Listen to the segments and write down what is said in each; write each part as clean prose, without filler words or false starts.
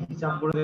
হিসাব করে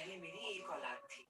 पहले मेरी एक औलाद थी।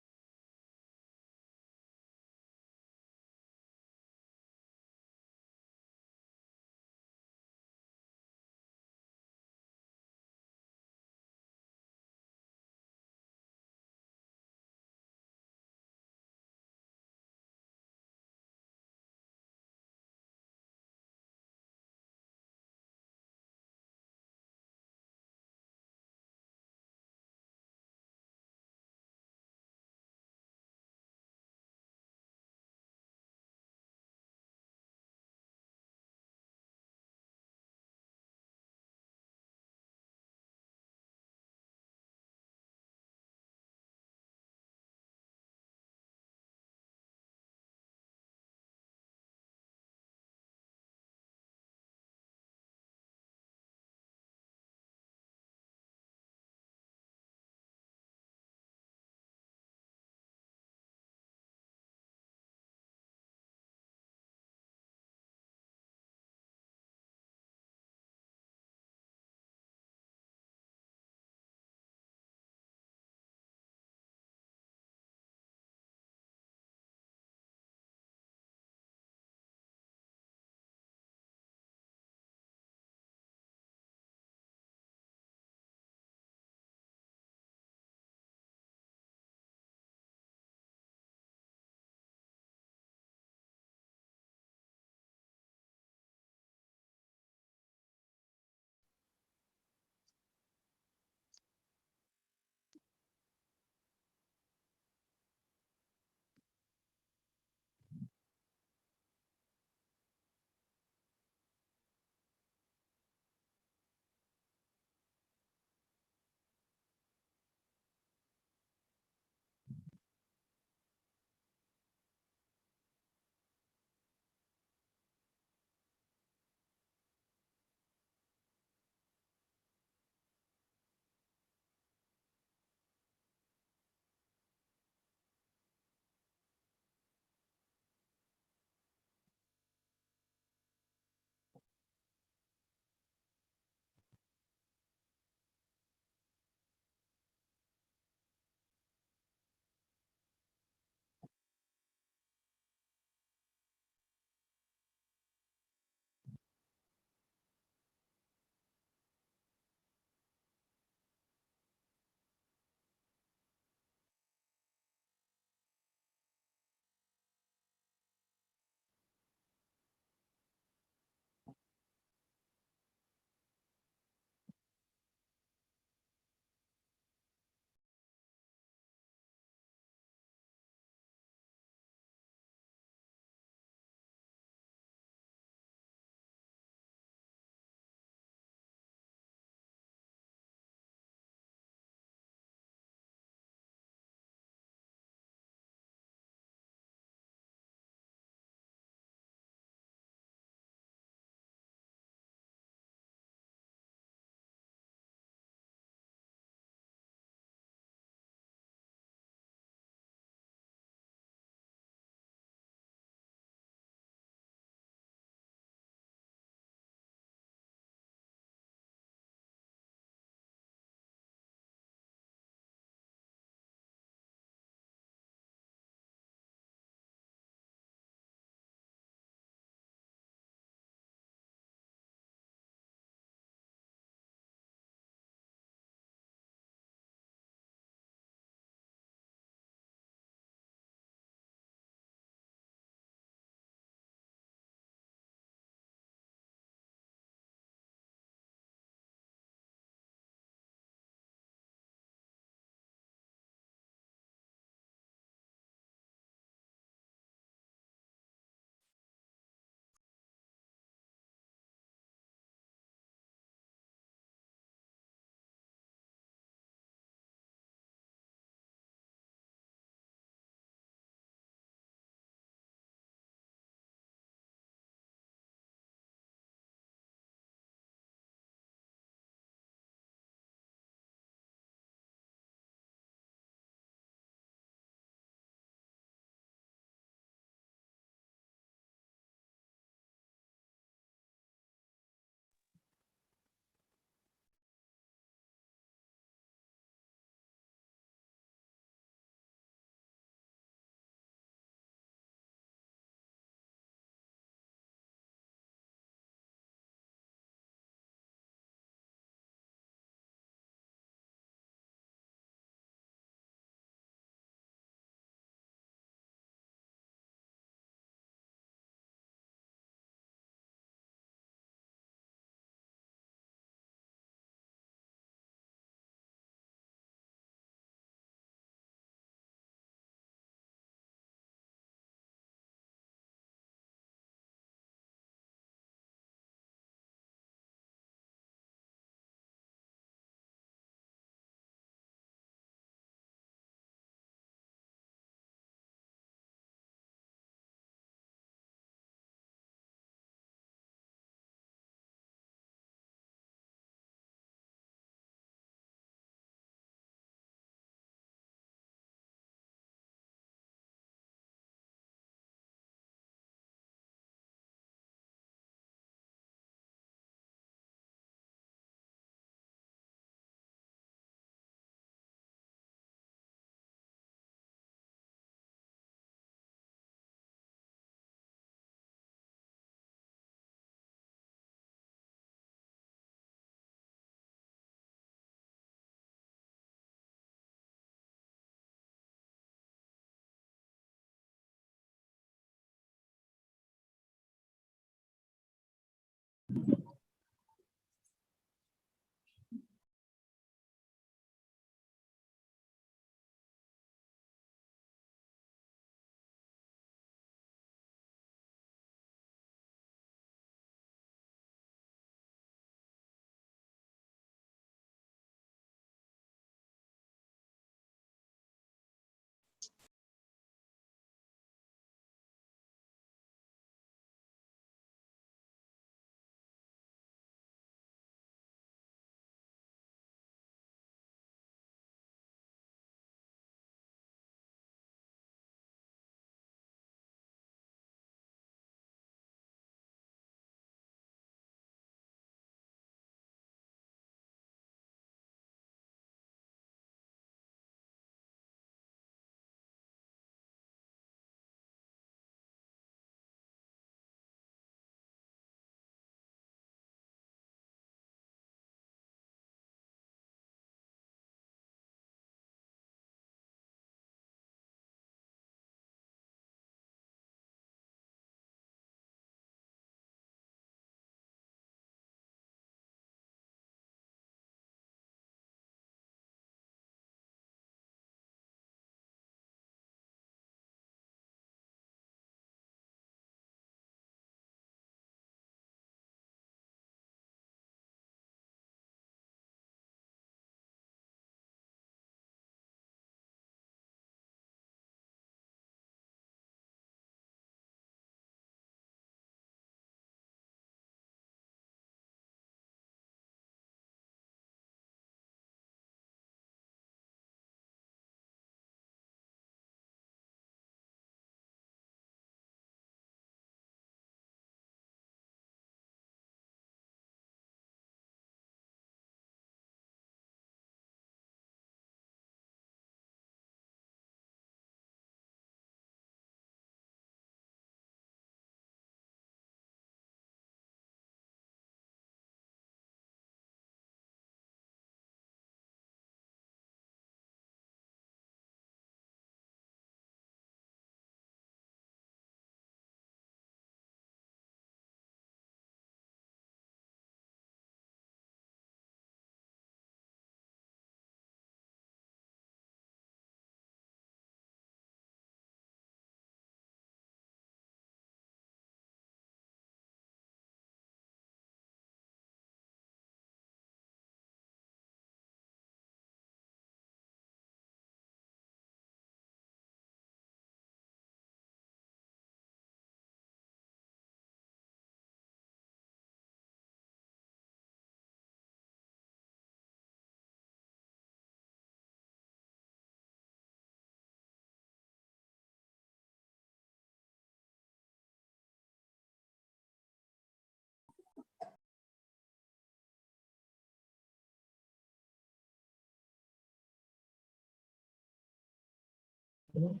Good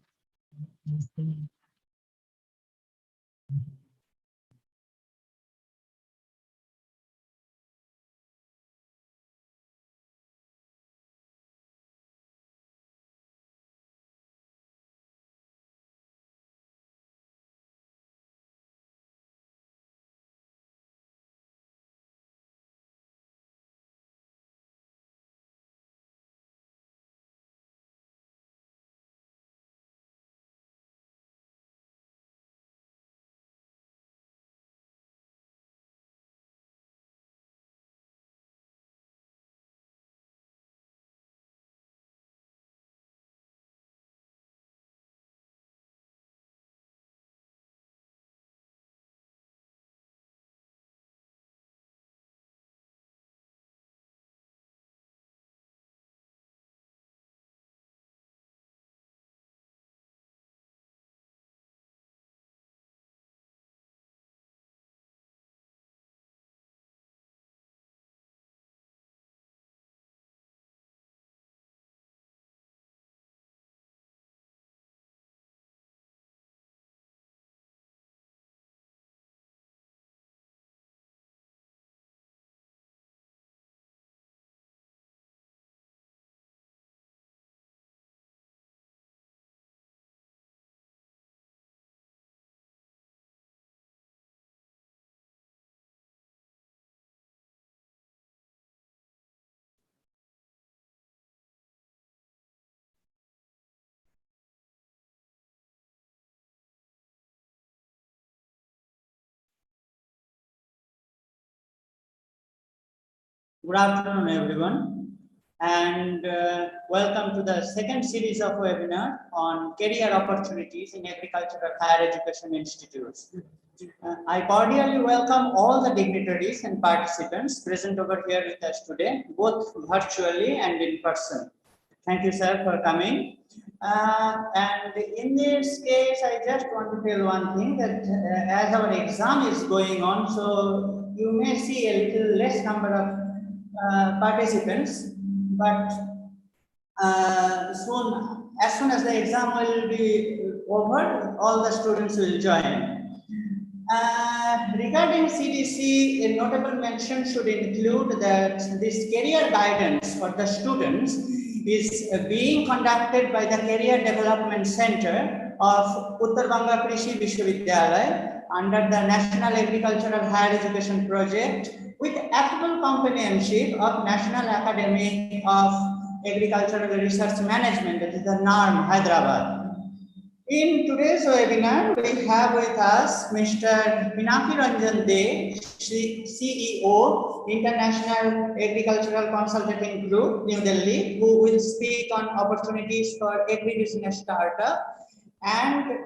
afternoon, everyone, and welcome to the second series of webinar on career opportunities in agricultural higher education institutes. I cordially welcome all the dignitaries and participants present over here with us today, both virtually and in person. Thank you, sir, for coming. And in this case, I just want to tell one thing that as our exam is going on, so you may see a little less number of participants, but as soon as the exam will be over, all the students will join. Regarding CDC, a notable mention should include that this career guidance for the students is being conducted by the Career Development Center of Uttar Banga Krishi Vishwavidyalaya under the National Agricultural Higher Education Project with active companionship of National Academy of Agricultural Research Management, that is the NARM, Hyderabad. In today's webinar, we have with us Mr. Pinaki Ranjan De, CEO, International Agricultural Consulting Group, New Delhi, who will speak on opportunities for agribusiness startup, and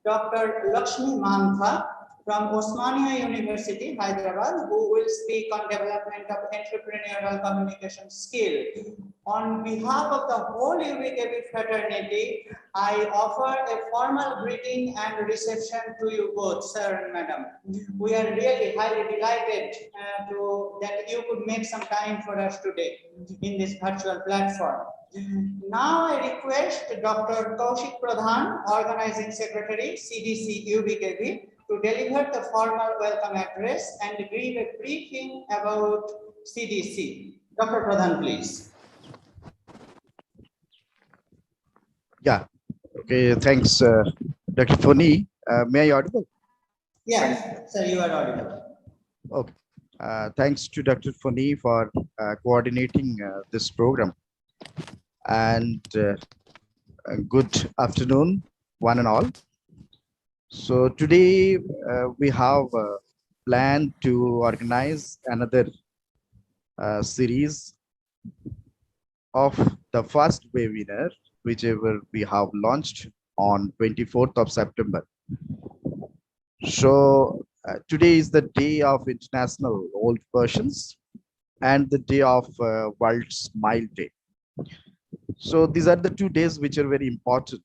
Dr. Lakshmi Mantha from Osmania University, Hyderabad, who will speak on development of entrepreneurial communication skill. On behalf of the whole UBKB fraternity, I offer a formal greeting and reception to you both, sir and madam. We are really highly delighted that you could make some time for us today in this virtual platform. Now I request Dr. Kaushik Pradhan, Organizing Secretary, CDC UBKB, to deliver the formal welcome address and give a briefing about CDC. Dr. Pradhan, please. Yeah, okay, thanks, Dr. Foni. May I audible? Yes, sir, you are audible. Okay, thanks to Dr. Foni for coordinating this program. And good afternoon, one and all. So today we have planned to organize another series of the first webinar, whichever we have launched on 24th of September. So today is the day of International Old Persons and the day of World Smile Day. So these are the 2 days which are very important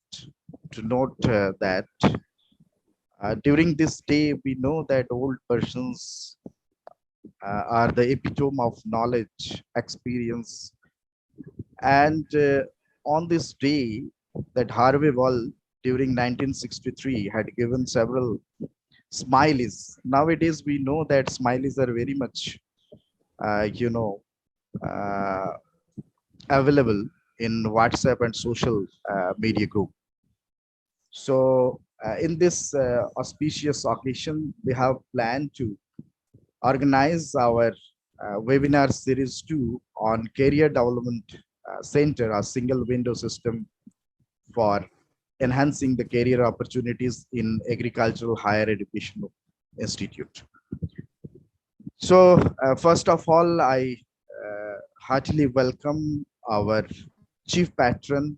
to note that during this day, we know that old persons are the epitome of knowledge, experience, and on this day, that Harvey Wall during 1963 had given several smileys. Nowadays, we know that smileys are very much, uh, you know, uh, available in WhatsApp and social media group. So, in this auspicious occasion, we have planned to organize our webinar series 2 on Career Development Center, a single window system for enhancing the career opportunities in agricultural higher education institute. So, first of all, I heartily welcome our chief patron,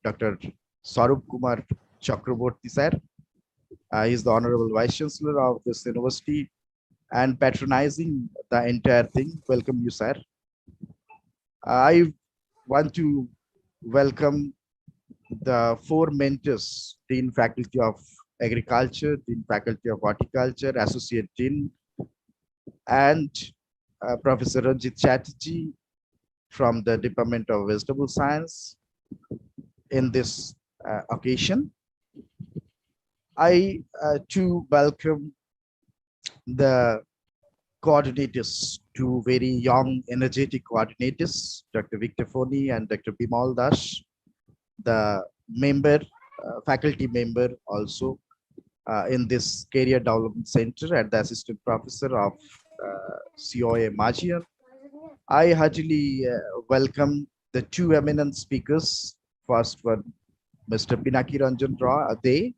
Dr. Sarup Kumar Chakraborty sir. He is the Honorable Vice Chancellor of this university and patronizing the entire thing. Welcome you, sir. I want to welcome the four mentors: Dean Faculty of Agriculture, Dean Faculty of Horticulture, Associate Dean, and Professor Ranjit Chatterjee from the Department of Vegetable Science in this occasion. I too welcome the coordinators, two very young, energetic coordinators, Dr. Victor Foni and Dr. Bimal Das, the member, faculty member also in this Career Development Center and the assistant professor of COA Magian. I heartily welcome the two eminent speakers. First one, Mr. Pinaki Ranjan Ade.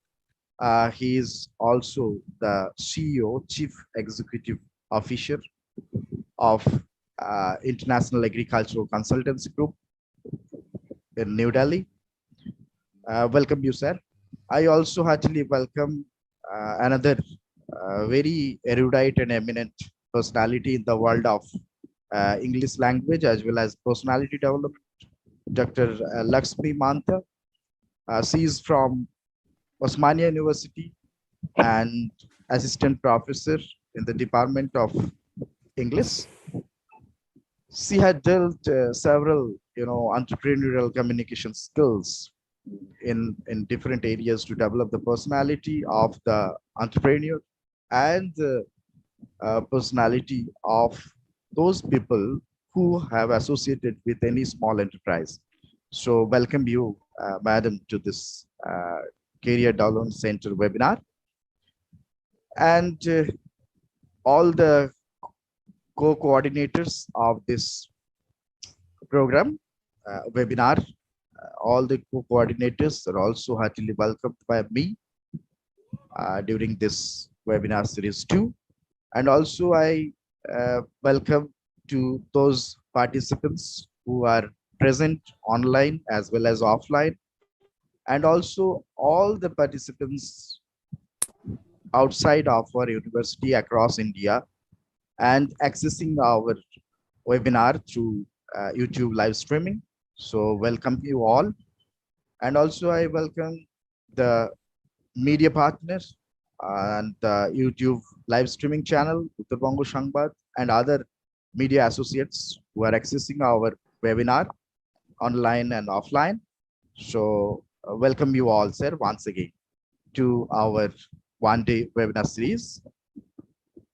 He is also the CEO, Chief Executive Officer of International Agricultural Consultancy Group in New Delhi. Welcome you, sir. I also heartily welcome another very erudite and eminent personality in the world of English language as well as personality development, Dr. Lakshmi Mantha. She is from Osmania University and assistant professor in the Department of English. She had dealt several, entrepreneurial communication skills in different areas to develop the personality of the entrepreneur and the personality of those people who have associated with any small enterprise. So welcome you, madam, to this Career Development Center webinar. And all the co-coordinators of this program, webinar, all the co-coordinators are also heartily welcomed by me during this webinar series 2. And also I welcome to those participants who are present online as well as offline, and also all the participants outside of our university across India and accessing our webinar through YouTube live streaming. So welcome you all. And also I welcome the media partners and the YouTube live streaming channel, Uttar Bongo Sangbad, and other media associates who are accessing our webinar online and offline. So welcome you all, sir, once again to our one-day webinar series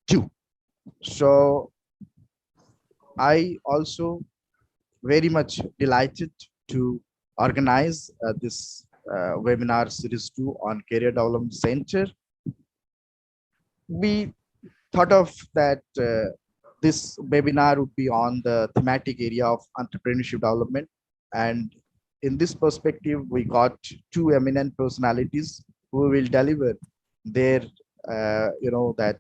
2. So I also very much delighted to organize this webinar series 2 on Career Development Center. We thought of that this webinar would be on the thematic area of entrepreneurship development, and in this perspective we got two eminent personalities who will deliver their that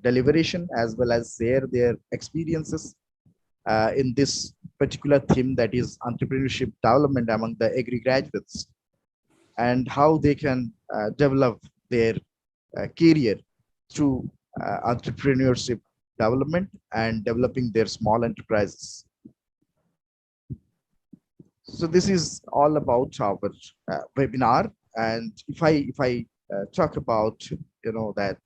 deliberation as well as share their experiences in this particular theme, that is entrepreneurship development among the agri graduates, and how they can develop their career through entrepreneurship development and developing their small enterprises. So this is all about our webinar. And if I talk about that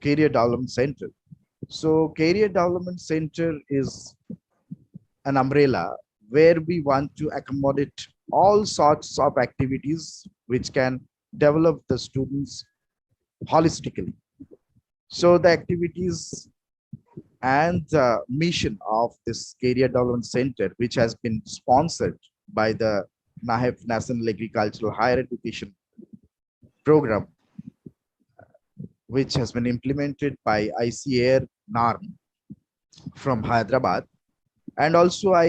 Career Development Center, so Career Development Center is an umbrella where we want to accommodate all sorts of activities which can develop the students holistically. So the activities and the mission of this Career Development Center, which has been sponsored by the NAHEF National Agricultural Higher Education Program, which has been implemented by ICAR NARM from Hyderabad. And also I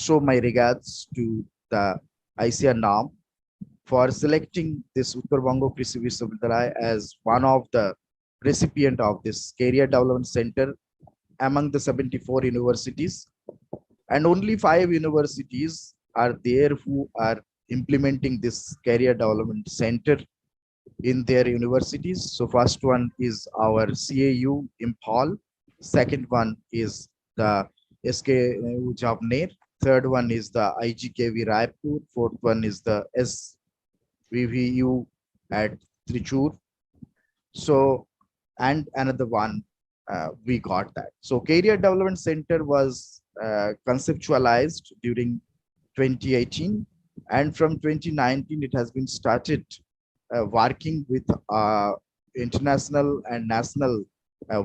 show my regards to the ICAR NARM for selecting this Uttar Bango Krishi Vishwavidyalaya as one of the recipient of this Career Development Center among the 74 universities. And only 5 universities are there who are implementing this Career Development Center in their universities. So first one is our CAU Impal, second one is the SKU Javner, third one is the IGKV Raipur, fourth one is the SVVU at Trichur. So, and another one, we got that. So Career Development Center was conceptualized during 2018, and from 2019 it has been started working with international and national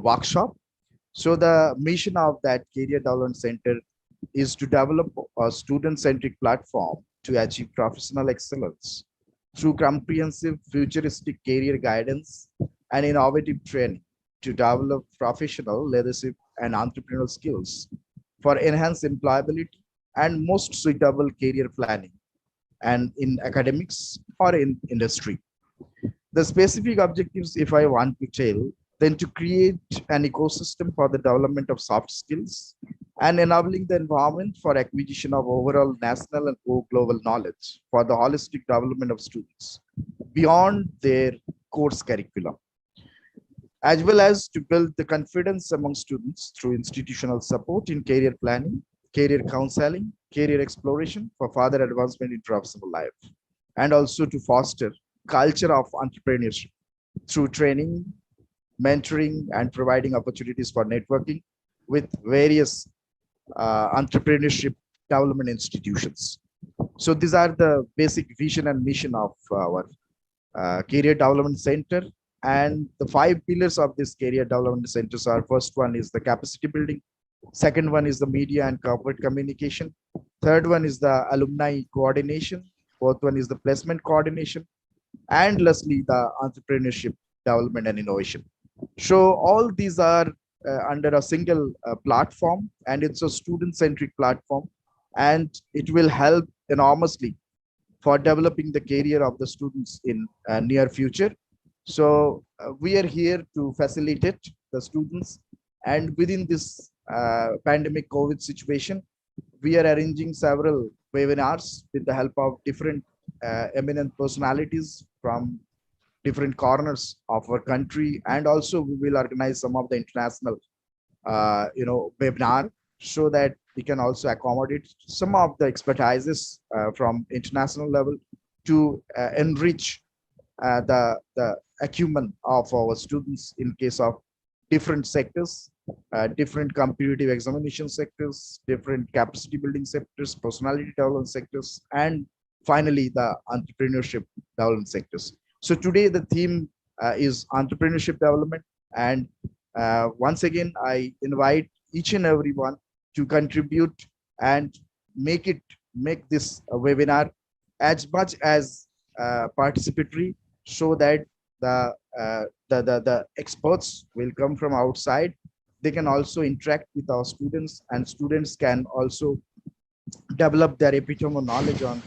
workshop. So the mission of that Career Development Center is to develop a student-centric platform to achieve professional excellence through comprehensive futuristic career guidance and innovative training to develop professional leadership and entrepreneurial skills for enhanced employability and most suitable career planning and in academics or in industry. The specific objectives, if I want to tell, then to create an ecosystem for the development of soft skills and enabling the environment for acquisition of overall national and global knowledge for the holistic development of students beyond their course curriculum, as well as to build the confidence among students through institutional support in career planning, career counseling, career exploration for further advancement in professional life, and also to foster culture of entrepreneurship through training, mentoring, and providing opportunities for networking with various entrepreneurship development institutions. So these are the basic vision and mission of our Career Development Center. And the 5 pillars of this Career Development Centers are: first one is the capacity building, second one is the media and corporate communication, third one is the alumni coordination, fourth one is the placement coordination, and lastly the entrepreneurship development and innovation. So all these are under a single platform, and it's a student-centric platform, and it will help enormously for developing the career of the students in near future. So we are here to facilitate the students, and within this pandemic COVID situation, we are arranging several webinars with the help of different eminent personalities from different corners of our country, and also we will organize some of the international webinar, so that we can also accommodate some of the expertises from international level to enrich the acumen of our students in case of different sectors, different competitive examination sectors, different capacity building sectors, personality development sectors, and finally the entrepreneurship development sectors. So today the theme is entrepreneurship development, and once again I invite each and everyone to contribute and make this webinar as much as participatory, so that the experts will come from outside. They can also interact with our students, and students can also develop their epitome of knowledge on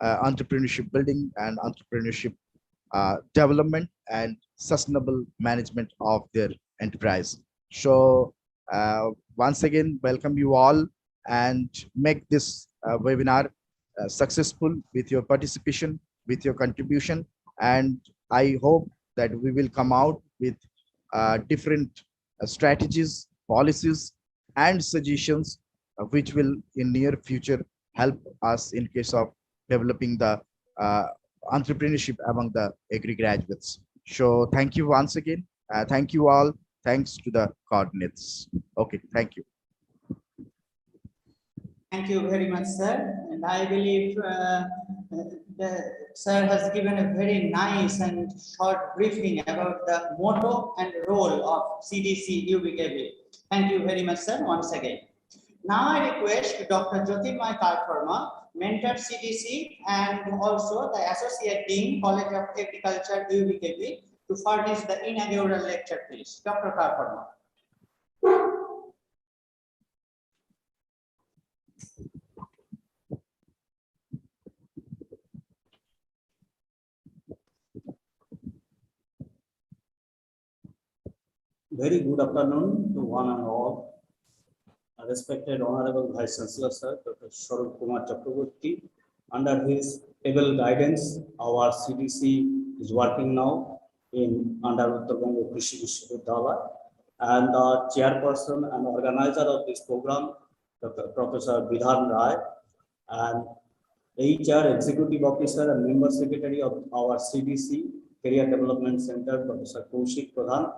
entrepreneurship building and entrepreneurship development and sustainable management of their enterprise. So once again, welcome you all, and make this webinar successful with your participation, with your contribution. And I hope that we will come out with different strategies, policies, and suggestions which will in near future help us in case of developing the entrepreneurship among the agri graduates. So thank you once again. Thank you all. Thanks to the coordinates. Okay, thank you. Thank you very much, sir. And I believe the sir has given a very nice and short briefing about the motto and role of CDC UBKB. Thank you very much, sir, once again. Now I request Dr. Jyotirmoy Karfarma, Mentor CDC, and also the Associate Dean, College of Agriculture, UBKB, to furnish the inaugural lecture, please. Dr. Karfarma. Very good afternoon to one and all. Respected Honorable Vice Chancellor Sir, Dr. Swarup Kumar Chakraborty. Under his able guidance, our CDC is working now in under Uttar Bengal Krishi Vishwavidyalaya, and the chairperson and organizer of this program, Dr. Professor Bidhan Rai, and HR Executive Officer and Member Secretary of our CDC Career Development Center, Professor Kaushik Pradhan.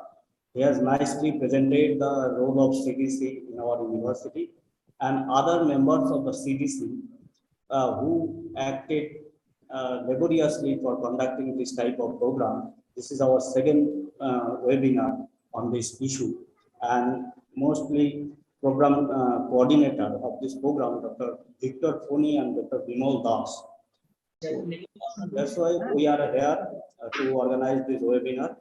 He has nicely presented the role of CDC in our university, and other members of the CDC who acted laboriously for conducting this type of program. This is our second webinar on this issue, and mostly program coordinator of this program, Dr. Victor Foni and Dr. Bimal Das. That's why we are here to organize this webinar.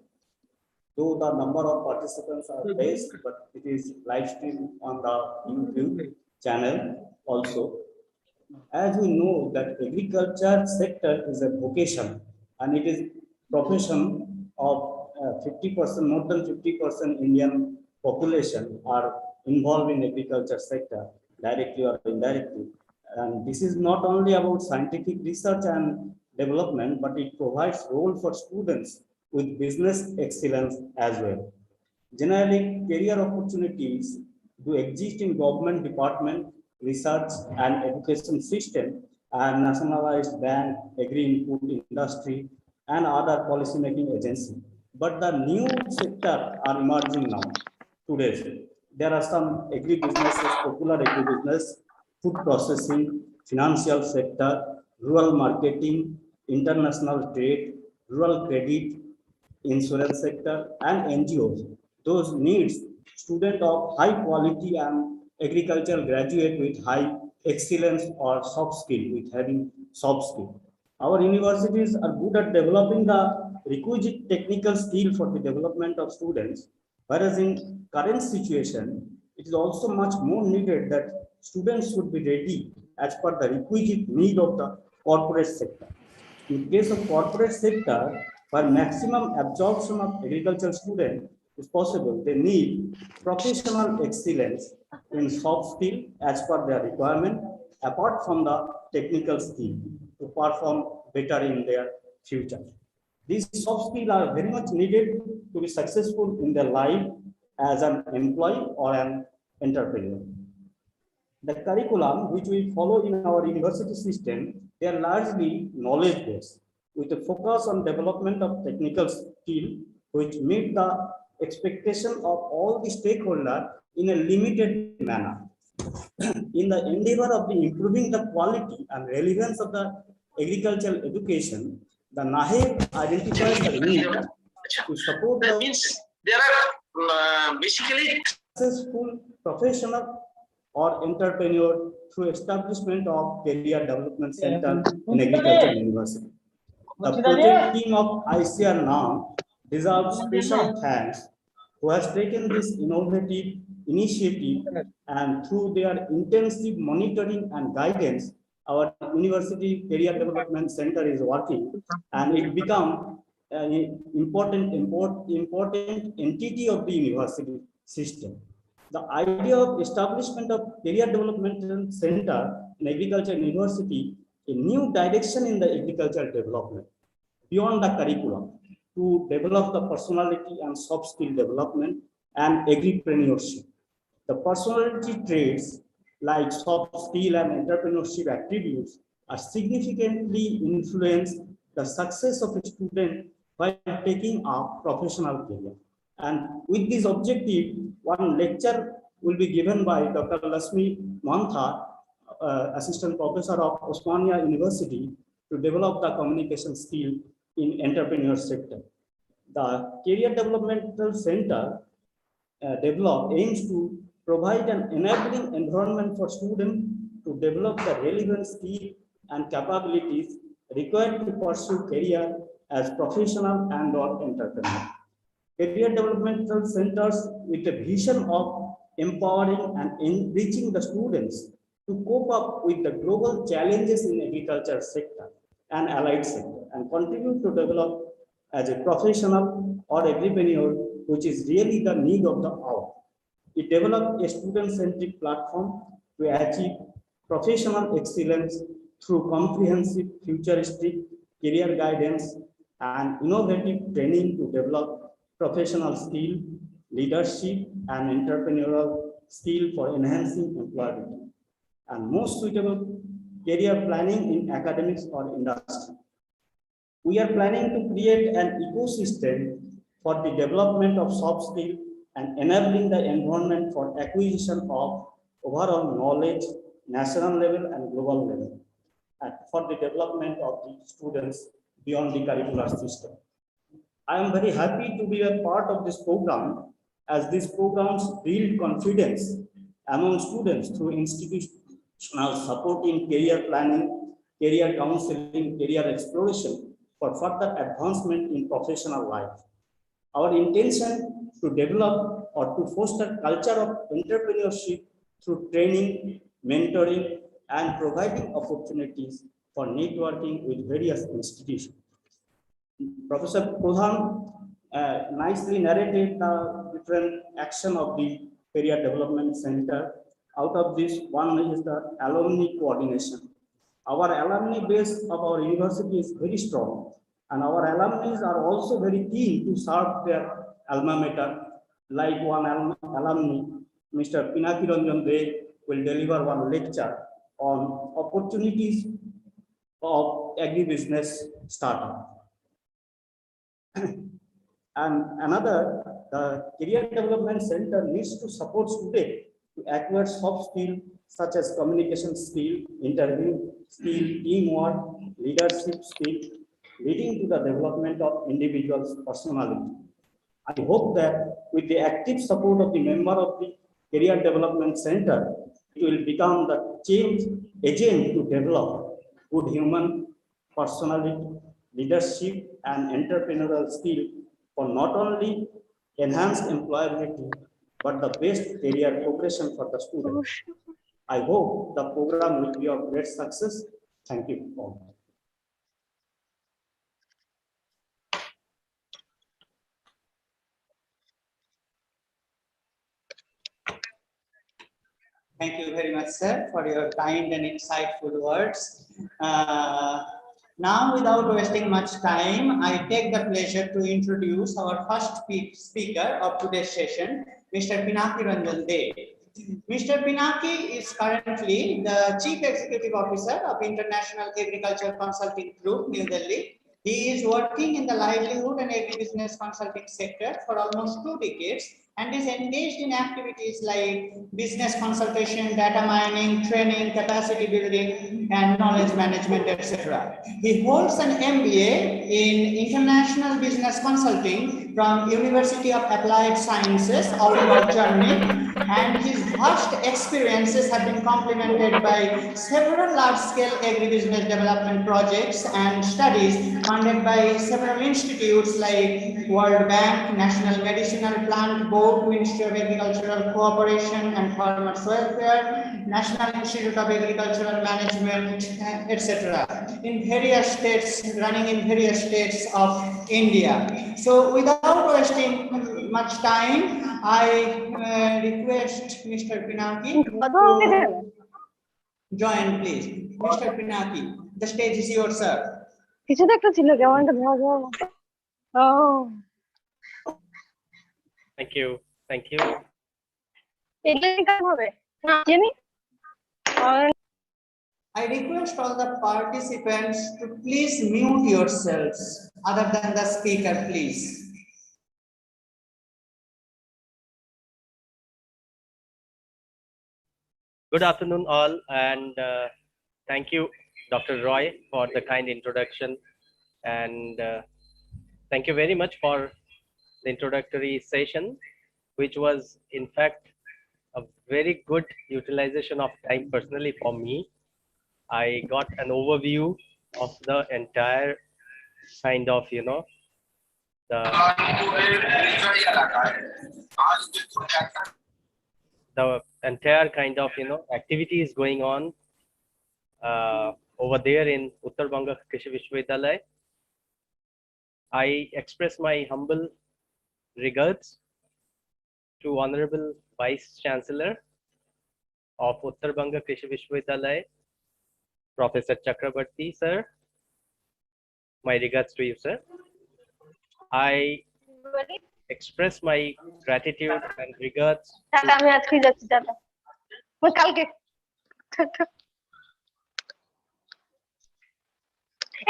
Though the number of participants are less, but it is live streamed on the YouTube channel also. As we know that agriculture sector is a vocation, and it is profession of 50%, more than 50% Indian population are involved in agriculture sector, directly or indirectly. And this is not only about scientific research and development, but it provides role for students with business excellence as well. Generally, career opportunities do exist in government department, research and education system, and nationalized bank, agri-input industry, and other policy-making agency. But the new sector are emerging now. Today, there are some agri-businesses, popular agri-business, food processing, financial sector, rural marketing, international trade, rural credit, insurance sector, and NGOs. Those needs student of high quality and agricultural graduate with high excellence or soft skill, with having soft skill. Our universities are good at developing the requisite technical skill for the development of students, whereas in current situation, it is also much more needed that students should be ready as per the requisite need of the corporate sector. In case of corporate sector, for maximum absorption of agricultural student is possible, they need professional excellence in soft skill as per their requirement, apart from the technical skill to perform better in their future. These soft skills are very much needed to be successful in their life as an employee or an entrepreneur. The curriculum which we follow in our university system, they are largely knowledge-based, with a focus on development of technical skill, which meet the expectation of all the stakeholders in a limited manner. In the endeavor of improving the quality and relevance of the agricultural education, the NAHED identifies the need to support that means there are basically successful professional or entrepreneur through establishment of career development center in agriculture university. The project team of ICR now deserves special thanks who has taken this innovative initiative, and through their intensive monitoring and guidance, our university career development center is working, and it become an important entity of the university system. The idea of establishment of career development center in agriculture university, a new direction in the agricultural development beyond the curriculum to develop the personality and soft skill development and agripreneurship. The personality traits like soft skill and entrepreneurship attributes are significantly influence the success of a student while taking a professional career. And with this objective, one lecture will be given by Dr. Lasmi Mantha, assistant professor of Osmania University to develop the communication skill in entrepreneur sector. The Career Developmental Center aims to provide an enabling environment for students to develop the relevant skill and capabilities required to pursue career as professional and or entrepreneur. Career developmental centers with a vision of empowering and enriching the students to cope up with the global challenges in agriculture sector and allied sector and continue to develop as a professional or entrepreneur, which is really the need of the hour. It developed a student-centric platform to achieve professional excellence through comprehensive futuristic career guidance and innovative training to develop professional skill, leadership, and entrepreneurial skill for enhancing employability, and most suitable career planning in academics or industry. We are planning to create an ecosystem for the development of soft skills and enabling the environment for acquisition of overall knowledge, national level and global level, and for the development of the students beyond the curricular system. I am very happy to be a part of this program, as these programs build confidence among students through institutional support in career planning, career counseling, career exploration for further advancement in professional life. Our intention to develop or to foster culture of entrepreneurship through training, mentoring, and providing opportunities for networking with various institutions. Professor Pradhan nicely narrated the different action of the Career Development Center. Out of this, one is the alumni coordination. Our alumni base of our university is very strong, and our alumni are also very keen to serve their alma mater. Like one alumni, Mr. Pinaki Ranjan Dey, will deliver one lecture on opportunities of agribusiness startup. And another, the Career Development Center needs to support students to acquire soft skills such as communication skill, interview skill, teamwork, leadership skill, leading to the development of individuals' personality. I hope that with the active support of the member of the Career Development Center, it will become the change agent to develop good human personality, leadership, and entrepreneurial skill for not only enhanced employability, but the best career progression for the student. I hope the program will be of great success. Thank you all. Thank you very much, sir, for your kind and insightful words. Now, without wasting much time, I take the pleasure to introduce our first speaker of today's session, Mr. Pinaki Ranjan Dey. Mr. Pinaki is currently the Chief Executive Officer of International Agriculture Consulting Group, New Delhi. He is working in the livelihood and agribusiness consulting sector for almost 2 decades and is engaged in activities like business consultation, data mining, training, capacity building, and knowledge management, etc. He holds an MBA in International Business Consulting from University of Applied Sciences, Oldenburg, Germany, and his vast experiences have been complemented by several large-scale agribusiness development projects and studies funded by several institutes like World Bank, National Medicinal Plant Board, Ministry of Agricultural Cooperation and Farmers Welfare, National Institute of Agricultural Management, etc. in various states, running in various states of India. So without wasting much time, I request Mr. Pinaki to join, please. Mr. Pinaki, the stage is yours, sir. Oh. Thank you. Thank you. I request all the participants to please mute yourselves other than the speaker, please. Good afternoon, all, and thank you, Dr. Roy, for the kind introduction. And thank you very much for the introductory session, which was, in fact, a very good utilization of time personally for me. I got an overview of the entire kind of, the entire kind of, activities going on over there in Uttar Banga Krishi Vishwavidyalaya. I express my humble regards to Honorable Vice Chancellor of Uttar Banga Krishi Vishwavidyalaya, Professor Chakrabarti, sir. My regards to you, sir. I express my gratitude and regards আমি আজকে যাচ্ছি দাদা ওই কালকে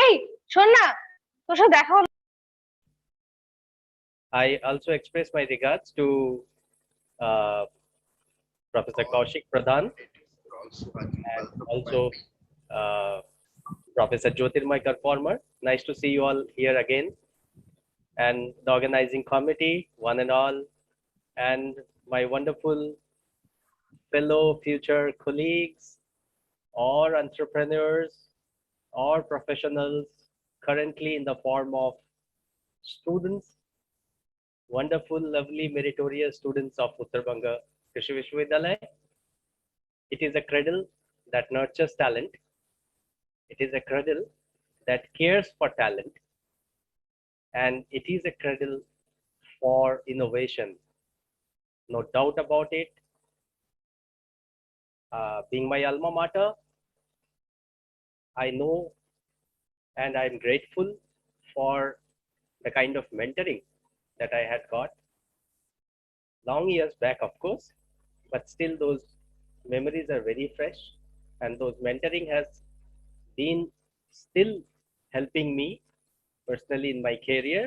এই শোন না তোর সাথে দেখা হলো I also express my regards to Professor Kaushik Pradhan and also Professor Jyotirmay Karpormar. Nice to see you all here again. And the organizing committee, one and all, and my wonderful fellow future colleagues or entrepreneurs or professionals currently in the form of students, wonderful, lovely, meritorious students of Uttar Banga Krishi Vishwavidyalaya. It is a cradle that nurtures talent. It is a cradle that cares for talent. And it is a cradle for innovation. No doubt about it. Being my alma mater, I know and I'm grateful for the kind of mentoring that I had got long years back, of course, but still those memories are very fresh, and those mentoring has been still helping me personally in my career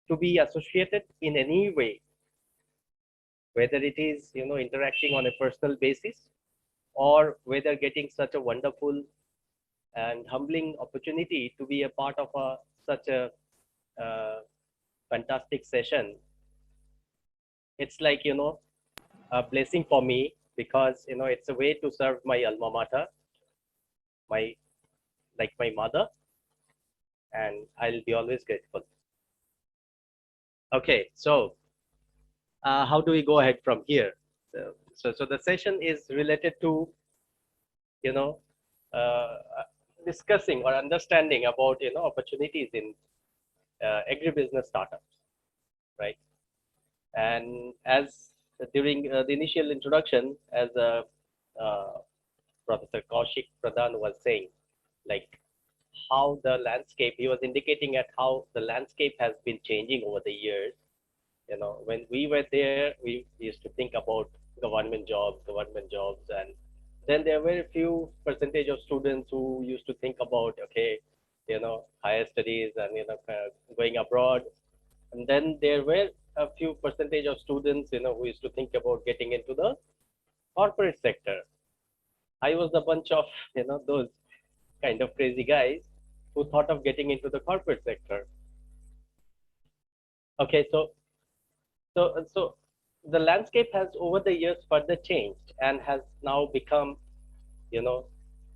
to be associated in any way, whether it is interacting on a personal basis or whether getting such a wonderful and humbling opportunity to be a part of such a fantastic session. It's like a blessing for me, because it's a way to serve my alma mater, my mother, and I'll be always grateful. Okay, so how do we go ahead from here? So the session is related to discussing or understanding about opportunities in agribusiness startups, right? And as during the initial introduction, as Professor Kaushik Pradhan was saying, like how the landscape, he was indicating at how the landscape has been changing over the years. When we were there, we used to think about government jobs, and then there were a few percentage of students who used to think about, okay, higher studies and going abroad. And then there were a few percentage of students who used to think about getting into the corporate sector. I was a bunch of those kind of crazy guys who thought of getting into the corporate sector. Okay, so the landscape has over the years further changed and has now become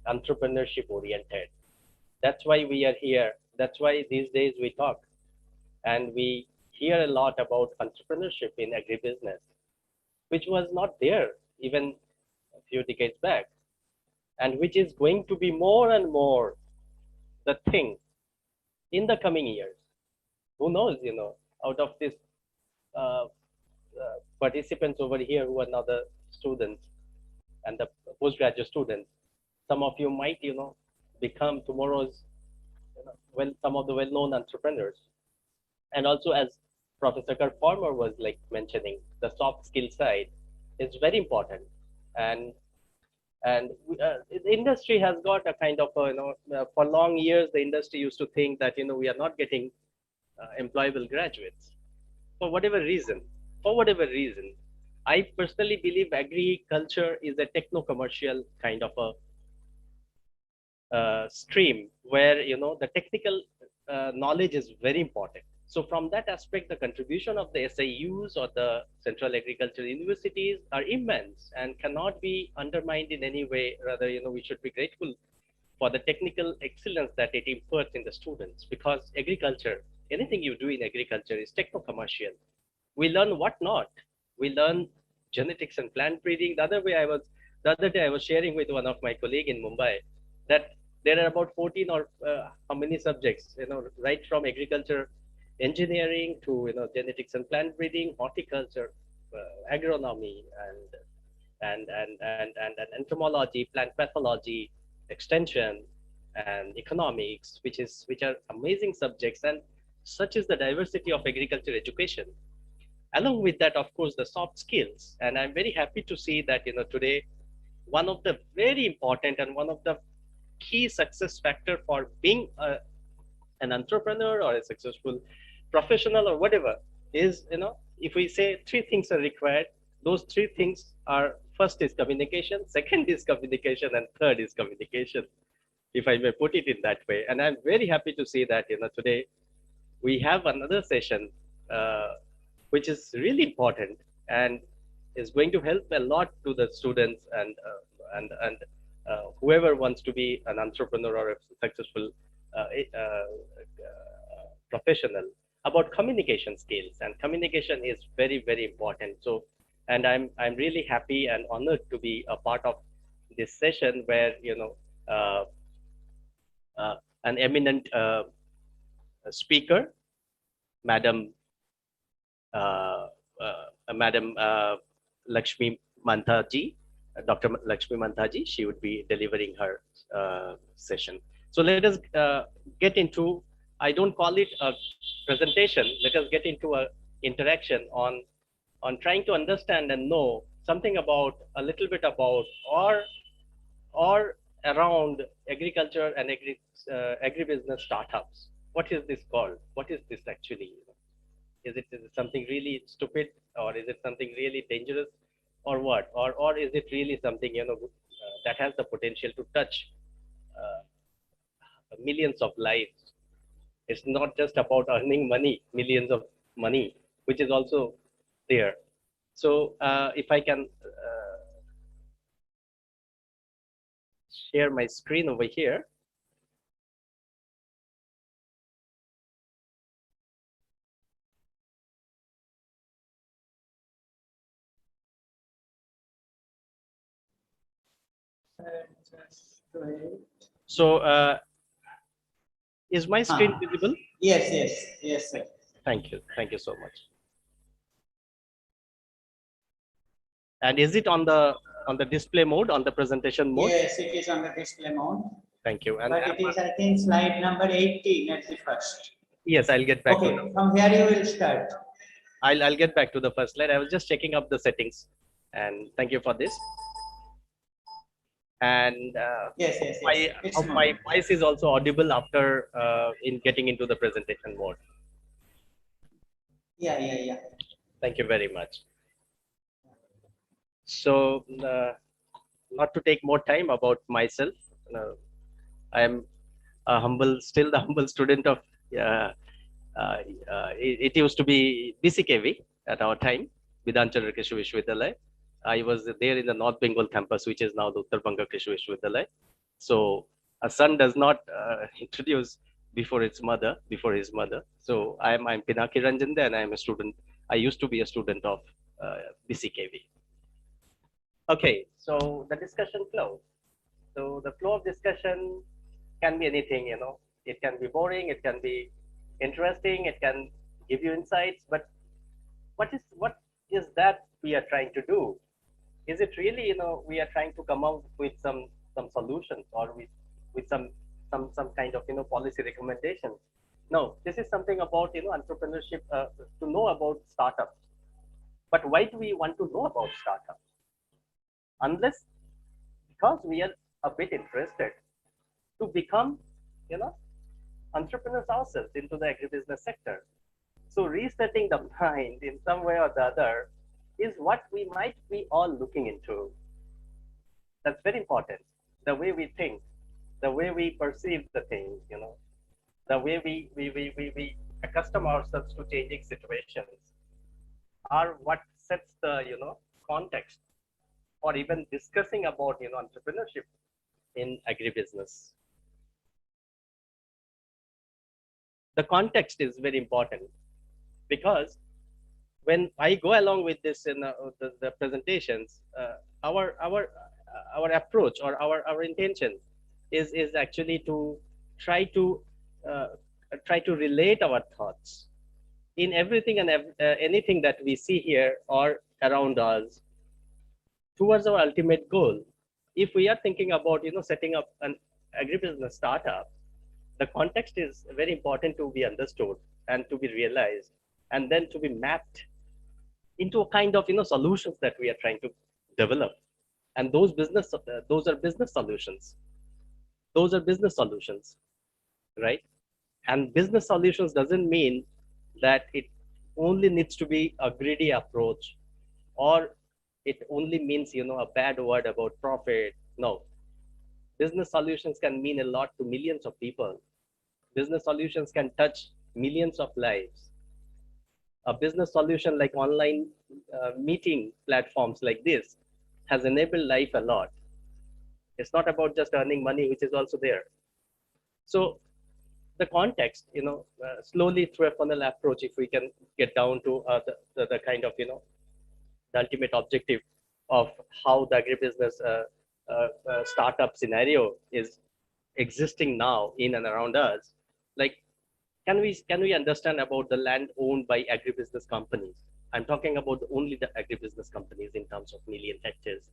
entrepreneurship oriented. That's why we are here. That's why these days we talk and we hear a lot about entrepreneurship in agribusiness, which was not there even a few decades back, and which is going to be more and more the thing in the coming years. Who knows, out of this participants over here who are now the students and the postgraduate students, some of you might become tomorrow's some of the well-known entrepreneurs. And also, as Professor Karpormar was like mentioning, the soft skill side is very important. And the industry has got a kind of for long years the industry used to think that we are not getting employable graduates for whatever reason. I personally believe agriculture is a techno-commercial kind of a stream where the technical knowledge is very important. So from that aspect, the contribution of the SIUs or the Central Agricultural Universities are immense and cannot be undermined in any way. Rather, we should be grateful for the technical excellence that it imparts in the students, because agriculture, anything you do in agriculture is techno-commercial. We learn what not. We learn genetics and plant breeding. The other day I was sharing with one of my colleague in Mumbai that there are about 14 or how many subjects, right from agriculture, engineering to genetics and plant breeding, horticulture, agronomy, and entomology, plant pathology, extension, and economics, which are amazing subjects. And such is the diversity of agriculture education. Along with that, of course, the soft skills. And I'm very happy to see that today, one of the very important and one of the key success factor for being an entrepreneur or a successful professional or whatever is, if we say three things are required, those three things are: first is communication, second is communication, and third is communication, if I may put it in that way. And I'm very happy to see that today we have another session which is really important and is going to help a lot to the students and whoever wants to be an entrepreneur or a successful professional, about communication skills. And communication is very, very important. So, and I'm really happy and honored to be a part of this session where an eminent speaker, Madam Lakshmi Manthaji, Dr. Lakshmi Manthaji, she would be delivering her session. So let us get into, I don't call it a presentation, let us get into a interaction on trying to understand and know something about, a little bit about, or around agriculture and agribusiness startups. What is this called? What is this actually? Is it something really stupid, or is it something really dangerous, or what? Or is it really something that has the potential to touch millions of lives? It's not just about earning money, millions of money, which is also there. So if I can share my screen over here. So is my screen visible? Yes, sir. Thank you so much. And is it on the display mode, on the presentation mode? Yes, it is on the display mode. Thank you. And but it is, I think, slide number 18 at the first. Yes, I'll get back. Okay, from here you will start. I'll get back to the first slide. I was just checking up the settings, and thank you for this. And yes. my voice is also audible after in getting into the presentation mode. Yeah. Thank you very much. So not to take more time about myself, I am still the humble student of it used to be BCKV at our time, Vidhanchal Krishi Vishwavidyalaya. I was there in the North Bengal campus, which is now the Uttar Banga Krishi Vishwavidyalaya. So a son does not introduce before his mother. So I'm Pinaki Ranjande, and I'm a student. I used to be a student of BCKV. Okay, so the discussion flow. So the flow of discussion can be anything, It can be boring, it can be interesting, it can give you insights, but what is that we are trying to do? Is it really, we are trying to come out with some solutions, or with some kind of policy recommendations? No, this is something about entrepreneurship, to know about startups. But why do we want to know about startups? Unless because we are a bit interested to become entrepreneurs ourselves into the agribusiness sector. So resetting the mind in some way or the other is what we might be all looking into. That's very important. The way we think, the way we perceive the things, the way we accustom ourselves to changing situations are what sets the, context or even discussing about, entrepreneurship in agribusiness. The context is very important because when I go along with this in the presentations, our approach or our intention is actually to try to uh, try to relate our thoughts in everything and anything that we see here or around us towards our ultimate goal. If we are thinking about setting up an agribusiness startup, the context is very important to be understood and to be realized, and then to be mapped into a kind of solutions that we are trying to develop. And those are business solutions. Those are business solutions, right? And business solutions doesn't mean that it only needs to be a greedy approach, or it only means a bad word about profit. No, business solutions can mean a lot to millions of people. Business solutions can touch millions of lives. A business solution like online meeting platforms like this has enabled life a lot. It's not about just earning money, which is also there. So the context, slowly through a funnel approach, if we can get down to the kind of, the ultimate objective of how the agribusiness startup scenario is existing now in and around us, like, can we understand about the land owned by agribusiness companies? I'm talking about only the agribusiness companies in terms of million hectares.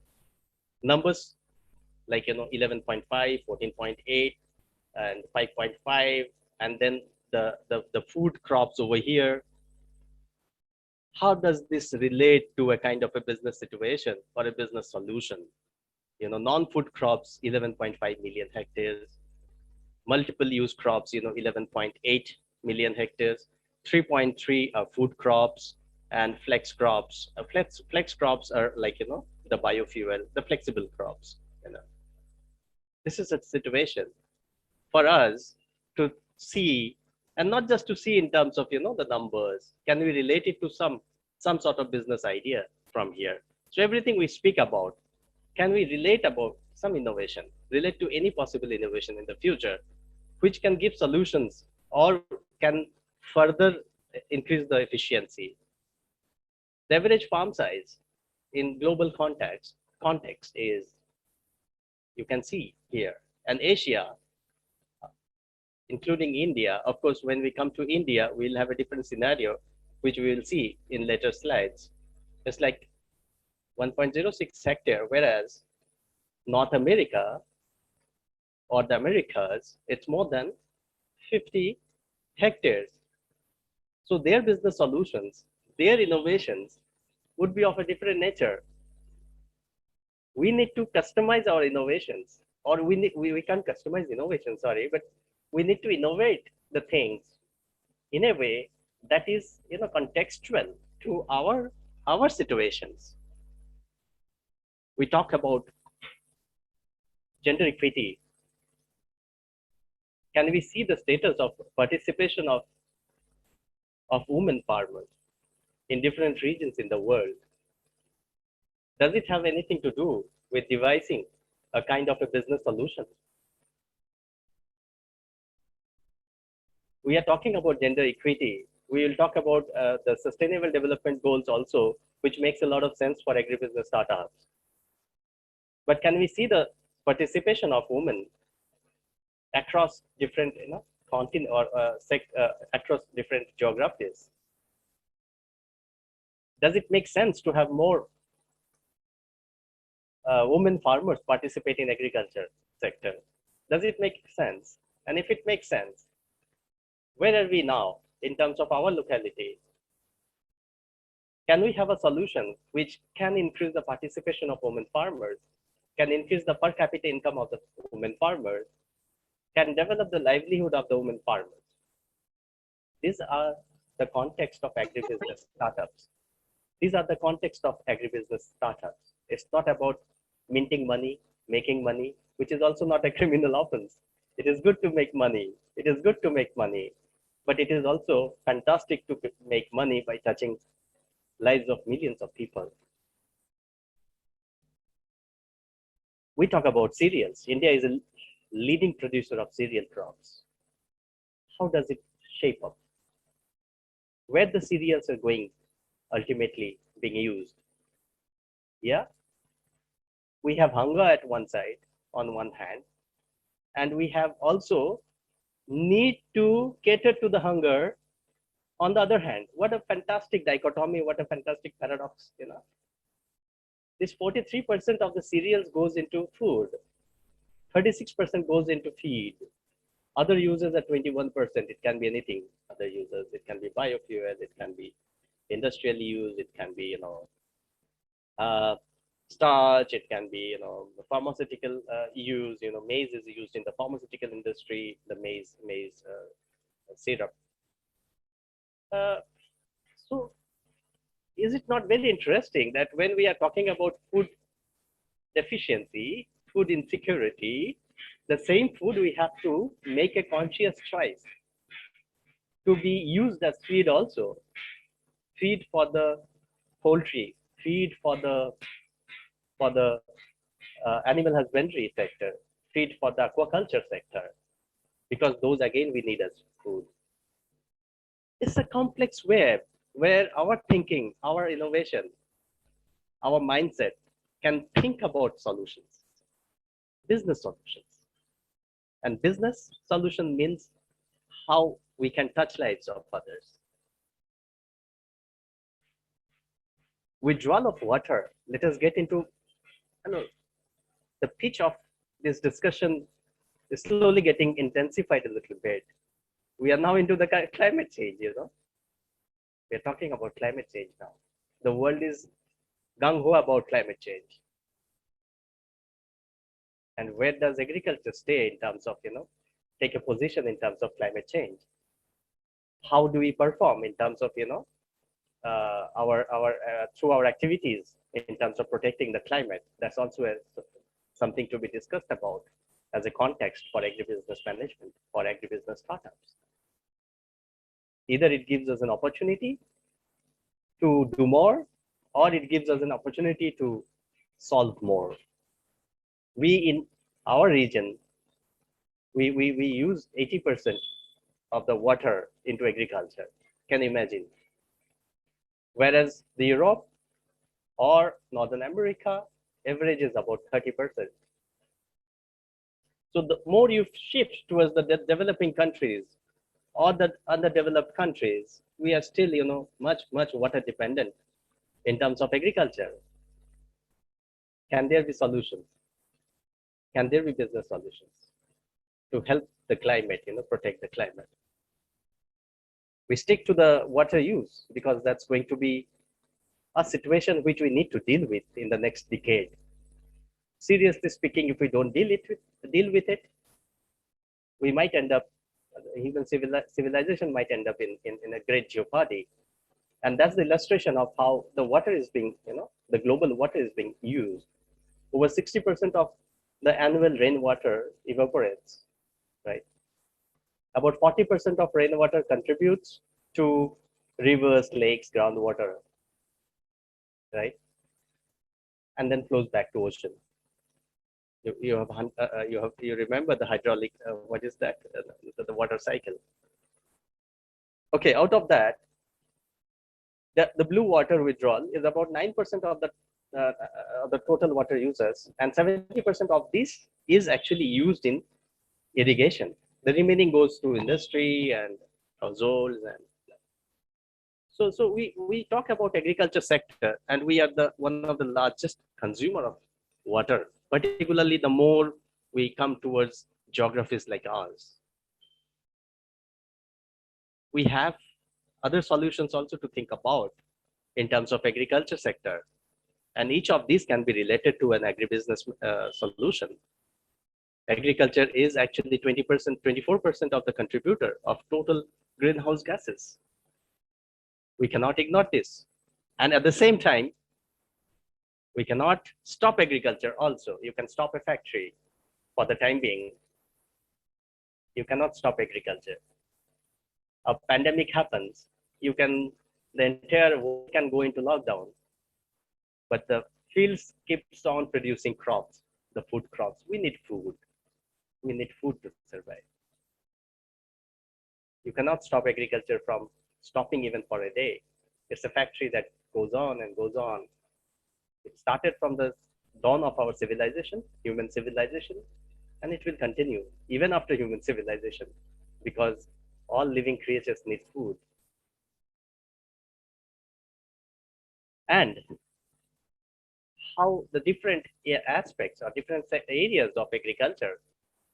Numbers like 11.5, 14.8, and 5.5, and then the food crops over here. How does this relate to a kind of a business situation or a business solution? Non-food crops, 11.5 million hectares. Multiple use crops, 11.8 million hectares. 3.3 are food crops and flex crops. Flex crops are like, the biofuel, the flexible crops. This is a situation for us to see, and not just to see in terms of the numbers. Can we relate it to some sort of business idea from here? So everything we speak about, can we relate about some innovation, relate to any possible innovation in the future, which can give solutions or can further increase the efficiency? The average farm size in global context is, you can see here, and Asia, including India. Of course, when we come to India, we'll have a different scenario, which we will see in later slides. It's like 1.06 hectare, whereas North America or the Americas, it's more than 50 hectares. So their business solutions, their innovations would be of a different nature. We need to customize our innovations, or we can't customize innovation, sorry, but we need to innovate the things in a way that is contextual to our situations. We talk about gender equity. Can we see the status of participation of women farmers in different regions in the world? Does it have anything to do with devising a kind of a business solution? We are talking about gender equity. We will talk about the sustainable development goals also, which makes a lot of sense for agribusiness startups. But can we see the participation of women across different continent or across different geographies? Does it make sense to have more women farmers participate in agriculture sector? Does it make sense? And if it makes sense, where are we now in terms of our locality? Can we have a solution which can increase the participation of women farmers, can increase the per capita income of the women farmers, can develop the livelihood of the women farmers? These are the context of agribusiness startups. These are the context of agribusiness startups. It's not about minting money, making money, which is also not a criminal offense. It is good to make money. It is good to make money, but it is also fantastic to make money by touching lives of millions of people. We talk about cereals. India is a leading producer of cereal crops. How does it shape up? Where the cereals are going ultimately being used? Yeah, we have hunger at one side, on one hand, and we have also need to cater to the hunger on the other hand. What a fantastic dichotomy, what a fantastic paradox, you know. This 43% of the cereals goes into food, 36% goes into feed. Other users are 21%. It can be anything. Other users, it can be biofuel, it can be industrial use, it can be, you know, starch, it can be, you know, pharmaceutical use. You know, maize is used in the pharmaceutical industry, the maize syrup. So is it not very interesting that when we are talking about food deficiency, food insecurity, the same food we have to make a conscious choice to be used as feed also, feed for the poultry, feed for the animal husbandry sector, feed for the aquaculture sector, because those again we need as food. It's a complex web where our thinking, our innovation, our mindset can think about solutions, business solutions. And business solution means how we can touch lives of others. Withdrawal of water. Let us get into, I know, the pitch of this discussion is slowly getting intensified a little bit. We are now into the climate change, you know. We're talking about climate change now. The world is gung-ho about climate change. And where does agriculture stay in terms of, you know, take a position in terms of climate change? How do we perform in terms of, you know, through our activities in terms of protecting the climate? That's also something to be discussed about as a context for agribusiness management, for agribusiness startups. Either it gives us an opportunity to do more, or it gives us an opportunity to solve more. We in our region, we use 80% of the water into agriculture. Can you imagine? Whereas the Europe or Northern America average is about 30%. So the more you shift towards the developing countries or the underdeveloped countries, we are still, you know, much water dependent in terms of agriculture. Can there be solutions? Can there be business solutions to help the climate, you know, protect the climate? We stick to the water use because that's going to be a situation which we need to deal with in the next decade. Seriously speaking, if we don't deal with it, we might end up, human civilization might end up in a great jeopardy. And that's the illustration of how the water is being, you know, the global water is being used. Over 60% of the annual rainwater evaporates, right? About 40% of rainwater contributes to rivers, lakes, groundwater, right? And then flows back to ocean. You remember the hydraulic, what is that? The water cycle. Okay, out of that, the blue water withdrawal is about 9% of the total water users, and 70% of this is actually used in irrigation. The remaining goes to industry and households, and so we talk about agriculture sector, and we are one of the largest consumer of water, particularly the more we come towards geographies like ours. We have other solutions also to think about in terms of agriculture sector, and each of these can be related to an agribusiness solution. Agriculture is actually 20%, 24% of the contributor of total greenhouse gases. We cannot ignore this. And at the same time, we cannot stop agriculture also. You can stop a factory for the time being. You cannot stop agriculture. A pandemic happens, the entire world can go into lockdown, but the fields keeps on producing crops, the food crops. We need food. We need food to survive. You cannot stop agriculture from stopping even for a day. It's a factory that goes on and goes on. It started from the dawn of our civilization, human civilization, and it will continue even after human civilization, because all living creatures need food. And how the different aspects or different areas of agriculture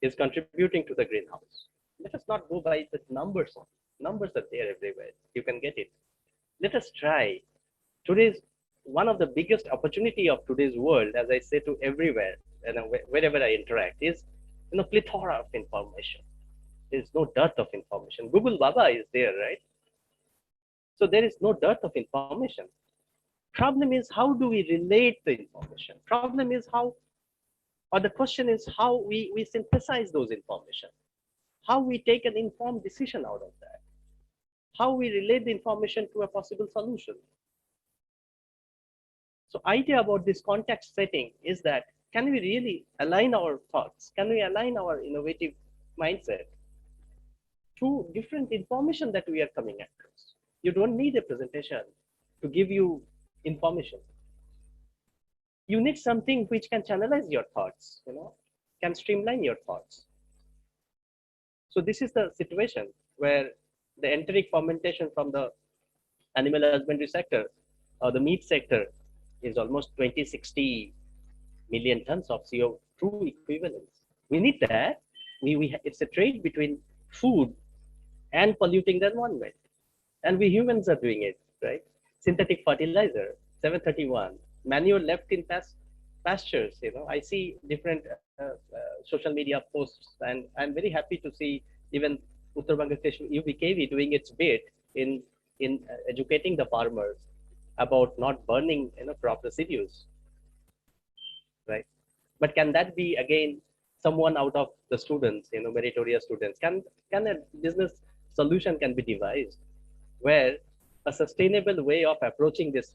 is contributing to the greenhouse. Let us not go by the numbers. Numbers are there everywhere. You can get it. Let us try. Today's one of the biggest opportunity of today's world, as I say to everywhere and wherever I interact, is plethora of information. There's no dearth of information. Google Baba is there, right? So there is no dearth of information. Problem is, how do we relate the information? Problem is how, or the question is how we synthesize those information. How we take an informed decision out of that. How we relate the information to a possible solution. So idea about this context setting is that, can we really align our thoughts? Can we align our innovative mindset to different information that we are coming across? You don't need a presentation to give you information. You need something which can channelize your thoughts, can streamline your thoughts. So this is the situation where the enteric fermentation from the animal husbandry sector or the meat sector is almost 20-60 million tons of CO2 equivalents. We need that. It's a trade between food and polluting the environment. And we humans are doing it, right? Synthetic fertilizer, 731, manure left in pastures. I see different social media posts, and I'm very happy to see even Uttar Bangladesh UBKV doing its bit in educating the farmers about not burning crop residues, right? But can that be again someone out of the students, meritorious students? Can a business solution can be devised where a sustainable way of approaching this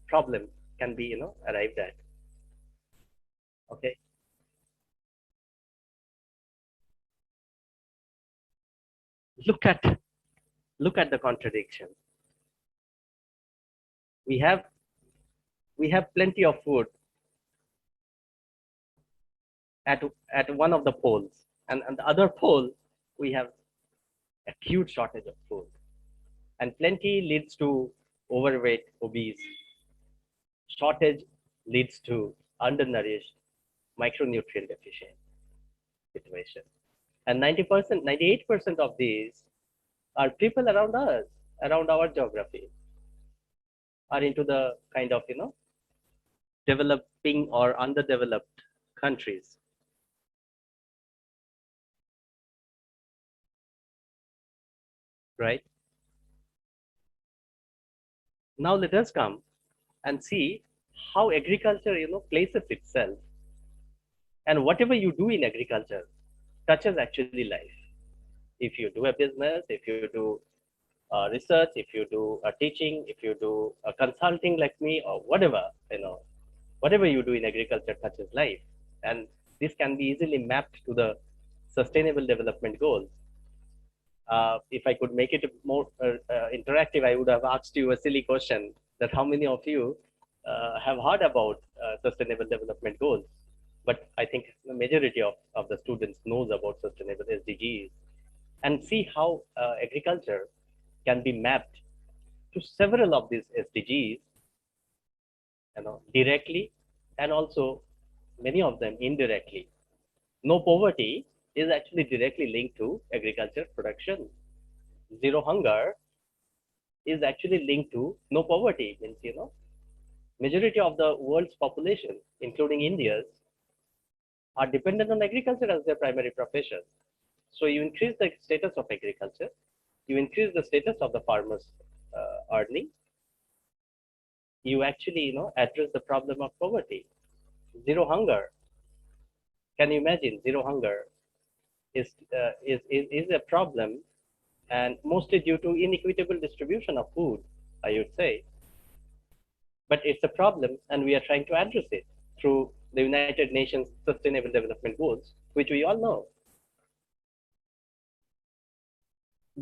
problem can be arrived at? Okay. Look at the contradiction. We have plenty of food at one of the poles, and the other pole we have acute shortage of food, and plenty leads to overweight, obese. Shortage leads to undernourished, micronutrient deficient situation. And 90%, 98% of these are people around us, around our geography, are into the kind of, developing or underdeveloped countries. Right? Now let us come and see how agriculture, places itself. And whatever you do in agriculture touches actually life. If you do a business, if you do research, if you do teaching, if you do consulting like me, or whatever, whatever you do in agriculture touches life. And this can be easily mapped to the sustainable development goals. If I could make it more interactive, I would have asked you a silly question that how many of you have heard about sustainable development goals? But I think the majority of the students knows about sustainable SDGs, and see how agriculture can be mapped to several of these SDGs, directly, and also many of them indirectly. No poverty is actually directly linked to agriculture production. Zero hunger is actually linked to no poverty. Means, majority of the world's population, including India's, are dependent on agriculture as their primary profession. So you increase the status of agriculture, you increase the status of the farmers earning, you actually, address the problem of poverty. Zero hunger. Can you imagine? Zero hunger is a problem, and mostly due to inequitable distribution of food, I would say. But it's a problem, and we are trying to address it through the United Nations Sustainable Development Goals, which we all know.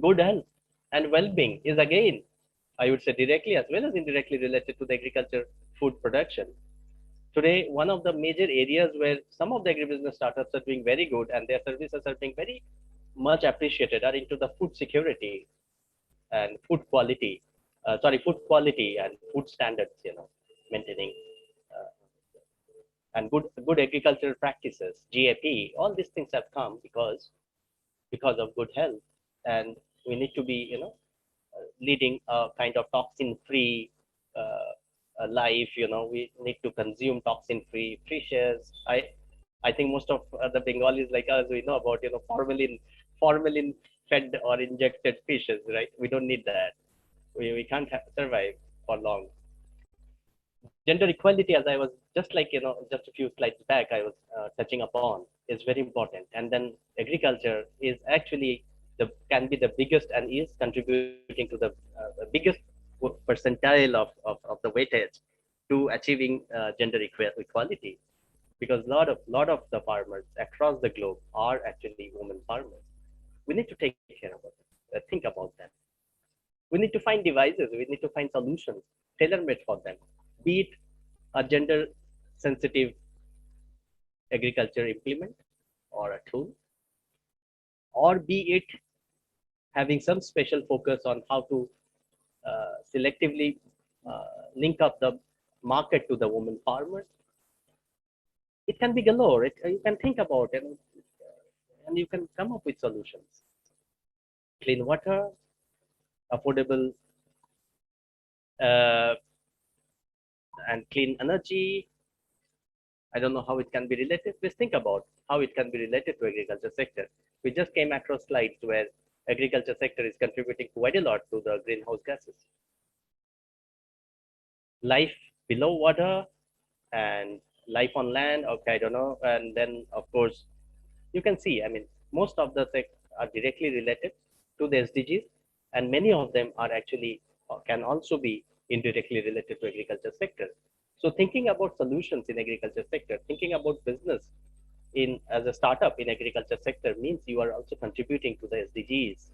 Good health and well-being is again, I would say, directly as well as indirectly related to the agriculture food production. Today, one of the major areas where some of the agribusiness startups are doing very good and their services are being very much appreciated are into the food security and food quality, food quality and food standards, maintaining and good agricultural practices, GAP. All these things have come because of good health, and we need to be, leading a kind of toxin-free life. We need to consume toxin-free fishes. I think most of the Bengalis like us, we know about, formalin fed or injected fishes, right? We don't need that. We can't survive for long. Gender equality, as I was just just a few slides back, I was touching upon, is very important. And then agriculture is actually can be the biggest and is contributing to the biggest percentile of the weightage to achieving gender equality, because a lot of the farmers across the globe are actually women farmers. We need to take care of it, think about that. We need to find devices, we need to find solutions tailor-made for them, be it a gender sensitive agriculture implement or a tool, or be it having some special focus on how to selectively link up the market to the women farmers. It can be galore. You can think about it, and you can come up with solutions. Clean water, affordable and clean energy. I don't know how it can be related. Let's think about how it can be related to agriculture sector. We just came across slides where agriculture sector is contributing quite a lot to the greenhouse gases. Life below water and life on land, okay, I don't know. And then, of course, you can see, most of the sectors are directly related to the SDGs, and many of them are actually can also be indirectly related to agriculture sector. So thinking about solutions in agriculture sector, thinking about business as a startup in agriculture sector means you are also contributing to the SDGs.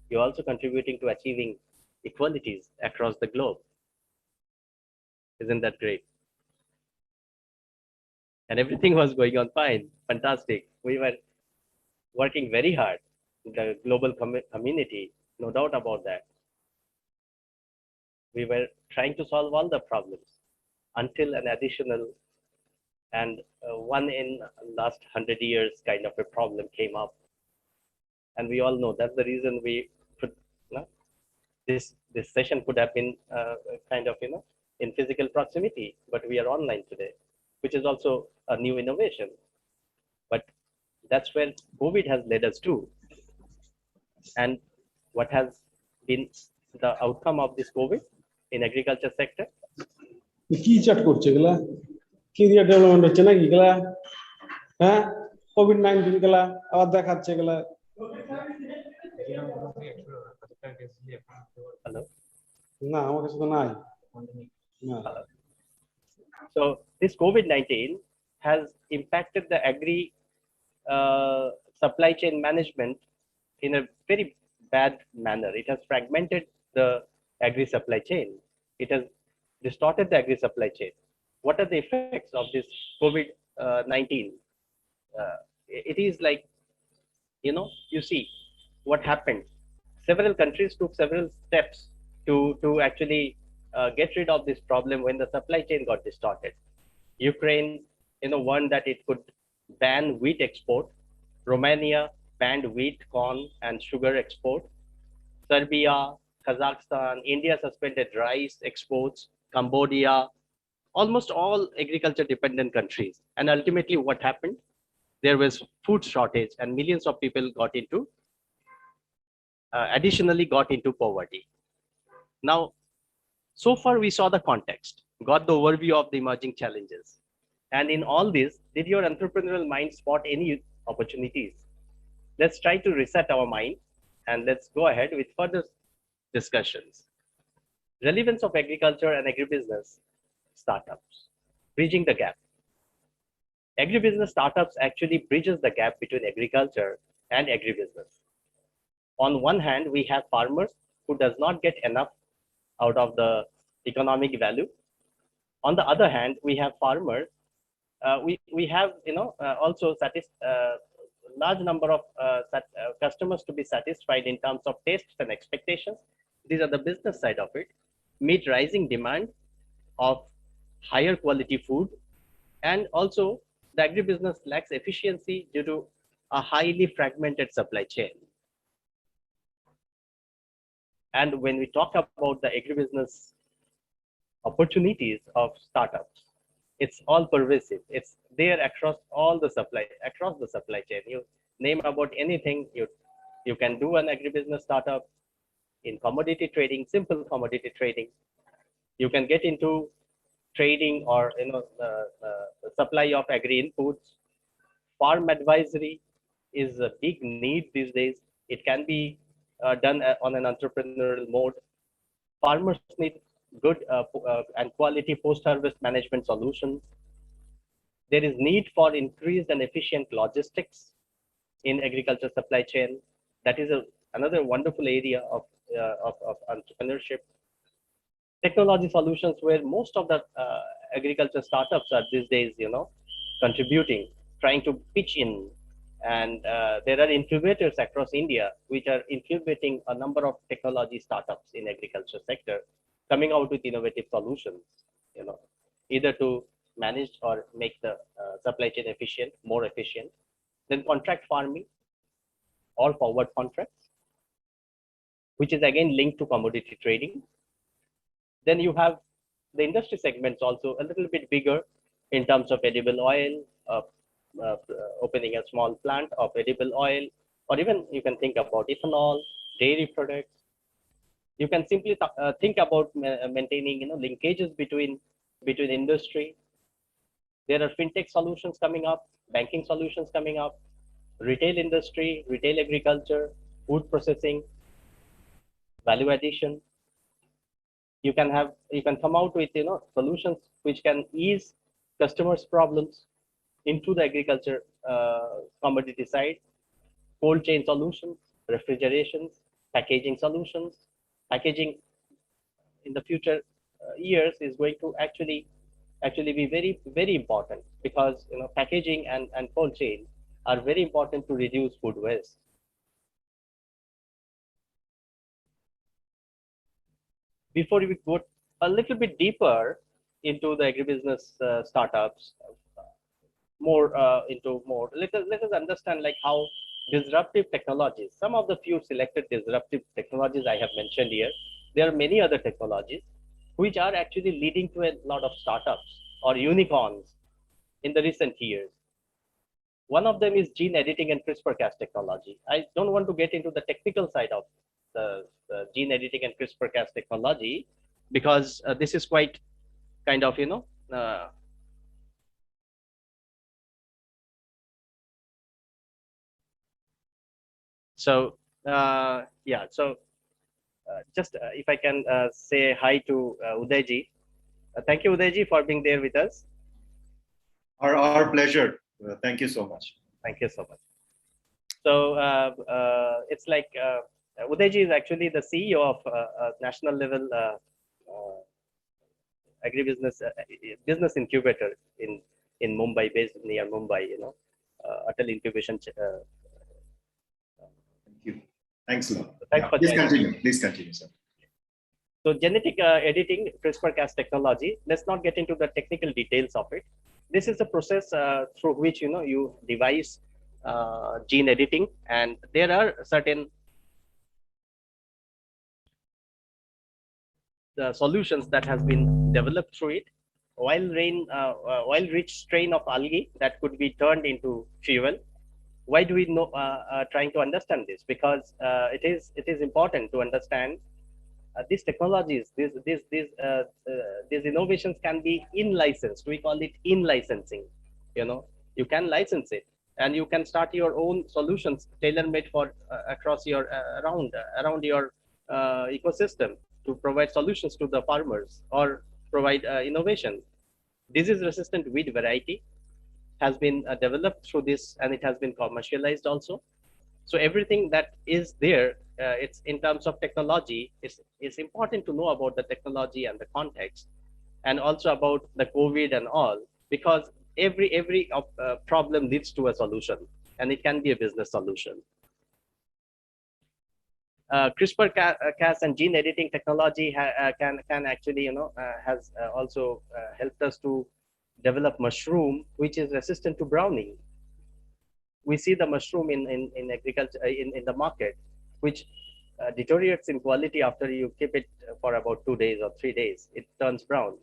You're also contributing to achieving equalities across the globe. Isn't that great? And everything was going on fine, fantastic. We were working very hard, the global community, no doubt about that. We were trying to solve all the problems until an additional and one in last 100 years kind of a problem came up. And we all know that's the reason we could, this session could have been kind of, in physical proximity, but we are online today, which is also a new innovation. But that's where COVID has led us to. And what has been the outcome of this COVID in agriculture sector? কি chat করছে এগুলা career development হচ্ছে নাকি এগুলা হ্যাঁ COVID-19 এগুলা আবার দেখাচ্ছে এগুলা Hello? না আমার কাছে তো নাই না So this COVID-19 has impacted the agri supply chain management in a very bad manner. It has fragmented the agri supply chain. It has distorted the agri supply chain. What are the effects of this COVID-19? It is like, you see what happened. Several countries took several steps to actually get rid of this problem when the supply chain got distorted. Ukraine, warned that it could ban wheat export. Romania banned wheat, corn, and sugar export. Serbia, Kazakhstan, India suspended rice exports. Cambodia, almost all agriculture dependent countries. And ultimately what happened? There was food shortage and millions of people additionally got into poverty. Now, so far we saw the context. got the overview of the emerging challenges. And in all this, did your entrepreneurial mind spot any opportunities? Let's try to reset our mind and let's go ahead with further discussions. Relevance of agriculture and agribusiness startups, bridging the gap. Agribusiness startups actually bridges the gap between agriculture and agribusiness. On one hand, we have farmers who does not get enough out of the economic value. On the other hand, we have farmers. We have also large number of customers to be satisfied in terms of tastes and expectations. These are the business side of it. Meet rising demand of higher quality food, and also the agribusiness lacks efficiency due to a highly fragmented supply chain. And when we talk about the agribusiness opportunities of startups, it's all pervasive. It's there across the supply chain. You name about anything, you can do an agribusiness startup. In commodity trading, simple commodity trading, you can get into trading or the supply of agri inputs. Farm advisory is a big need these days. It can be done on an entrepreneurial mode. Farmers need good and quality post-harvest management solutions. There is need for increased and efficient logistics in agriculture supply chain. That is another wonderful area of entrepreneurship. Technology solutions, where most of the agriculture startups are these days, contributing, trying to pitch in. And there are incubators across India which are incubating a number of technology startups in agriculture sector, coming out with innovative solutions, either to manage or make the supply chain efficient, more efficient. Then contract farming or forward contracts, which is again linked to commodity trading. Then you have the industry segments also a little bit bigger in terms of edible oil, opening a small plant of edible oil, or even you can think about ethanol, dairy products. You can simply think about maintaining linkages between industry. There are fintech solutions coming up, banking solutions coming up, retail industry, retail agriculture, food processing, value addition. You can come out with solutions which can ease customers' problems into the agriculture commodity side. Cold chain solutions, refrigerations, packaging solutions. Packaging in the future years is going to actually be very, very important, because packaging and cold chain are very important to reduce food waste. Before we go a little bit deeper into the agribusiness startups, let us understand like how disruptive technologies, some of the few selected disruptive technologies I have mentioned here. There are many other technologies which are actually leading to a lot of startups or unicorns in the recent years. One of them is gene editing and CRISPR-Cas technology. I don't want to get into the technical side of the gene editing and CRISPR-Cas technology, because this is quite kind of, just if I can say hi to Udayji. Thank you, Udayji, for being there with us. Our pleasure. Thank you so much. Thank you so much. So it's like Udayji is actually the CEO of national level agribusiness business incubator in Mumbai, based near Mumbai. Atal Incubation. Thank you. Thanks a lot. Thanks for please continue. Please continue, sir. So genetic editing, CRISPR-Cas technology. Let's not get into the technical details of it. This is a process through which you devise gene editing, and there are certain solutions that has been developed through it. Oil-rich strain of algae that could be turned into fuel. Why do we know? Trying to understand this, because it is important to understand these technologies, these innovations can be in licensed. We call it in licensing. You know, you can license it, and you can start your own solutions tailor made for across your around your ecosystem to provide solutions to the farmers or provide innovation. Disease resistant wheat variety has been developed through this, and it has been commercialized also. So everything that is there, it's in terms of technology, it's important to know about the technology and the context, and also about the COVID and all, because every problem leads to a solution, and it can be a business solution. CRISPR-Cas and gene editing technology can actually, has also helped us to develop mushroom, which is resistant to browning. We see the mushroom in agriculture in the market, which deteriorates in quality after you keep it for about 2 days or 3 days. It turns brown,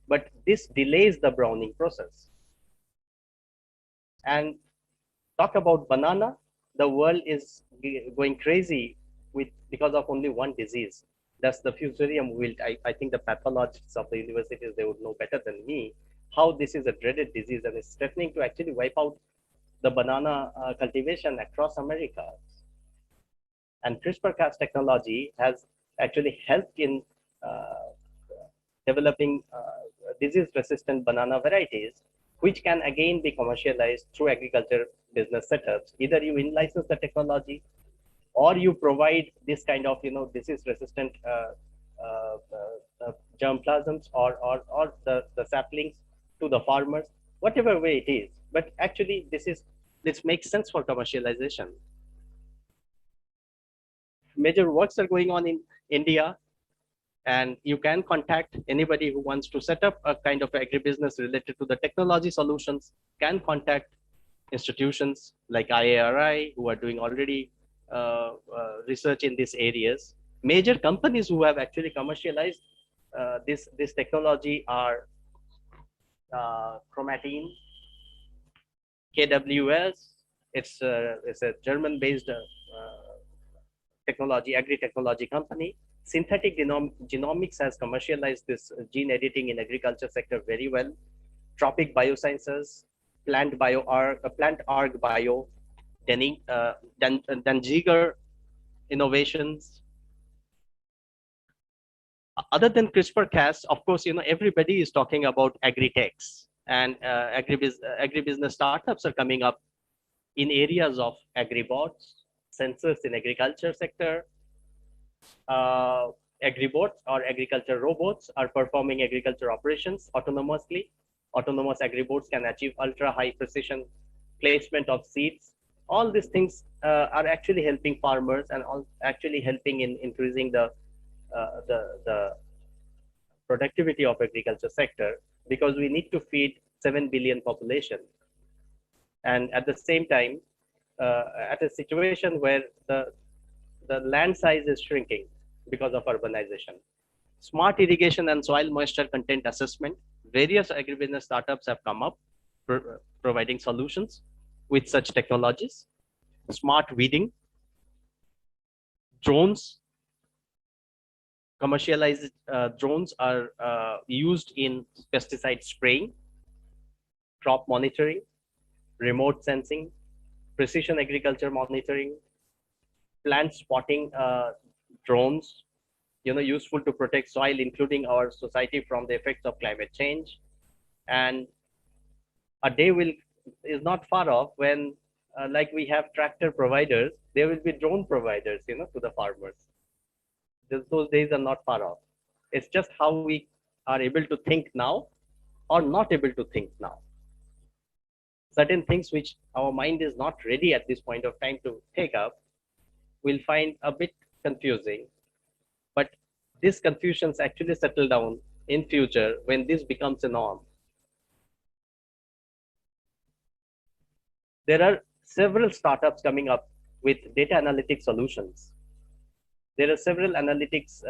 but this delays the browning process. And talk about banana, the world is going crazy because of only one disease. That's the fusarium wilt. I think the pathologists of the universities, they would know better than me how this is a dreaded disease, and it's threatening to actually wipe out the banana cultivation across America. And CRISPR-Cas technology has actually helped in developing disease-resistant banana varieties, which can again be commercialized through agriculture business setups. Either you in-license the technology, or you provide this kind of disease-resistant germplasms or the saplings to the farmers, whatever way it is. But actually, this makes sense for commercialization. Major works are going on in India, and you can contact anybody who wants to set up a kind of agribusiness related to the technology solutions. Can contact institutions like IARI, who are doing already research in these areas. Major companies who have actually commercialized this technology are Chromatine, KWS. It's a German-based agri-technology company. Synthetic Genomics has commercialized this gene editing in agriculture sector very well. Tropic Biosciences, Plant Arg Bio, Danziger Innovations. Other than CRISPR-Cas, of course, everybody is talking about agri-techs, and agribusiness startups are coming up in areas of agribots, sensors in agriculture sector. Agribots or agriculture robots are performing agriculture operations autonomously. Autonomous agribots can achieve ultra high precision placement of seeds. All these things are actually helping farmers and actually helping in increasing the productivity of agriculture sector, because we need to feed 7 billion population. And at the same time, at a situation where the land size is shrinking because of urbanization. Smart irrigation and soil moisture content assessment. Various agribusiness startups have come up providing solutions with such technologies. Smart weeding, drones. Commercialized drones are used in pesticide spraying, crop monitoring, remote sensing, precision agriculture monitoring, plant spotting drones, useful to protect soil, including our society from the effects of climate change. And a day is not far off when, like we have tractor providers, there will be drone providers, to the farmers. Those days are not far off. It's just how we are able to think now or not able to think now. Certain things which our mind is not ready at this point of time to take up, we'll find a bit confusing. But these confusions actually settle down in future when this becomes a norm. There are several startups coming up with data analytics solutions. There are several analytics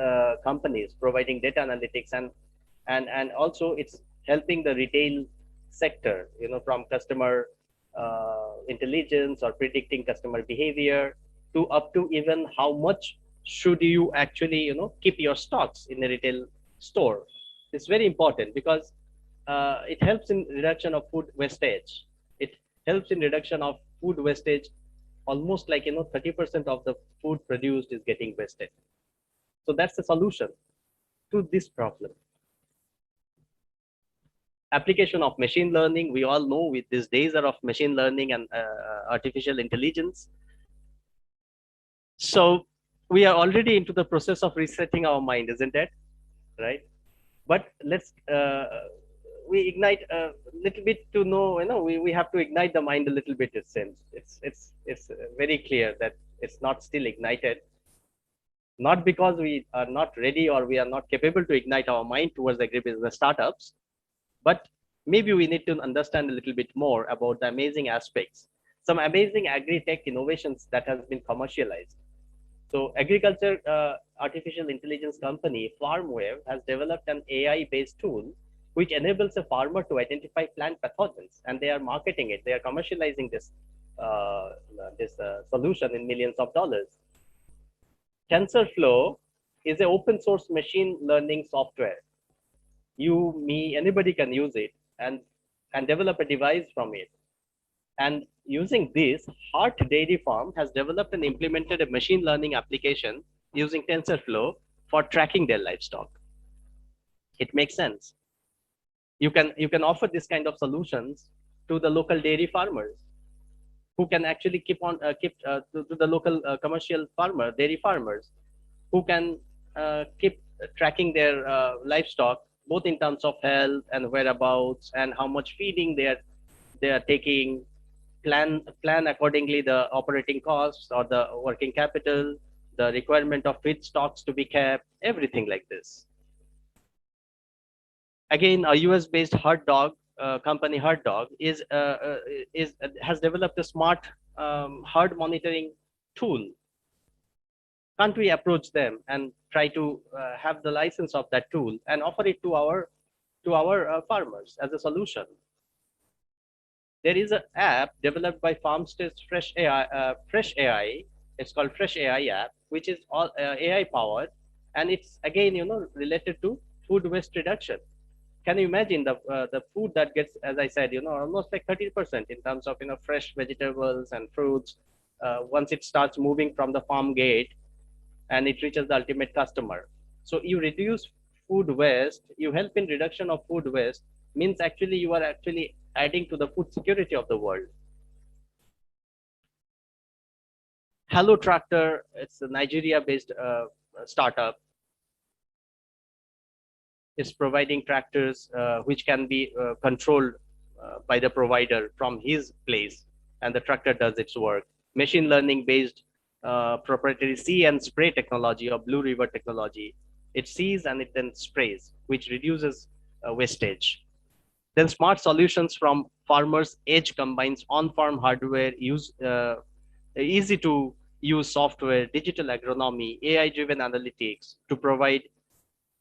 companies providing data analytics, and also it's helping the retail sector, from customer intelligence or predicting customer behavior to up to even how much should you actually, keep your stocks in a retail store? It's very important because it helps in reduction of food wastage. It helps in reduction of food wastage. Almost like 30% of the food produced is getting wasted. So that's the solution to this problem. Application of machine learning. We all know with these days are of machine learning and artificial intelligence. So we are already into the process of resetting our mind, isn't it? Right? But let's we ignite a little bit to know. We have to ignite the mind a little bit. It seems it's very clear that it's not still ignited. Not because we are not ready or we are not capable to ignite our mind towards agribusiness startups, but maybe we need to understand a little bit more about the amazing aspects, some amazing agri-tech innovations that has been commercialized. So agriculture artificial intelligence company FarmWave has developed an AI-based tool which enables a farmer to identify plant pathogens, and they are marketing it. They are commercializing this solution in millions of dollars. TensorFlow is an open source machine learning software. You, me, anybody can use it and develop a device from it. And using this, Hart Dairy Farm has developed and implemented a machine learning application using TensorFlow for tracking their livestock. It makes sense. You can offer this kind of solutions to the local dairy farmers who can actually keep to the local commercial dairy farmers who can keep tracking their livestock, both in terms of health and whereabouts and how much feeding they are taking, plan accordingly the operating costs or the working capital, the requirement of feed stocks to be kept, everything like this. Again, a US-based herd dog company, Herd Dog, has developed a smart herd monitoring tool. Can't we approach them and try to have the license of that tool and offer it to our farmers as a solution? There is an app developed by Farmstead's Fresh AI. It's called Fresh AI app, which is all AI powered, and it's again related to food waste reduction. Can you imagine the food that gets, as I said, almost like 30% in terms of fresh vegetables and fruits once it starts moving from the farm gate and it reaches the ultimate customer. So you reduce food waste, you help in reduction of food waste, means actually you are actually adding to the food security of the world. Hello Tractor, it's a Nigeria-based startup. Is providing tractors which can be controlled by the provider from his place, and the tractor does its work. Machine learning based proprietary see and spray technology or Blue River technology. It sees and it then sprays, which reduces wastage. Then smart solutions from Farmers Edge combines on-farm hardware, easy to use software, digital agronomy, AI-driven analytics to provide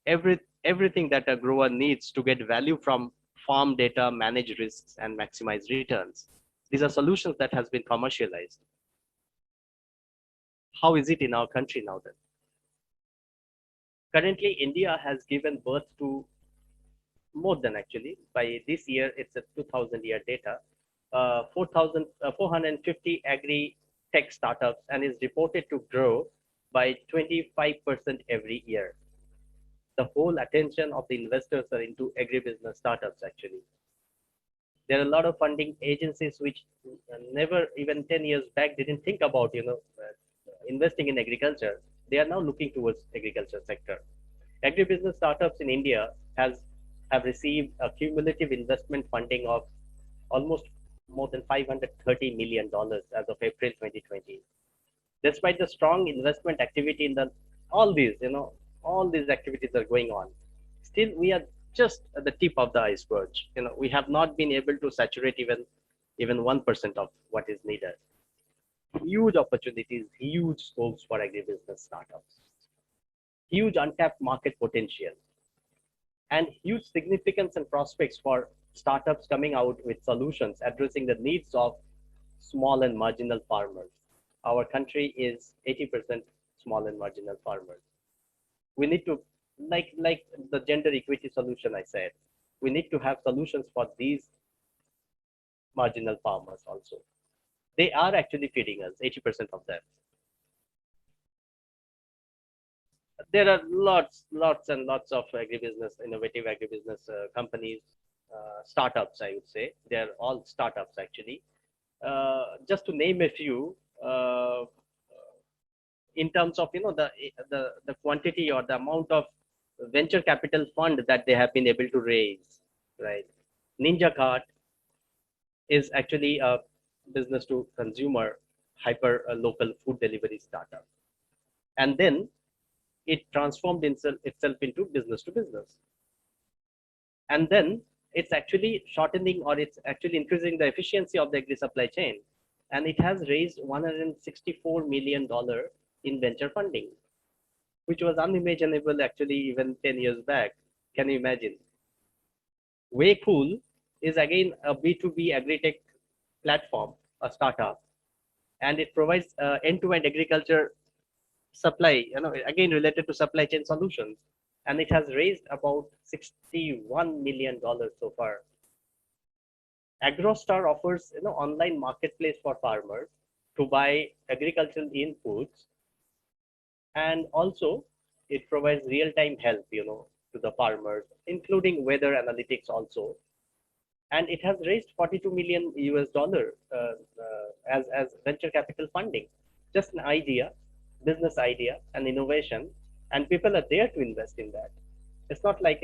everything that a grower needs to get value from farm data, manage risks, and maximize returns. These are solutions that has been commercialized. How is it in our country now then? Currently, India has given birth to more than actually, by this year, it's a 2000 year data, 450 agri-tech startups, and is reported to grow by 25% every year. The whole attention of the investors are into agribusiness startups actually. There are a lot of funding agencies which never even 10 years back didn't think about investing in agriculture. They are now looking towards agriculture sector. Agribusiness startups in India have received a cumulative investment funding of almost more than $530 million as of April 2020. Despite the strong investment activity in all these activities are going on, still we are just at the tip of the iceberg. We have not been able to saturate even 1% of what is needed. Huge opportunities, huge scopes for agribusiness startups, huge untapped market potential, and huge significance and prospects for startups coming out with solutions addressing the needs of small and marginal farmers. Our country is 80% small and marginal farmers. We need to, like the gender equity solution I said, we need to have solutions for these marginal farmers also. They are actually feeding us, 80% of them. There are lots and lots of agribusiness, innovative agribusiness companies, startups, I would say. They're all startups actually. Just to name a few, in terms of the quantity or the amount of venture capital fund that they have been able to raise, right? Ninja Cart is actually a business to consumer hyper local food delivery startup, and then it transformed itself into business to business, and then it's actually shortening, or it's actually increasing the efficiency of the agri supply chain, and it has raised $164 million in venture funding, which was unimaginable actually even 10 years back. Can you imagine? Way Cool is again a B2B agri-tech platform, a startup, and it provides end-to-end agriculture supply, again related to supply chain solutions, and it has raised about $61 million so far. AgroStar offers online marketplace for farmers to buy agricultural inputs, and also it provides real-time help to the farmers, including weather analytics also. And it has raised $42 million as venture capital funding. Just an idea, business idea, and innovation, and people are there to invest in that. It's not like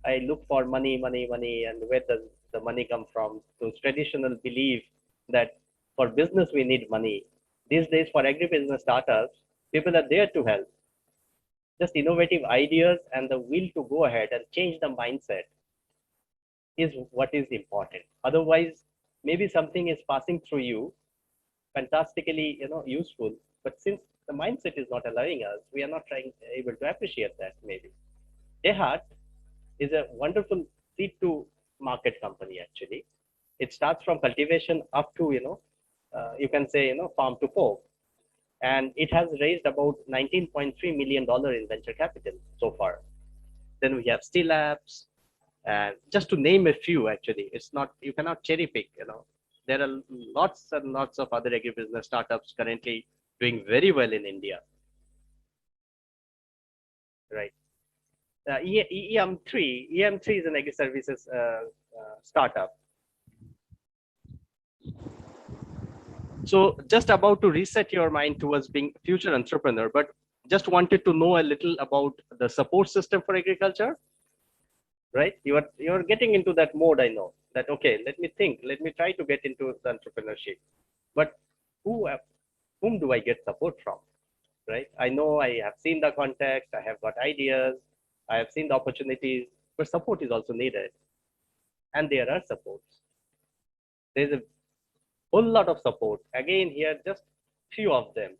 I look for money, and where does the money come from? Those traditional belief that for business we need money. These days, for agribusiness startups, people are there to help. Just innovative ideas and the will to go ahead and change the mindset is what is important. Otherwise, maybe something is passing through you, fantastically useful, but since the mindset is not allowing us, we are not able to appreciate that. Maybe Dehat is a wonderful seed to market company actually. It starts from cultivation up to you can say farm to fork, and it has raised about $19.3 million in venture capital so far. Then we have Steel Labs, and just to name a few, actually, it's not, you cannot cherry pick. There are lots and lots of other agribusiness startups currently doing very well in India, right? EM3 is an agri services startup. So just about to reset your mind towards being a future entrepreneur, but just wanted to know a little about the support system for agriculture, right? You're getting into that mode. I know that, okay, let me try to get into the entrepreneurship, but whom do I get support from, right? I know I have seen the context, I have got ideas, I have seen the opportunities, but support is also needed, and there are supports. There's a whole lot of support. Again, here just few of them.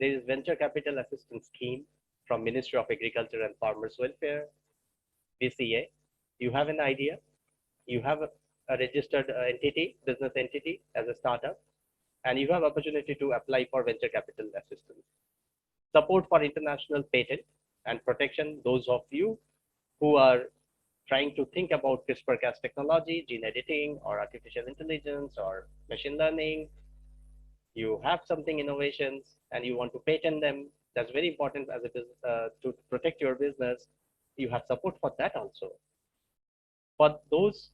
There is venture capital assistance scheme from Ministry of Agriculture and Farmers Welfare, VCA. You have an idea, you have a registered entity, business entity as a startup, and you have opportunity to apply for venture capital assistance. Support for international patent and protection. Those of you who are trying to think about CRISPR-Cas technology, gene editing, or artificial intelligence, or machine learning, you have something innovations and you want to patent them. That's very important as a business to protect your business. You have support for that also. For those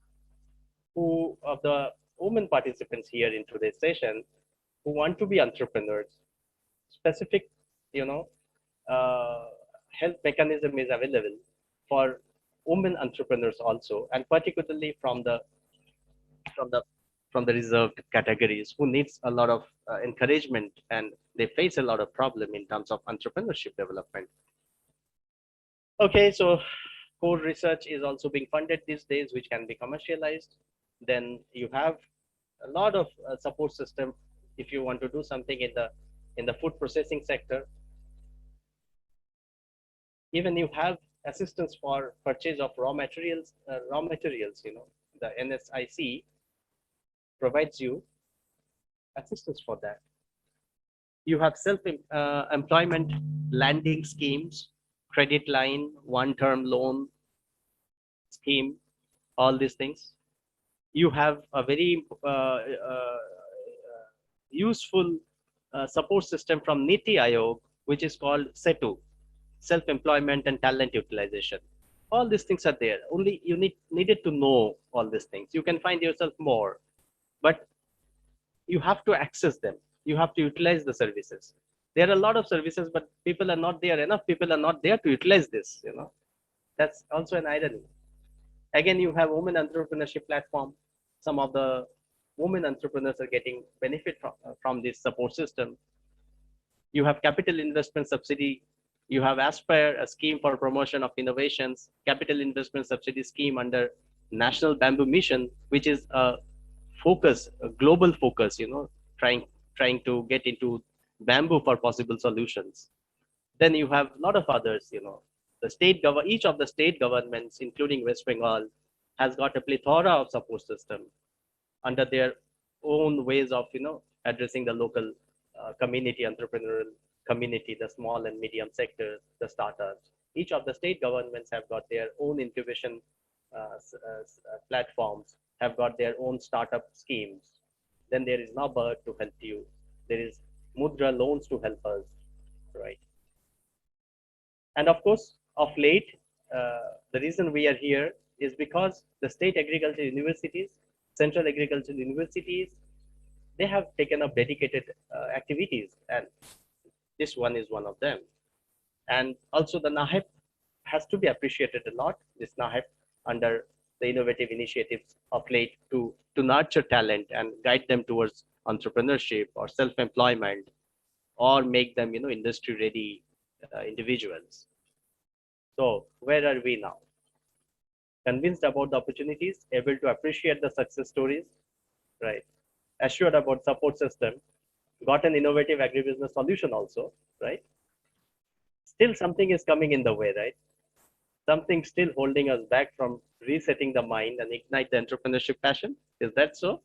who of the women participants here in today's session who want to be entrepreneurs, specific, health mechanism is available for women entrepreneurs also, and particularly from the reserved categories who needs a lot of encouragement, and they face a lot of problem in terms of entrepreneurship development. Okay, so core research is also being funded these days, which can be commercialized. Then you have a lot of support system if you want to do something in the food processing sector. Even you have assistance for purchase of raw materials. The NSIC provides you assistance for that. You have self-employment landing schemes, credit line, one-term loan scheme, all these things. You have a very useful support system from Niti Aayog, which is called SETU, self-employment and talent utilization. All these things are there. Only you needed to know all these things. You can find yourself more, but you have to access them. You have to utilize the services. There are a lot of services, but people are not there. Enough people are not there to utilize this. That's also an irony. Again, you have women entrepreneurship platform. Some of the women entrepreneurs are getting benefit from this support system. You have capital investment subsidy. You have Aspire, a scheme for promotion of innovations, capital investment subsidy scheme under National Bamboo Mission, which is a focus, a global focus, trying to get into bamboo for possible solutions. Then you have a lot of others, each of the state governments, including West Bengal, has got a plethora of support system under their own ways of, addressing the local community, entrepreneurial community, the small and medium sectors, the startups. Each of the state governments have got their own incubation platforms, have got their own startup schemes. Then there is NABARD to help you. There is Mudra loans to help us, right? And of course, of late, the reason we are here is because the state agriculture universities, central agricultural universities, they have taken up dedicated activities, and this one is one of them. And also the NAHEP has to be appreciated a lot, this NAHEP, under the innovative initiatives of late to nurture talent and guide them towards entrepreneurship or self-employment, or make them, industry ready individuals. So where are we now? Convinced about the opportunities, able to appreciate the success stories, right? Assured about support system, got an innovative agribusiness solution also, right? Still something is coming in the way, right? Something still holding us back from resetting the mind and ignite the entrepreneurship passion. Is that so?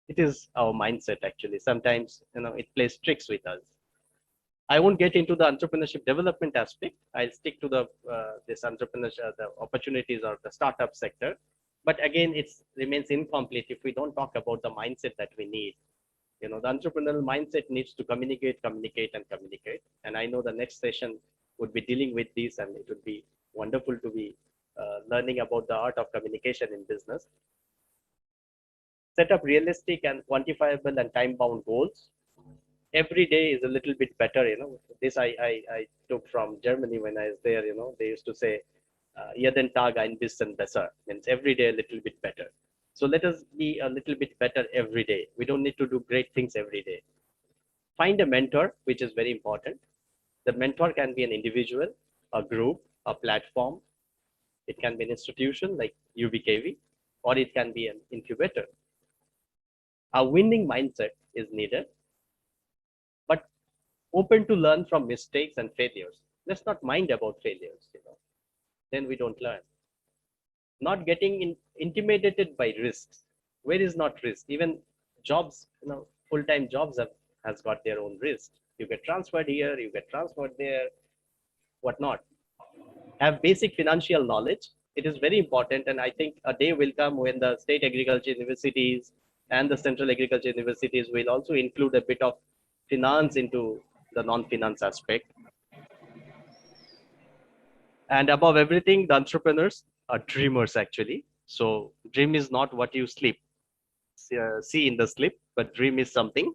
It is our mindset, actually. Sometimes, it plays tricks with us. I won't get into the entrepreneurship development aspect. I'll stick to the this entrepreneurship, the opportunities or the startup sector. But again, it remains incomplete if we don't talk about the mindset that we need. The entrepreneurial mindset needs to communicate. And I know the next session would be dealing with this, and it would be wonderful to be learning about the art of communication in business. Set up realistic and quantifiable and time-bound goals. Every day is a little bit better, This I took from Germany when I was there, They used to say, jeden Tag ein bisschen besser, means every day a little bit better. So let us be a little bit better every day. We don't need to do great things every day. Find a mentor, which is very important. The mentor can be an individual, a group, a platform. It can be an institution like UBKV, or it can be an incubator. A winning mindset is needed, but open to learn from mistakes and failures. Let's not mind about failures, Then we don't learn. Not getting intimidated by risks. Where is not risk? Even jobs, full-time jobs has got their own risk. You get transferred here, you get transferred there, whatnot. Have basic financial knowledge. It is very important, and I think a day will come when the state agriculture universities and the central agriculture universities will also include a bit of finance into the non-finance aspect. And above everything, the entrepreneurs are dreamers, actually. So dream is not what you see in the sleep, but dream is something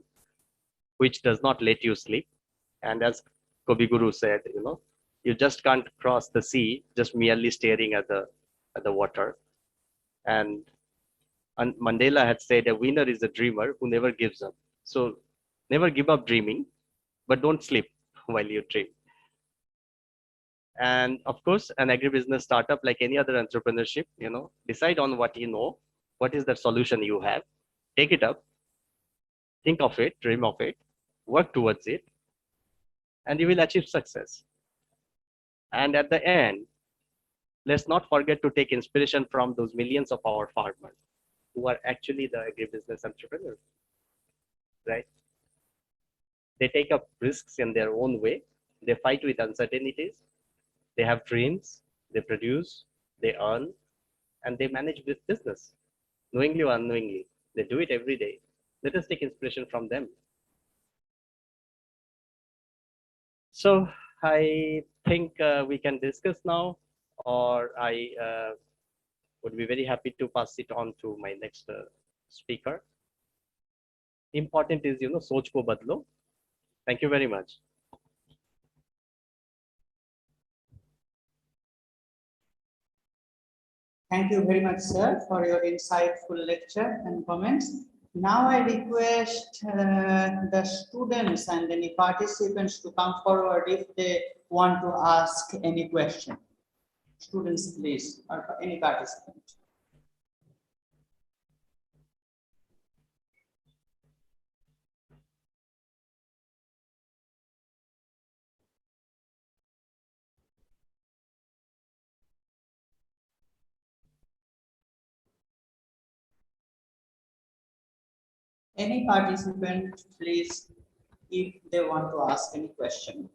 which does not let you sleep. And as Kobi Guru said, you just can't cross the sea just merely staring at the water. And Mandela had said, a winner is a dreamer who never gives up. So never give up dreaming, but don't sleep while you dream. And of course, an agribusiness startup, like any other entrepreneurship, decide on what you know, what is the solution you have, take it up, think of it, dream of it, work towards it, and you will achieve success. And at the end, let's not forget to take inspiration from those millions of our farmers who are actually the agribusiness entrepreneurs, right? They take up risks in their own way. They fight with uncertainties. They have dreams. They produce. They earn, and they manage with business, knowingly or unknowingly. They do it every day. Let us take inspiration from them. So I think we can discuss now, or I would be very happy to pass it on to my next speaker. Important is, soch ko badlo. Thank you very much. Thank you very much, sir, for your insightful lecture and comments. Now I request the students and any participants to come forward if they want to ask any question. Students, please, or any participant. Any participant, please, if they want to ask any question.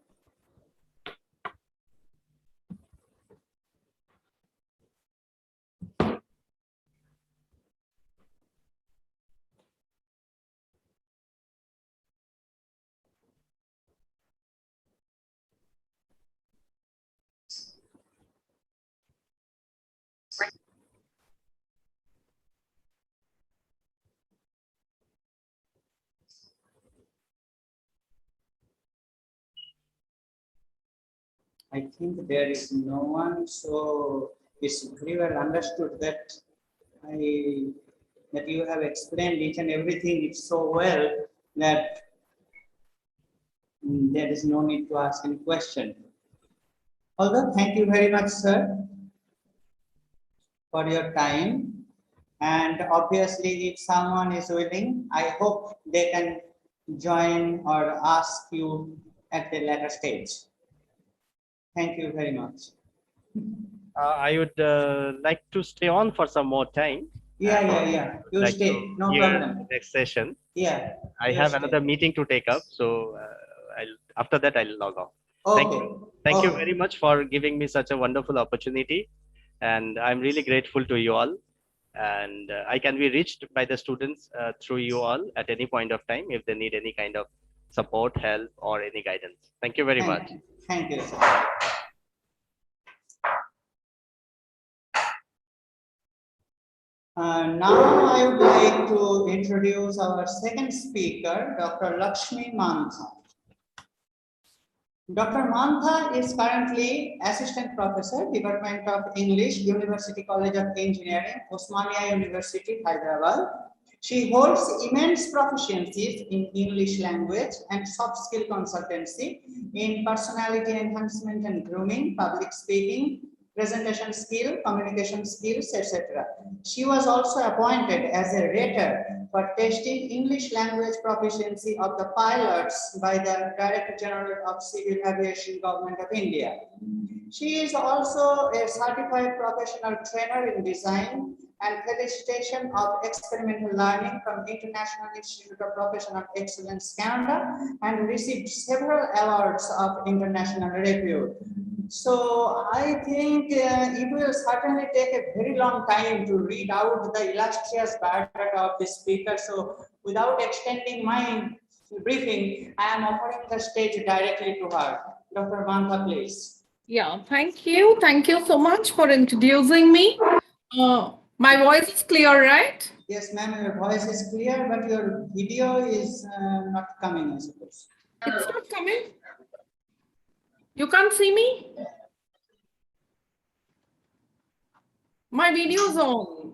I think there is no one, so it's very well understood that that you have explained each and everything it's so well that there is no need to ask any question. Although, thank you very much, sir, for your time. And obviously, if someone is willing, I hope they can join or ask you at the later stage. Thank you very much. I would like to stay on for some more time. Yeah. You like stay, no problem. The next session. Yeah. I have another meeting to take up, so after that I'll log off. Okay. Thank you very much for giving me such a wonderful opportunity, and I'm really grateful to you all. And I can be reached by the students through you all at any point of time if they need any kind of support, help, or any guidance. Thank you very much. Thank you, sir. Now I would like to introduce our second speaker, Dr. Lakshmi Mantha. Dr. Mantha is currently Assistant Professor, Department of English, University College of Engineering, Osmania University, Hyderabad. She holds immense proficiencies in English language and soft skill consultancy in personality enhancement and grooming, public speaking, presentation skill, communication skills, etc. She was also appointed as a rater for testing English language proficiency of the pilots by the Director General of Civil Aviation, Government of India. She is also a certified professional trainer in design and felicitation of experimental learning from International Institute of Professional Excellence, Canada, and received several awards of international repute. So I think it will certainly take a very long time to read out the illustrious biodata of the speaker. So without extending my briefing, I am offering the stage directly to her. Dr. Mantha, please. Yeah, thank you. Thank you so much for introducing me. My voice is clear, right? Yes, ma'am, your voice is clear, but your video is not coming, I suppose. It's not coming. You can't see me? My video is on.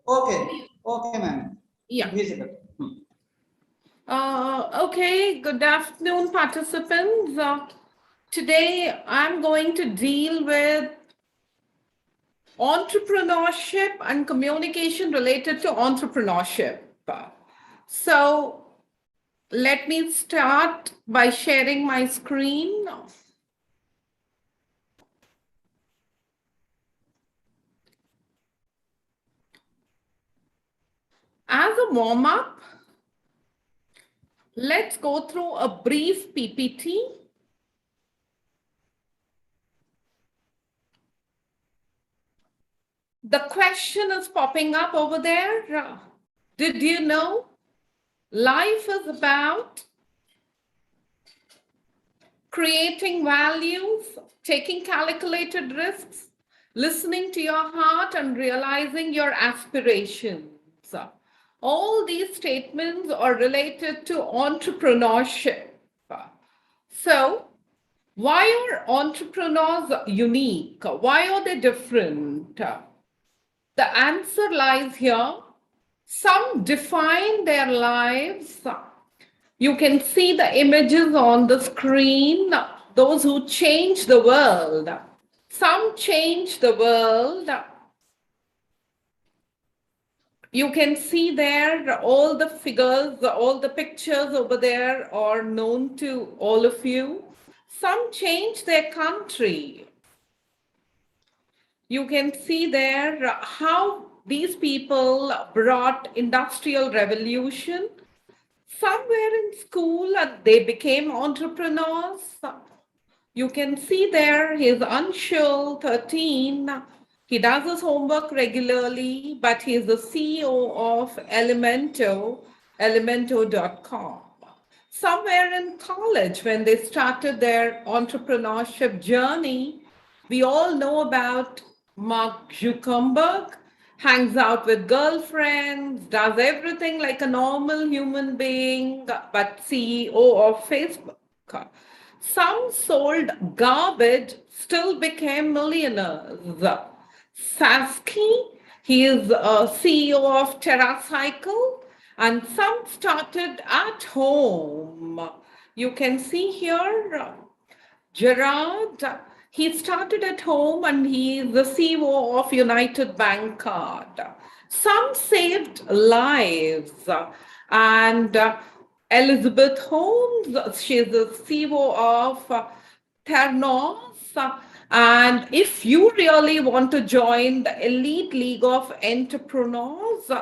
Okay, ma'am. Yeah. Visible. Okay, good afternoon, participants. Today, I'm going to deal with entrepreneurship and communication related to entrepreneurship. So, let me start by sharing my screen. As a warm up, let's go through a brief PPT. The question is popping up over there. Did you know life is about creating values, taking calculated risks, listening to your heart, and realizing your aspirations? All these statements are related to entrepreneurship. So, why are entrepreneurs unique? Why are they different? The answer lies here. Some define their lives. You can see the images on the screen, those who change the world. Some change the world. You can see there all the figures, all the pictures over there are known to all of you. Some change their country. You can see there how these people brought industrial revolution. Somewhere in school, they became entrepreneurs. You can see there he's Anshul, 13. He does his homework regularly, but he's the CEO of Elemento.com. Somewhere in college, when they started their entrepreneurship journey, we all know about Mark Zuckerberg, hangs out with girlfriends, does everything like a normal human being, but CEO of Facebook. Some sold garbage, still became millionaires. Sasky, he is a CEO of TerraCycle, and some started at home. You can see here, Gerard, he started at home and he is the CEO of United Bank Card. Some saved lives. And Elizabeth Holmes, she's the CEO of Theranos. And if you really want to join the elite league of entrepreneurs,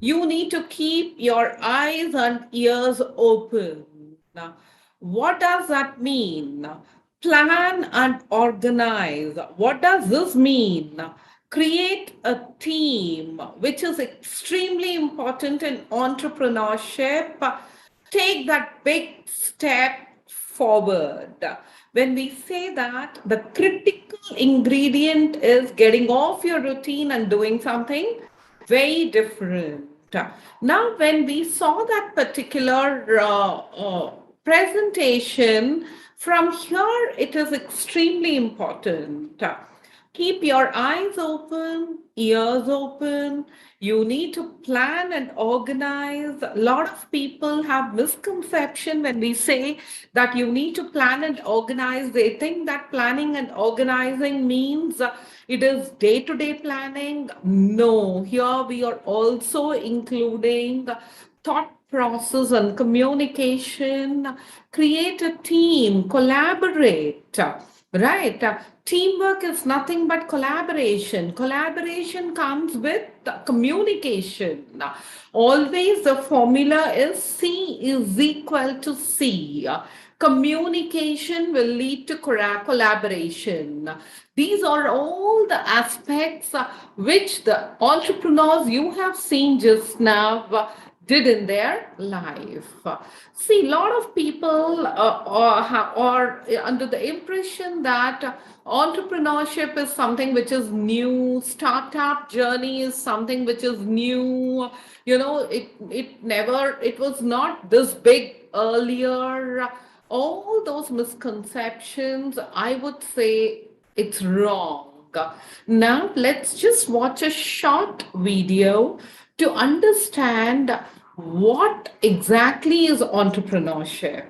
you need to keep your eyes and ears open. What does that mean? Plan and organize. What does this mean? Create a team, which is extremely important in entrepreneurship. Take that big step forward. When we say that, the critical ingredient is getting off your routine and doing something very different. Now, when we saw that particular presentation, from here, it is extremely important. Keep your eyes open, ears open. You need to plan and organize. A lot of people have misconception when we say that you need to plan and organize. They think that planning and organizing means it is day-to-day planning. No, here we are also including thought process and communication. Create a team, collaborate, right? Teamwork is nothing but collaboration. Collaboration comes with communication. Always the formula is C is equal to C. Communication will lead to collaboration. These are all the aspects which the entrepreneurs you have seen just now did in their life. See, a lot of people are under the impression that entrepreneurship is something which is new, startup journey is something which is new. You know, it was not this big earlier. All those misconceptions, I would say it's wrong. Now, let's just watch a short video to understand what exactly is entrepreneurship.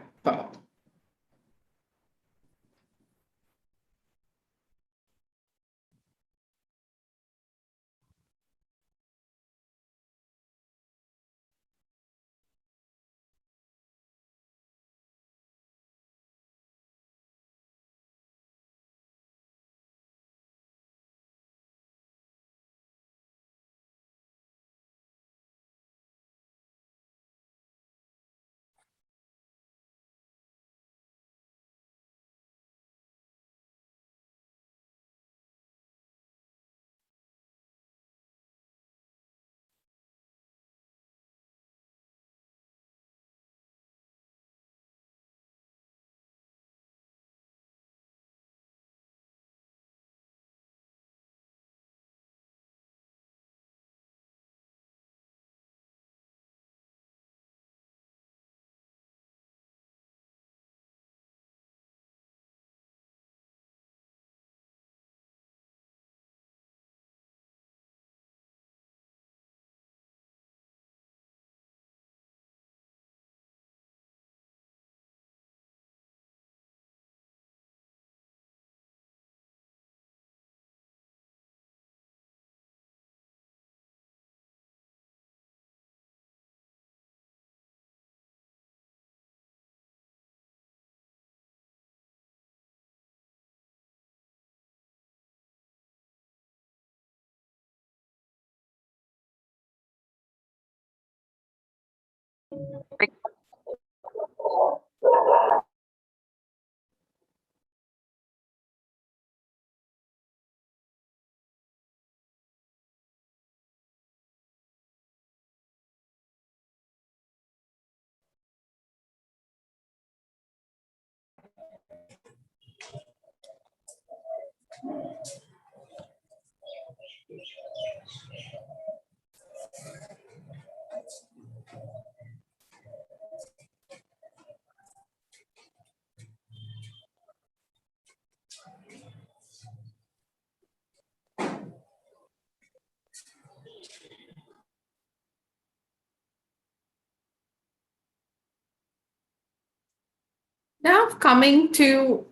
Now, coming to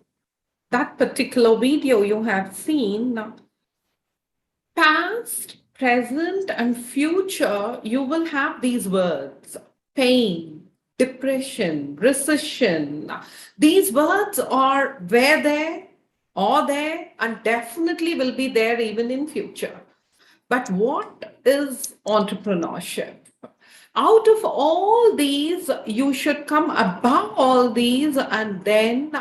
that particular video you have seen, past, present, and future, you will have these words: pain, depression, recession. These words are were there, are there, and definitely will be there even in future. But what is entrepreneurship? Out of all these, you should come above all these and then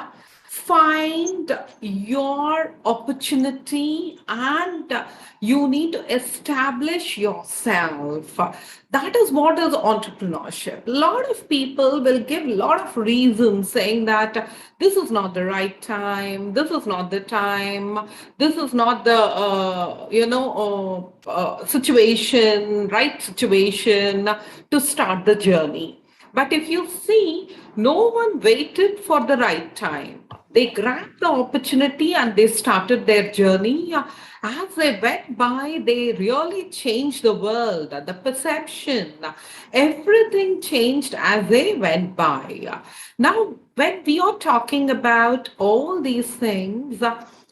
find your opportunity, and you need to establish yourself. That is what is entrepreneurship. A lot of people will give a lot of reasons saying that this is not the right time, this is not the time, this is not the situation, right situation to start the journey. But if you see, no one waited for the right time. They grabbed the opportunity and they started their journey. As they went by, they really changed the world, the perception, everything changed as they went by. Now, when we are talking about all these things,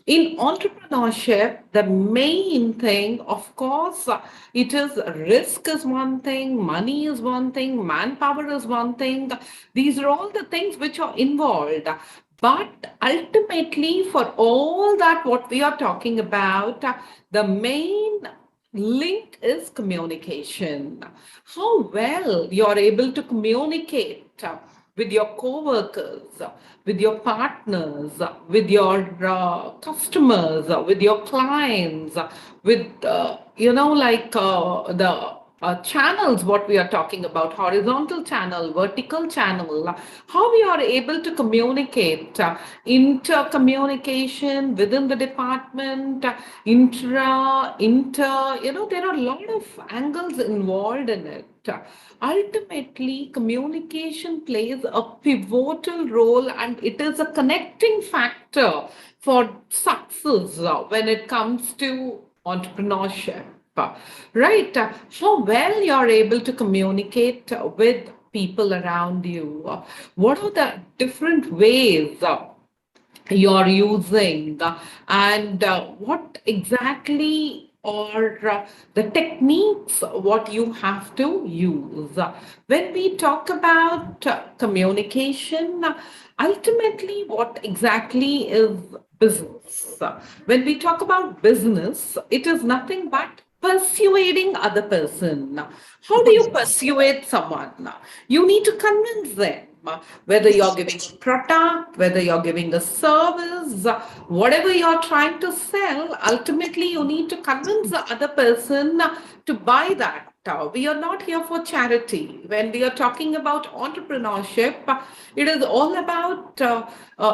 in entrepreneurship, the main thing, of course, it is risk is one thing, money is one thing, manpower is one thing. These are all the things which are involved. But ultimately, for all that, what we are talking about, the main link is communication. How well you're able to communicate with your co-workers, with your partners, with your customers, with your clients, with the channels, what we are talking about, horizontal channel, vertical channel, how we are able to communicate, intercommunication within the department, there are a lot of angles involved in it. Ultimately, communication plays a pivotal role, and it is a connecting factor for success when it comes to entrepreneurship. Right? How well you're able to communicate with people around you. What are the different ways you're using, and what exactly are the techniques what you have to use? When we talk about communication, ultimately what exactly is business? When we talk about business, it is nothing but persuading other person. How do you persuade someone? You need to convince them. Whether you're giving a product, whether you're giving a service, whatever you're trying to sell, ultimately you need to convince the other person to buy that. We are not here for charity. When we are talking about entrepreneurship, it is all about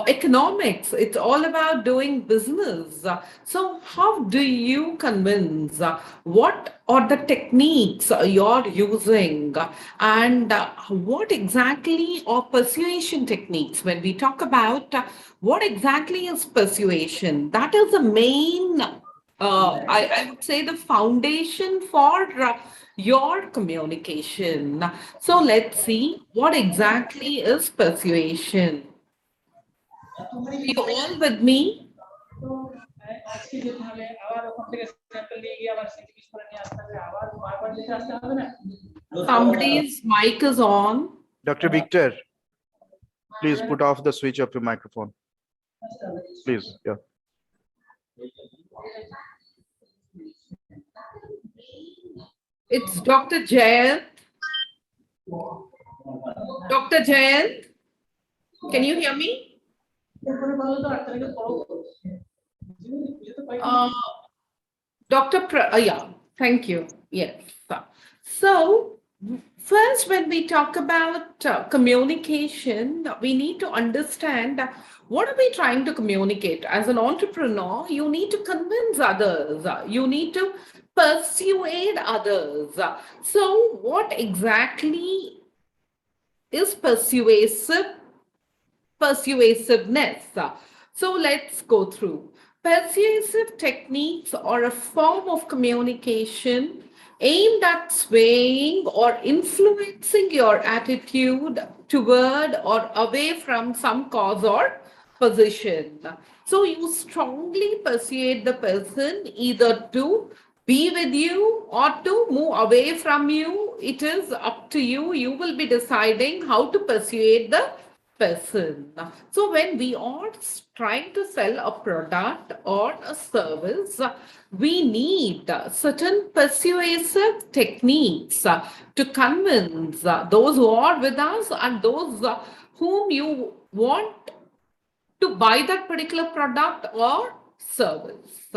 economics. It's all about doing business. So how do you convince? What are the techniques you're using? And what exactly are persuasion techniques? When we talk about what exactly is persuasion, that is the main, I would say, the foundation for your communication. So let's see what exactly is persuasion. You all with me? Somebody's mic is on. Dr. Victor, please put off the switch of your microphone. Please, yeah. It's Dr. Jayant. Dr. Jayant, can you hear me? Yeah, thank you. Yes. So, first, when we talk about communication, we need to understand what are we trying to communicate. As an entrepreneur, you need to convince others. You need to persuade others. So, what exactly is persuasiveness? So let's go through. Persuasive techniques are a form of communication aimed at swaying or influencing your attitude toward or away from some cause or position. So you strongly persuade the person either to be with you or to move away from you. It is up to you. You will be deciding how to persuade the person. So when we are trying to sell a product or a service, we need certain persuasive techniques to convince those who are with us and those whom you want to buy that particular product or service.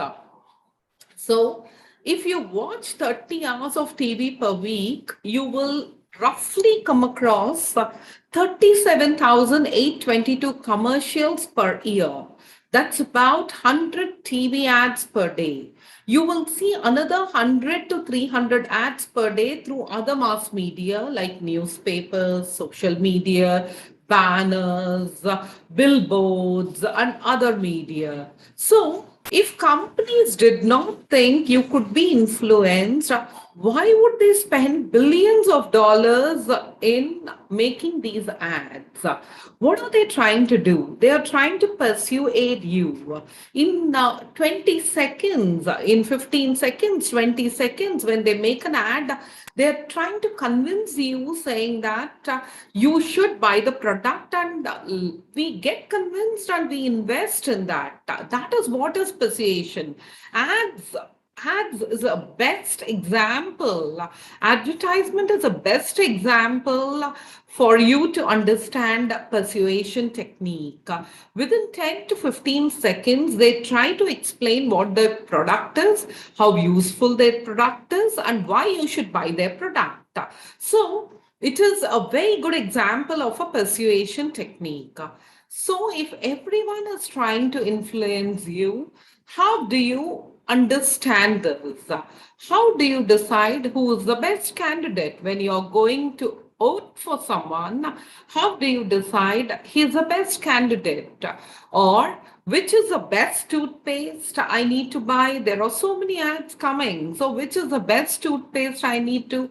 So if you watch 30 hours of TV per week, you will roughly come across 37,822 commercials per year. That's about 100 TV ads per day. You will see another 100 to 300 ads per day through other mass media like newspapers, social media, banners, billboards, and other media. So, if companies did not think you could be influenced, why would they spend billions of dollars in making these ads? What are they trying to do? They are trying to persuade you in 20 seconds, in 15 seconds, 20 seconds, when they make an ad. They're trying to convince you, saying that you should buy the product, and we get convinced and we invest in that. That is what is persuasion. Ads is a best example. Advertisement is a best example for you to understand persuasion technique. Within 10 to 15 seconds, they try to explain what their product is, how useful their product is, and why you should buy their product. So it is a very good example of a persuasion technique. So if everyone is trying to influence you, how do you understand this? How do you decide who is the best candidate when you're going to vote for someone? How do you decide he's the best candidate? Or which is the best toothpaste I need to buy? There are so many ads coming. So which is the best toothpaste I need to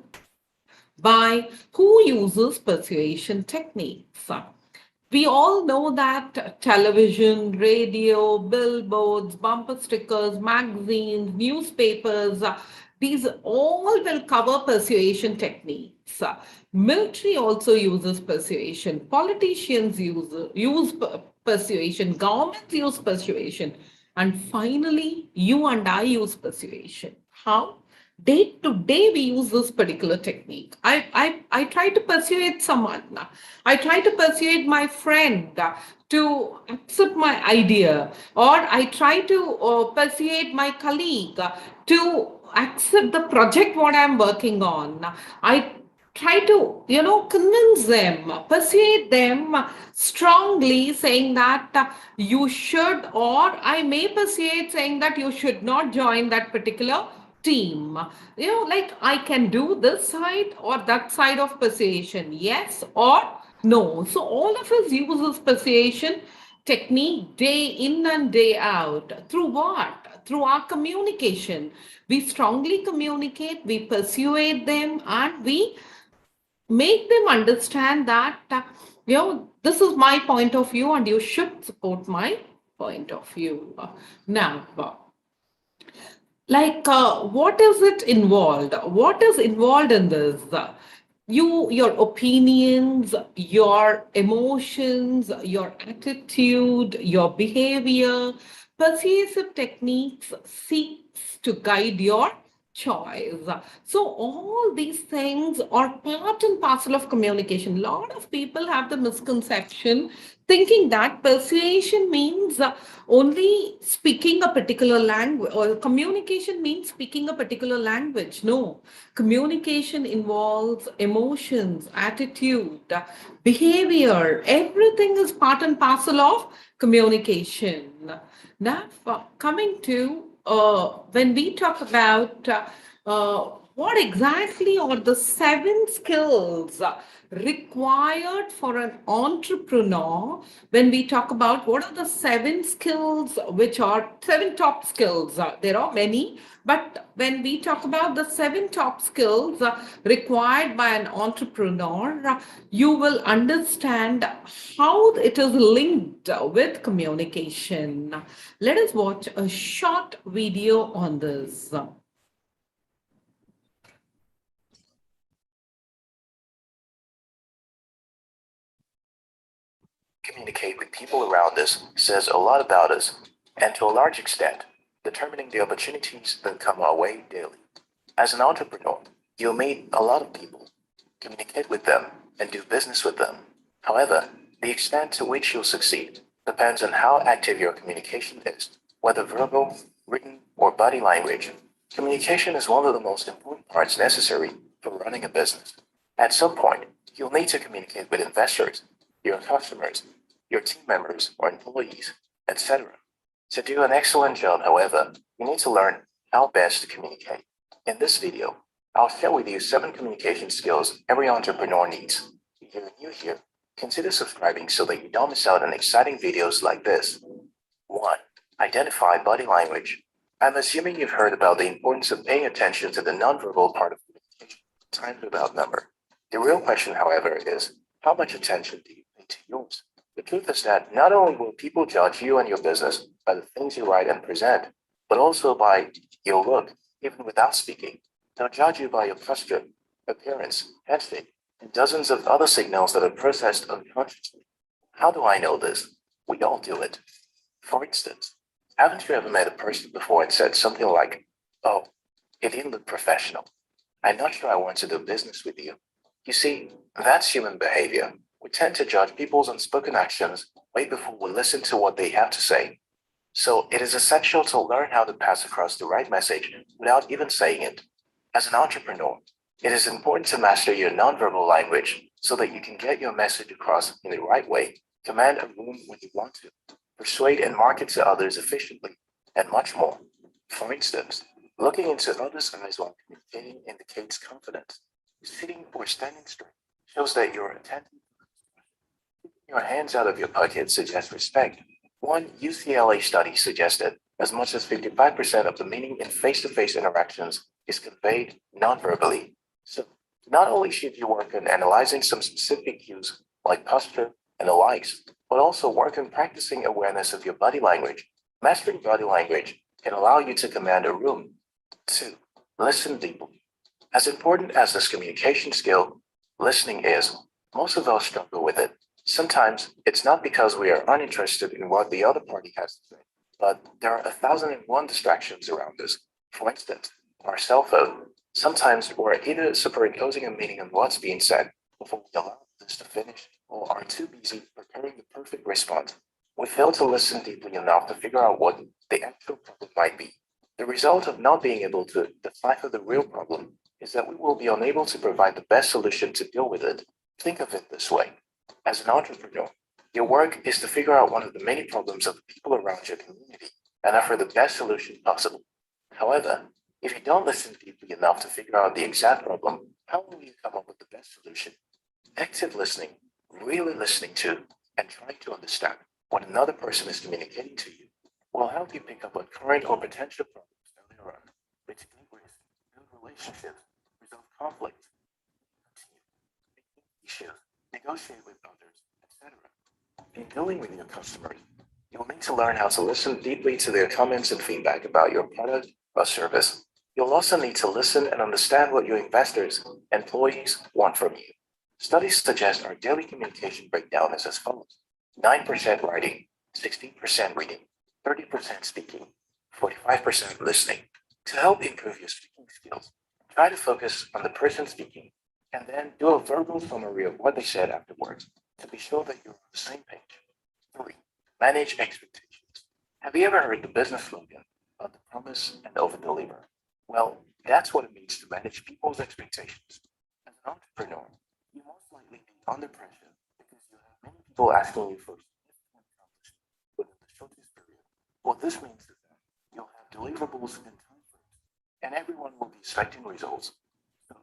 buy? Who uses persuasion techniques? We all know that television, radio, billboards, bumper stickers, magazines, newspapers, these all will cover persuasion techniques. Military also uses persuasion. Politicians use persuasion. Governments use persuasion. And finally, you and I use persuasion. How? Day to day, we use this particular technique. I try to persuade someone. I try to persuade my friend to accept my idea, or I try to persuade my colleague to accept the project what I'm working on. I try to, convince them, persuade them strongly, saying that you should, or I may persuade saying that you should not join that particular team. Like I can do this side or that side of persuasion, yes or no. So all of us use this persuasion technique day in and day out. Through what? Through our communication. We strongly communicate, we persuade them, and we make them understand that, this is my point of view and you should support my point of view. Now, what is it involved? What is involved in this? Your opinions, your emotions, your attitude, your behavior. Persuasive techniques seeks to guide your choice. So all these things are part and parcel of communication. A lot of people have the misconception thinking that persuasion means only speaking a particular language, or communication means speaking a particular language. No, communication involves emotions, attitude, behavior. Everything is part and parcel of communication. Now, coming to when we talk about what exactly are the 7 skills required for an entrepreneur, when we talk about what are the 7 skills, which are 7 top skills, there are many, but when we talk about the 7 top skills required by an entrepreneur, you will understand how it is linked with communication. Let us watch a short video on this. Communicate with people around us says a lot about us, and to a large extent, determining the opportunities that come our way daily. As an entrepreneur, you'll meet a lot of people, communicate with them, and do business with them. However, the extent to which you'll succeed depends on how active your communication is, whether verbal, written, or body language. Communication is one of the most important parts necessary for running a business. At some point, you'll need to communicate with investors, your customers, your team members or employees, etc. To do an excellent job, however, you need to learn how best to communicate. In this video, I'll share with you 7 communication skills every entrepreneur needs. If you're new here, consider subscribing so that you don't miss out on exciting videos like this. 1. Identify body language. I'm assuming you've heard about the importance of paying attention to the nonverbal part of communication, times without number. The real question, however, is how much attention do you pay to yours? The truth is that not only will people judge you and your business by the things you write and present, but also by your look, even without speaking. They'll judge you by your posture, appearance, handshake, and dozens of other signals that are processed unconsciously. How do I know this? We all do it. For instance, haven't you ever met a person before and said something like, "Oh, you didn't look professional. I'm not sure I want to do business with you." You see, that's human behavior. We tend to judge people's unspoken actions way before we listen to what they have to say. So it is essential to learn how to pass across the right message without even saying it. As an entrepreneur, it is important to master your nonverbal language so that you can get your message across in the right way, command a room when you want to, persuade and market to others efficiently, and much more. For instance, looking into others' eyes while communicating indicates confidence. Sitting or standing straight shows that you're attentive. Keeping your hands out of your pocket suggests respect. One UCLA study suggested as much as 55% of the meaning in face-to-face interactions is conveyed non-verbally. So not only should you work on analyzing some specific cues like posture and the likes, but also work on practicing awareness of your body language. Mastering body language can allow you to command a room. 2. Listen deeply. As important as this communication skill, listening is, most of us struggle with it. Sometimes it's not because we are uninterested in what the other party has to say, but there are 1,001 distractions around us. For instance, our cell phone. Sometimes we're either superimposing a meaning on what's being said before we allow this to finish, or are too busy preparing the perfect response. We fail to listen deeply enough to figure out what the actual problem might be. The result of not being able to decipher the real problem is that we will be unable to provide the best solution to deal with it. Think of it this way. As an entrepreneur, your work is to figure out one of the many problems of the people around your community and offer the best solution possible. However, if you don't listen deeply enough to figure out the exact problem, how will you come up with the best solution? Active listening, really listening to and trying to understand what another person is communicating to you, will help you pick up on current or potential problems earlier on, mitigate risk, build relationships, resolve conflict, issues, negotiate with others, etc. In dealing with your customers, you'll need to learn how to listen deeply to their comments and feedback about your product or service. You'll also need to listen and understand what your investors, employees want from you. Studies suggest our daily communication breakdown is as follows: 9% writing, 16% reading, 30% speaking, 45% listening, To help improve your speaking skills, try to focus on the person speaking and then do a verbal summary of what they said afterwards to be sure that you're on the same page. 3. Manage expectations. Have you ever heard the business slogan of the promise and over-deliver? Well, that's what it means to manage people's expectations. As an entrepreneur, you most likely be under pressure because you have many people asking you for significant accomplishments within the shortest period. What this means is that you'll have deliverables in time frames, and everyone will be expecting results. So,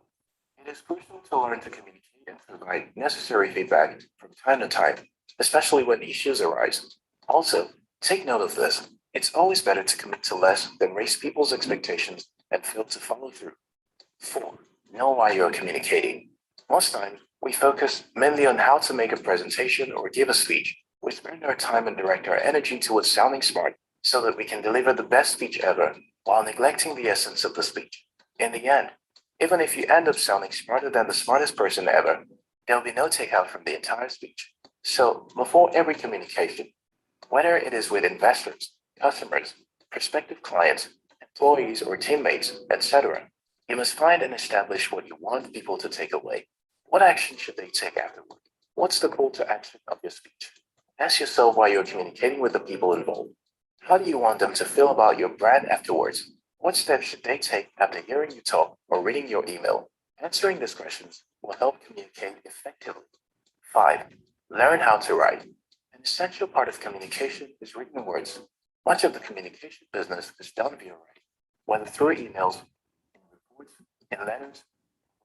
it is crucial to learn to communicate and provide necessary feedback from time to time, especially when issues arise. Also, take note of this. It's always better to commit to less than raise people's expectations and fail to follow through. 4. Know why you're communicating. Most times, we focus mainly on how to make a presentation or give a speech. We spend our time and direct our energy towards sounding smart so that we can deliver the best speech ever while neglecting the essence of the speech. In the end, even if you end up sounding smarter than the smartest person ever, there'll be no takeout from the entire speech. So, before every communication, whether it is with investors, customers, prospective clients, employees or teammates, etc., you must find and establish what you want people to take away. What action should they take afterward? What's the call to action of your speech? Ask yourself why you're communicating with the people involved. How do you want them to feel about your brand afterwards? What steps should they take after hearing you talk or reading your email? Answering these questions will help communicate effectively. 5. Learn how to write. An essential part of communication is written words. Much of the communication business is done via writing, whether through emails, in reports, in letters,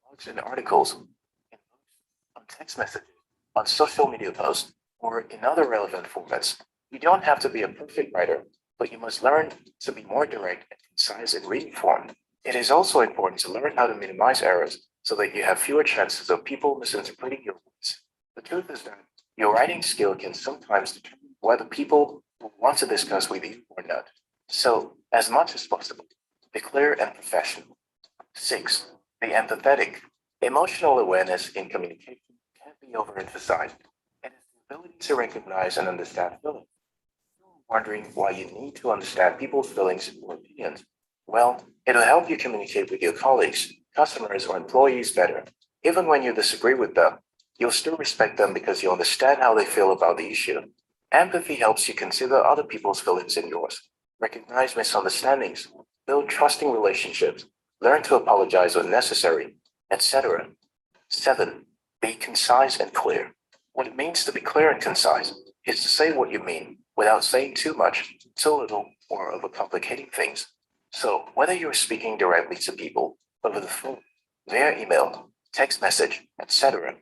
blogs and articles, in books, on text messages, on social media posts, or in other relevant formats. You don't have to be a perfect writer, but you must learn to be more direct and concise in reading form. It is also important to learn how to minimize errors so that you have fewer chances of people misinterpreting your words. The truth is that your writing skill can sometimes determine whether people will want to discuss with you or not. So, as much as possible, be clear and professional. 6. Be empathetic. Emotional awareness in communication can't be overemphasized. It is the ability to recognize and understand feelings. Wondering why you need to understand people's feelings or opinions? Well, it'll help you communicate with your colleagues, customers, or employees better. Even when you disagree with them, you'll still respect them because you understand how they feel about the issue. Empathy helps you consider other people's feelings and yours, recognize misunderstandings, build trusting relationships, learn to apologize when necessary, etc. 7. Be concise and clear. What it means to be clear and concise is to say what you mean without saying too much, too little, or overcomplicating things. So, whether you're speaking directly to people, over the phone, via email, text message, etc.,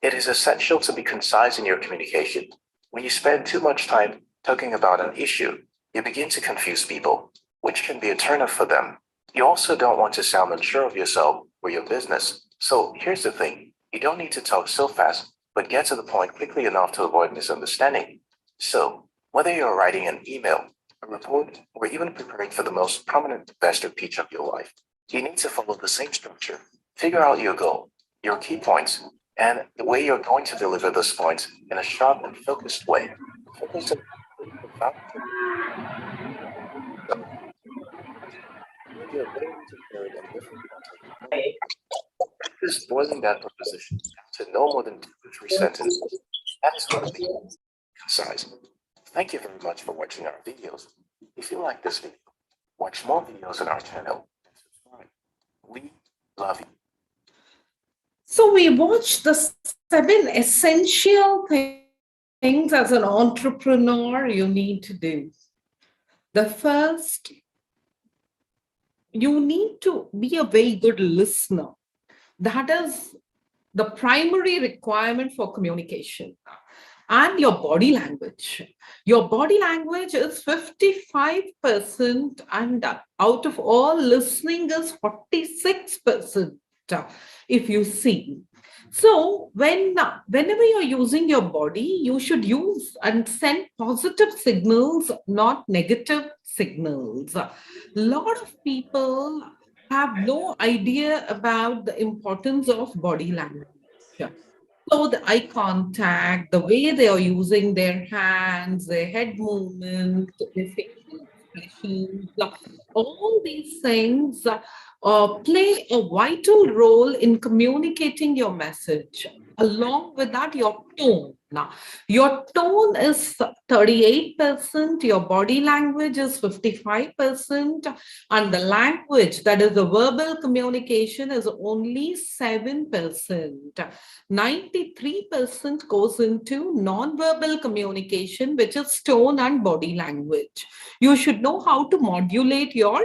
it is essential to be concise in your communication. When you spend too much time talking about an issue, you begin to confuse people, which can be a turnoff for them. You also don't want to sound unsure of yourself or your business. So, here's the thing. You don't need to talk so fast, but get to the point quickly enough to avoid misunderstanding. So, whether you're writing an email, a report, or even preparing for the most prominent investor pitch of your life, you need to follow the same structure. Figure out your goal, your key points, and the way you're going to deliver those points in a sharp and focused way. Focus on your ability to carry in different contexts. Practice boiling that proposition to no more than 2 or 3 sentences. That is what it means. Concise. Thank you very much for watching our videos. If you like this video, watch more videos on our channel and subscribe. We love you. So we watched the 7 essential things as an entrepreneur you need to do. The first, you need to be a very good listener. That is the primary requirement for communication. And your body language. Your body language is 55%, and out of all listening is 46%, if you see. So whenever you're using your body, you should use and send positive signals, not negative signals. A lot of people have no idea about the importance of body language. So the eye contact, the way they are using their hands, their head movement, their facial expressions, all these things play a vital role in communicating your message. Along with that, your tone. Now, your tone is 38%, your body language is 55%, and the language, that is the verbal communication, is only 7%. 93% goes into non-verbal communication, which is tone and body language. You should know how to modulate your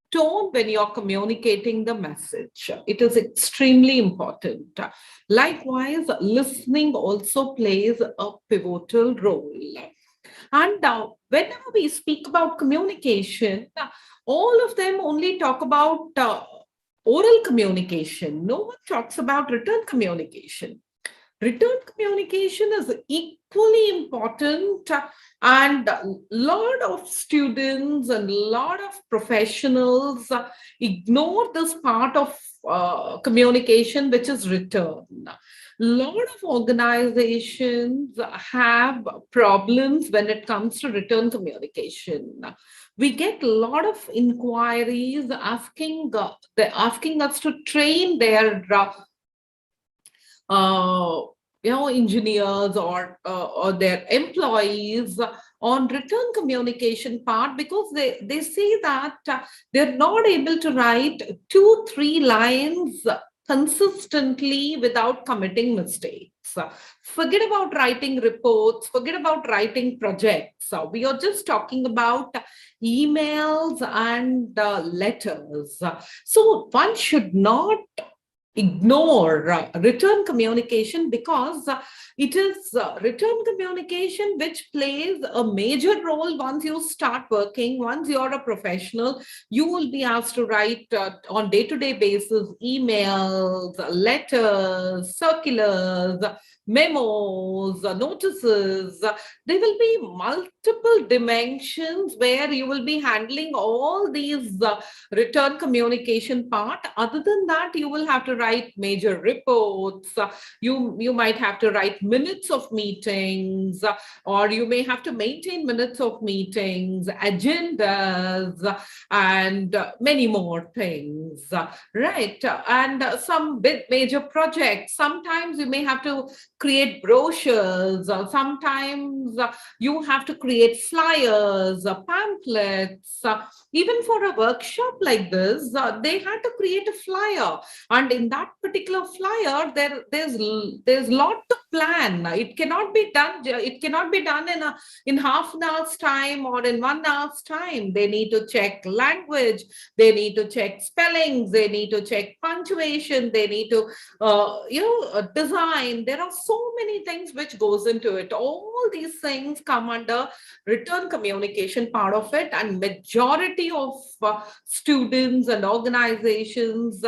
tone when you're communicating the message. It is extremely important. Likewise, listening also plays a pivotal role. And whenever we speak about communication, all of them only talk about oral communication. No one talks about written communication. Written communication is equally important, and a lot of students and a lot of professionals ignore this part of communication, which is written. A lot of organizations have problems when it comes to written communication. We get a lot of inquiries asking us to train their engineers or their employees on written communication part, because they say that they're not able to write 2-3 lines consistently without committing mistakes. Forget about writing reports, forget about writing projects. We are just talking about emails and letters. So one should not ignore written communication, because it is written communication which plays a major role once you start working. Once you're a professional, you will be asked to write on day-to-day basis emails, letters, circulars, memos, notices. There will be multiple dimensions where you will be handling all these written communication part. Other than that, you will have to write major reports. You might have to write minutes of meetings, or you may have to maintain minutes of meetings, agendas, and many more things, right? And some big major projects, sometimes you may have to create brochures, sometimes you have to create flyers, pamphlets. Even for a workshop like this, they had to create a flyer, and in that particular flyer, there's lot to plan. It cannot be done. It cannot be done in half an hour's time or in 1 hour's time. They need to check language. They need to check spellings. They need to check punctuation. They need to design. There are so many things which goes into it. All these things come under written communication part of it, and majority of students and organizations,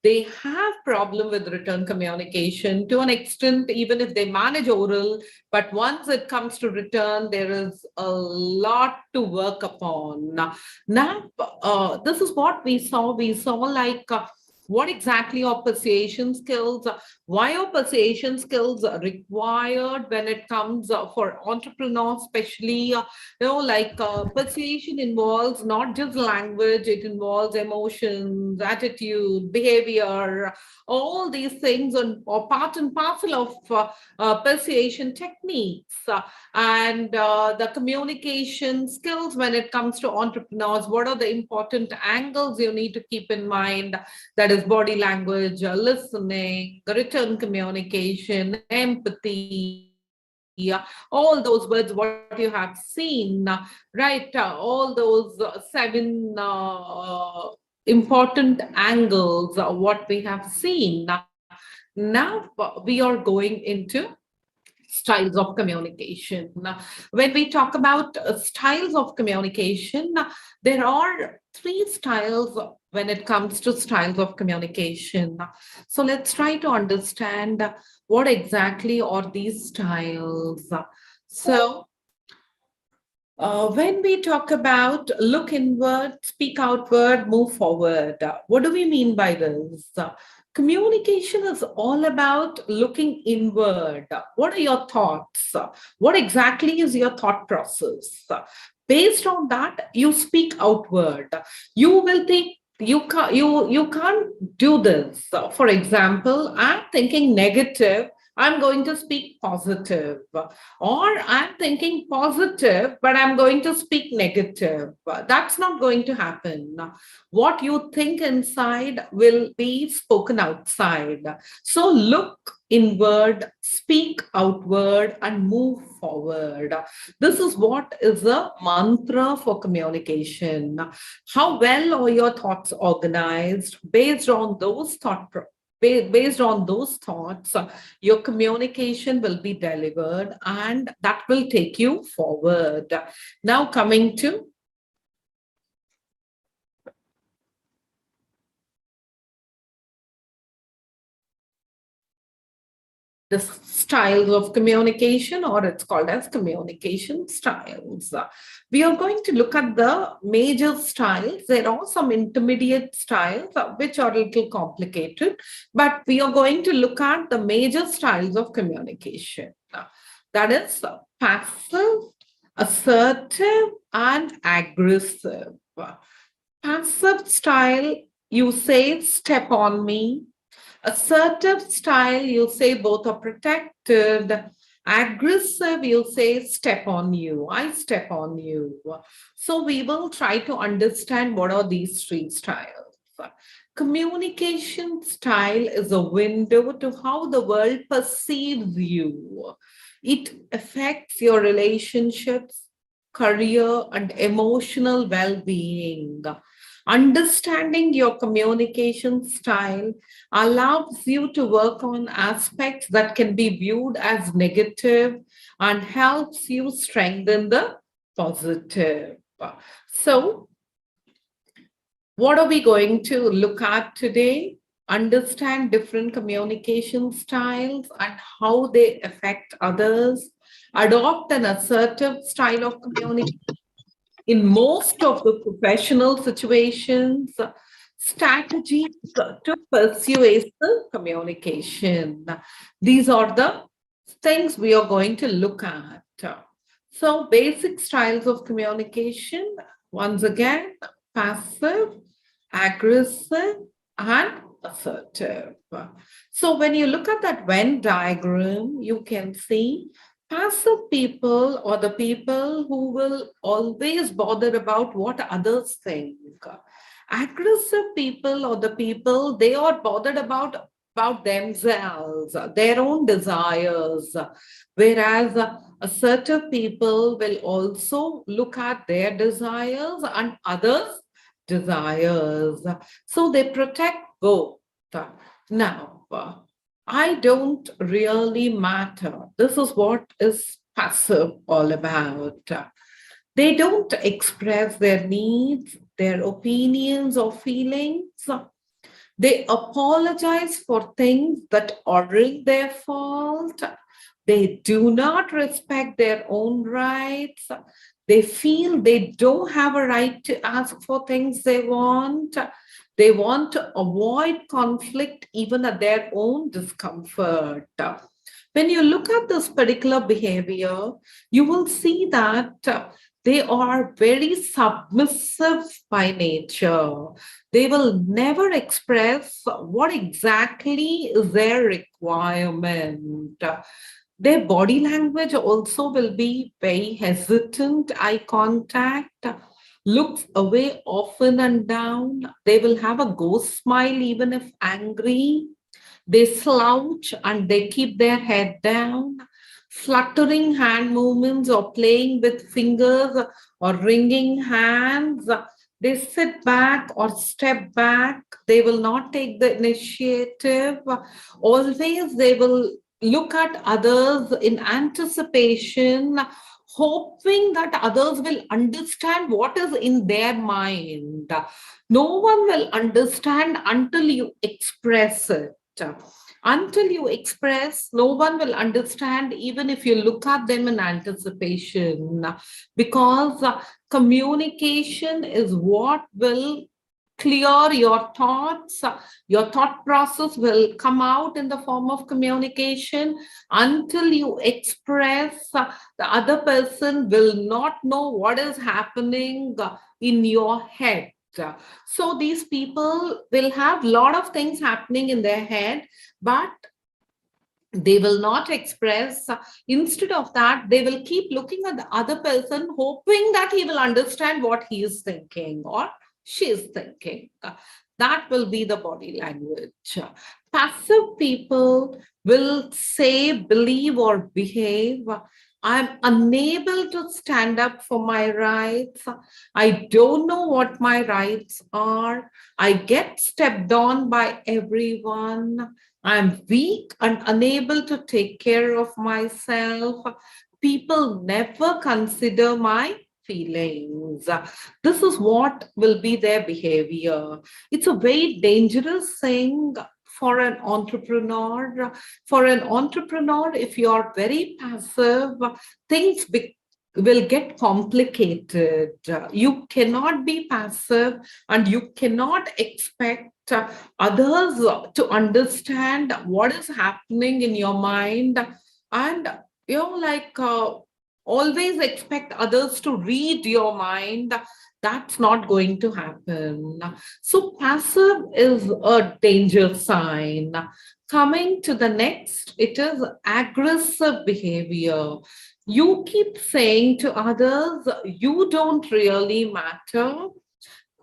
they have problem with written communication to an extent, even if they manage oral. But once it comes to written, there is a lot to work upon. Now, this is what we saw. We saw like what exactly are persuasion skills? Why are persuasion skills required when it comes for entrepreneurs, especially, persuasion involves not just language, it involves emotions, attitude, behavior, all these things are part and parcel of persuasion techniques. And the communication skills when it comes to entrepreneurs, what are the important angles you need to keep in mind? That is body language, listening, written communication, empathy, all those words, what you have seen, right? All those 7 important angles, what we have seen. Now we are going into styles of communication. When we talk about styles of communication, there are 3 styles when it comes to styles of communication. So let's try to understand what exactly are these styles. So when we talk about look inward, speak outward, move forward, what do we mean by this? Communication is all about looking inward. What are your thoughts? What exactly is your thought process? Based on that, you speak outward. You will think you can't do this. So, for example, I'm thinking negative, I'm going to speak positive, or I'm thinking positive, but I'm going to speak negative. That's not going to happen. What you think inside will be spoken outside. So look inward, speak outward, and move forward. This is what is a mantra for communication. How well are your thoughts organized? Based on those based on those thoughts, your communication will be delivered, and that will take you forward. Now coming to the styles of communication, or it's called as communication styles. We are going to look at the major styles. There are some intermediate styles which are a little complicated, but we are going to look at the major styles of communication. That is passive, assertive, and aggressive. Passive style, you say, step on me. Assertive style, you'll say both are protected. Aggressive, you'll say step on you, I step on you. So we will try to understand what are these three styles. Communication style is a window to how the world perceives you. It affects your relationships, career, and emotional well-being. Understanding your communication style allows you to work on aspects that can be viewed as negative and helps you strengthen the positive. So, what are we going to look at today? Understand different communication styles and how they affect others. Adopt an assertive style of communication in most of the professional situations. Strategies to persuasive communication. These are the things we are going to look at. So basic styles of communication, once again, passive, aggressive, and assertive. So when you look at that Venn diagram, you can see passive people are the people who will always bother about what others think. Aggressive people are the people, they are bothered about themselves, their own desires. Whereas assertive people will also look at their desires and others' desires. So they protect both. Now, I don't really matter. This is what is passive all about. They don't express their needs, their opinions or feelings. They apologize for things that aren't their fault. They do not respect their own rights. They feel they don't have a right to ask for things they want. They want to avoid conflict even at their own discomfort. When you look at this particular behavior, you will see that they are very submissive by nature. They will never express what exactly is their requirement. Their body language also will be very hesitant, eye contact, looks away often and down. They will have a ghost smile even if angry. They slouch and they keep their head down. Fluttering hand movements or playing with fingers or wringing hands. They sit back or step back. They will not take the initiative. Always they will look at others in anticipation, hoping that others will understand what is in their mind. No one will understand until you express it. Until you express, no one will understand, even if you look at them in anticipation, because communication is what will clear your thoughts. Your thought process will come out in the form of communication. Until you express, the other person will not know what is happening in your head. So these people will have a lot of things happening in their head, but they will not express. Instead of that, they will keep looking at the other person, hoping that he will understand what he is thinking or she is thinking. That will be the body language. Passive people will say, believe, or behave, I'm unable to stand up for my rights. I don't know what my rights are. I get stepped on by everyone. I'm weak and unable to take care of myself. People never consider my feelings. This is what will be their behavior. It's a very dangerous thing for an entrepreneur. For an entrepreneur, if you are very passive, things will get complicated. You cannot be passive and you cannot expect others to understand what is happening in your mind, and always expect others to read your mind. That's not going to happen. So passive is a danger sign. Coming to the next, it is aggressive behavior. You keep saying to others, you don't really matter.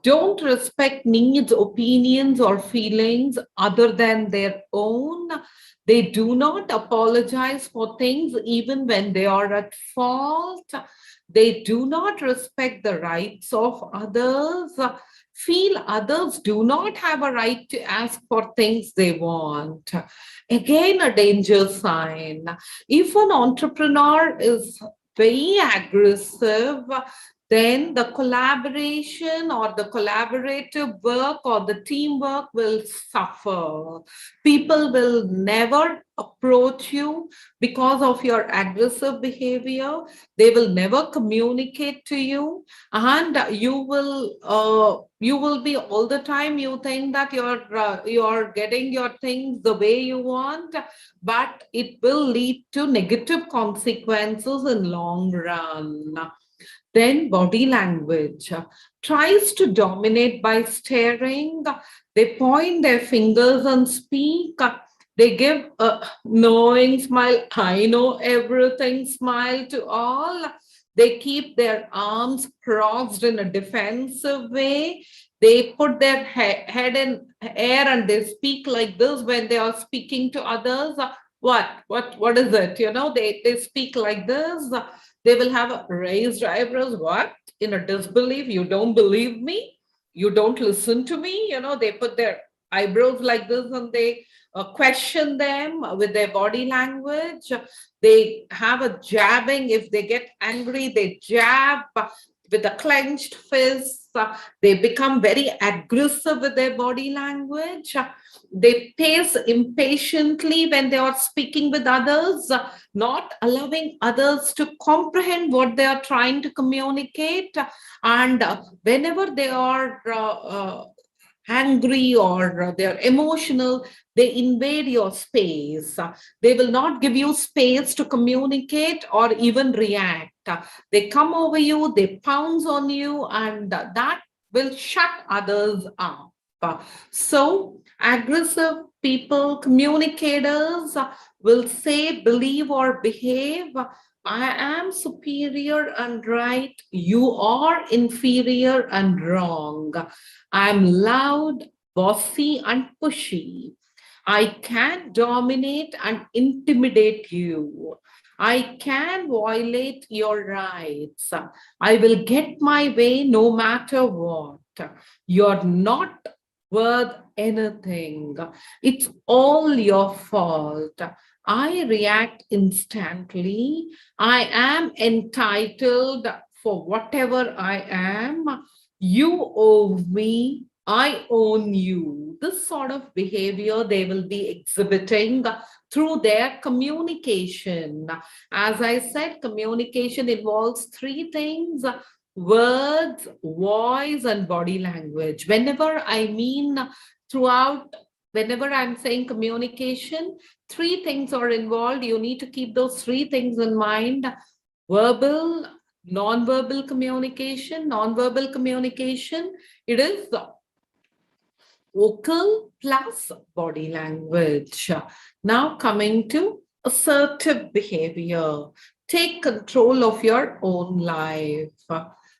Don't respect needs, opinions, or feelings other than their own. They do not apologize for things even when they are at fault. They do not respect the rights of others. Feel others do not have a right to ask for things they want. Again, a danger sign. If an entrepreneur is very aggressive, then the collaboration or the collaborative work or the teamwork will suffer. People will never approach you because of your aggressive behavior. They will never communicate to you, and you will be all the time, you think that you're getting your things the way you want, but it will lead to negative consequences in long run. Then body language tries to dominate by staring. They point their fingers and speak. They give a knowing smile, I know everything smile to all. They keep their arms crossed in a defensive way. They put their head in air and they speak like this when they are speaking to others. What is it? They speak like this. They will have raised eyebrows. What? In a disbelief, you don't believe me? You don't listen to me? They put their eyebrows like this and they question them with their body language. They have a jabbing. If they get angry, they jab with a clenched fist. They become very aggressive with their body language. They pace impatiently when they are speaking with others, not allowing others to comprehend what they are trying to communicate. And whenever they are angry or they're emotional, they invade your space. They will not give you space to communicate or even react. They come over you, they pounce on you, and that will shut others up. So aggressive people, communicators, will say, believe, or behave, I am superior and right, you are inferior and wrong. I'm loud, bossy, and pushy. I can dominate and intimidate you. I can violate your rights. I will get my way no matter what. You're not worth anything. It's all your fault. I react instantly. I am entitled for whatever I am. You owe me. I own you. This sort of behavior they will be exhibiting through their communication. As I said, communication involves three things: words, voice, and body language. Whenever I'm saying communication, three things are involved. You need to keep those three things in mind: verbal, non-verbal communication. Non-verbal communication, it is vocal plus body language. Now coming to assertive behavior. Take control of your own life.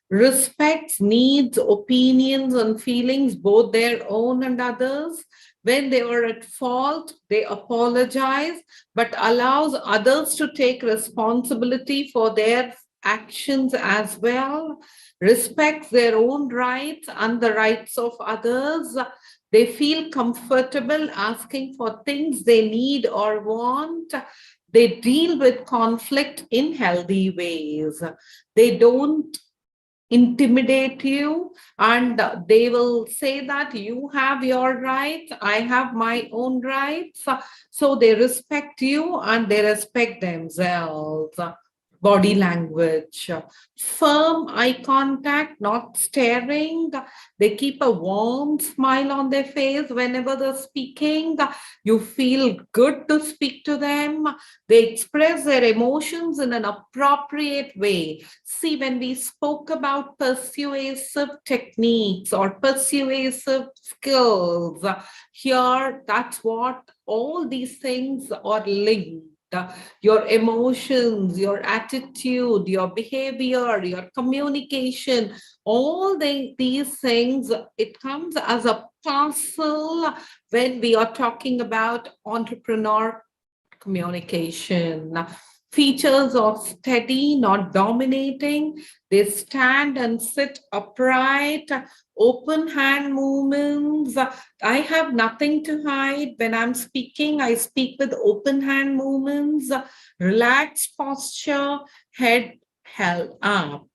Respects needs, opinions, and feelings, both their own and others. When they are at fault, they apologize, but allows others to take responsibility for their actions as well. Respects their own rights and the rights of others. They feel comfortable asking for things they need or want. They deal with conflict in healthy ways. They don't intimidate you, and they will say that you have your rights, I have my own rights. So they respect you and they respect themselves. Body language, firm eye contact, not staring. They keep a warm smile on their face whenever they're speaking. You feel good to speak to them. They express their emotions in an appropriate way. See, when we spoke about persuasive techniques or persuasive skills, here that's what all these things are linked. Your emotions, your attitude, your behavior, your communication, all these things, it comes as a puzzle when we are talking about entrepreneur communication. Features of steady, not dominating. They stand and sit upright, open hand movements. I have nothing to hide. When I'm speaking, I speak with open hand movements, relaxed posture, head held up.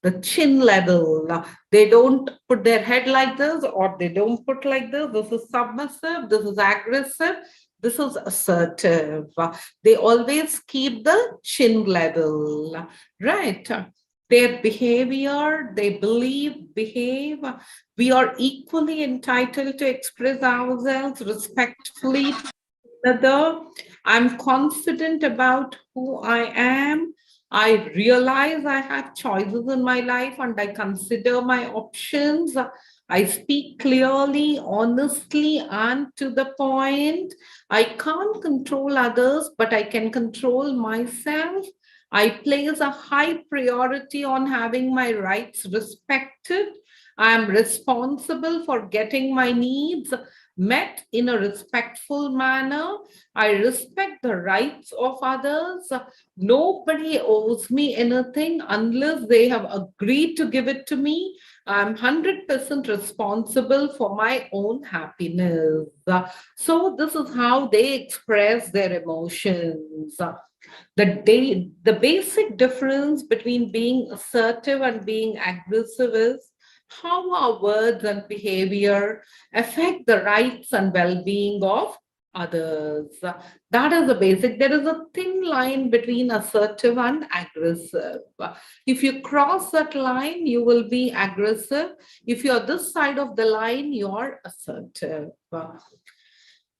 The chin level, they don't put their head like this or they don't put like this. This is submissive, this is aggressive, this is assertive. They always keep the chin level, right? Their behavior, they behave. We are equally entitled to express ourselves respectfully to another. I'm confident about who I am. I realize I have choices in my life and I consider my options. I speak clearly, honestly, and to the point. I can't control others, but I can control myself. I place a high priority on having my rights respected. I am responsible for getting my needs met in a respectful manner. I respect the rights of others. Nobody owes me anything unless they have agreed to give it to me. I'm 100% responsible for my own happiness. So this is how they express their emotions. The basic difference between being assertive and being aggressive is how our words and behavior affect the rights and well-being of others. That is the basic. There is a thin line between assertive and aggressive. If you cross that line, you will be aggressive. If you're this side of the line, you're assertive.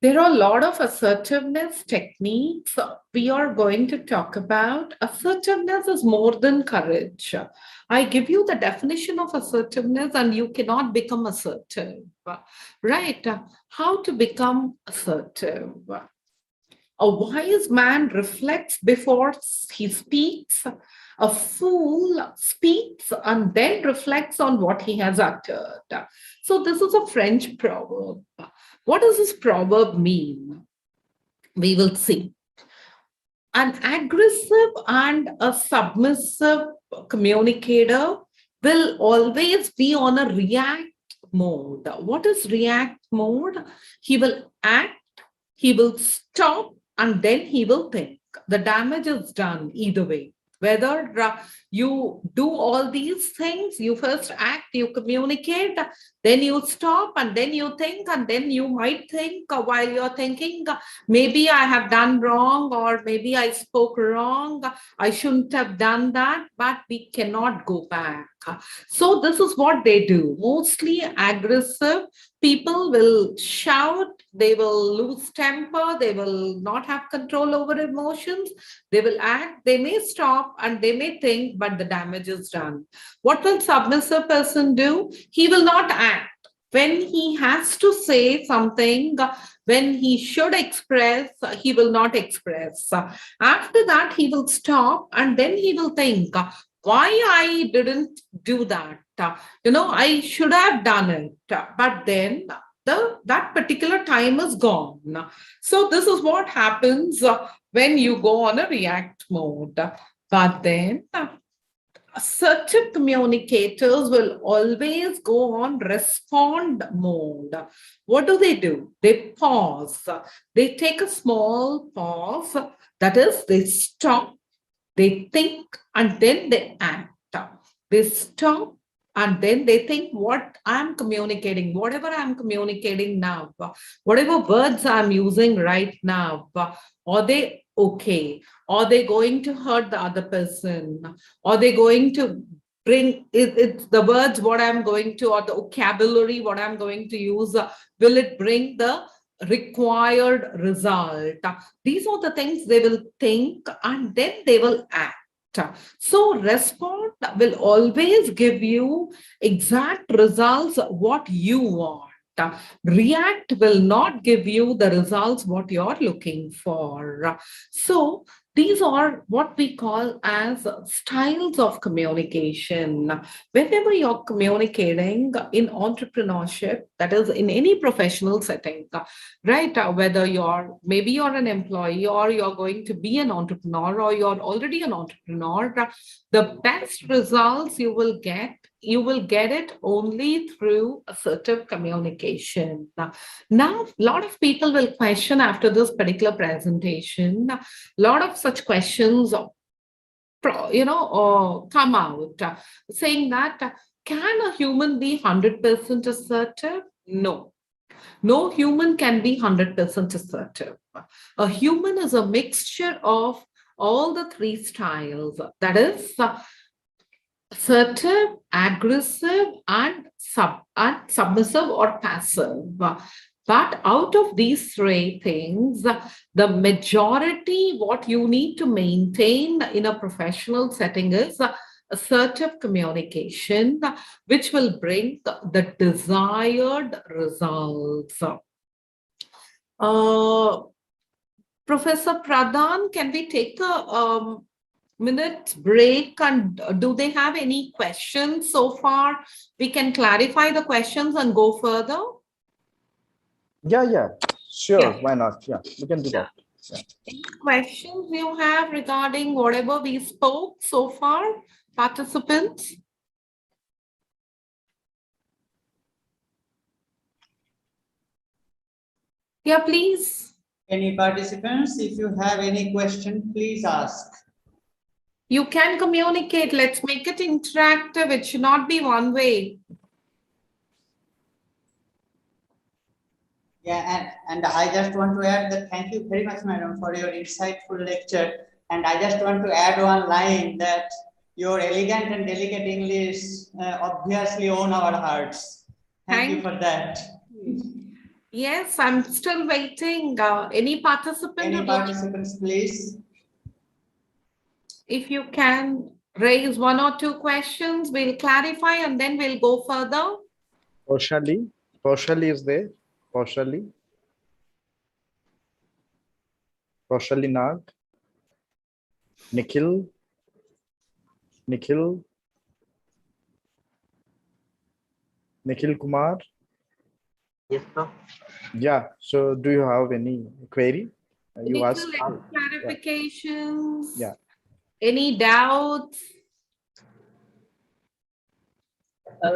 There are a lot of assertiveness techniques we are going to talk about. Assertiveness is more than courage. I give you the definition of assertiveness and you cannot become assertive, right? How to become assertive? A wise man reflects before he speaks. A fool speaks and then reflects on what he has uttered. So this is a French proverb. What does this proverb mean? We will see. An aggressive and a submissive communicator will always be on a react mode. What is react mode? He will act, he will stop, and then he will think. The damage is done either way. Whether you do all these things, you first act, you communicate, then you stop, and then you think, and then you might think while you're thinking, maybe I have done wrong, or maybe I spoke wrong, I shouldn't have done that, but we cannot go back. So this is what they do. Mostly aggressive people will shout, they will lose temper, they will not have control over emotions, they will act, they may stop and they may think, but the damage is done. What will submissive person do? He will not act. When he has to say something, when he should express, he will not express. After that, he will stop and then he will think, why I didn't do that? I should have done it. But then that particular time is gone. So this is what happens when you go on a react mode. But then assertive communicators will always go on respond mode. What do? They pause. They take a small pause. That is, they stop, they think, and then they act. They stop and then they think what I'm communicating, whatever I'm communicating now, whatever words I'm using right now, are they okay? Are they going to hurt the other person? Are they going to bring it's the words what I'm going to, or the vocabulary what I'm going to use, will it bring the required result? These are the things they will think and then they will act. So respond will always give you exact results what you want. React will not give you the results what you're looking for. So these are what we call as styles of communication. Whenever you're communicating in entrepreneurship, that is in any professional setting, right? Whether maybe you're an employee or you're going to be an entrepreneur or you're already an entrepreneur, the best results you will get it only through assertive communication. Now, a lot of people will question after this particular presentation, a lot of such questions come out, saying that, can a human be 100% assertive? No. No human can be 100% assertive. A human is a mixture of all the three styles. That is, assertive, aggressive, and submissive or passive. But out of these three things, the majority, what you need to maintain in a professional setting is assertive communication, which will bring the desired results. Professor Pradhan, can we take a minute break, and do they have any questions so far? We can clarify the questions and go further. Yeah, sure. Yeah. Why not? Yeah, we can do that. Yeah. Any questions you have regarding whatever we spoke so far, participants? Yeah, please. Any participants, if you have any question, please ask. You can communicate. Let's make it interactive. It should not be one way. Yeah, and I just want to add that thank you very much, madam, for your insightful lecture. And I just want to add one line that your elegant and delicate English obviously own our hearts. Thank you for that. Yes, I'm still waiting. Any participant? Any participants, please? If you can raise one or two questions, we'll clarify and then we'll go further. Paushali is there. Paushali Nag. Nikhil Kumar. Yes, sir. Yeah, so do you have any query? You asked clarifications. Yeah. Any doubts?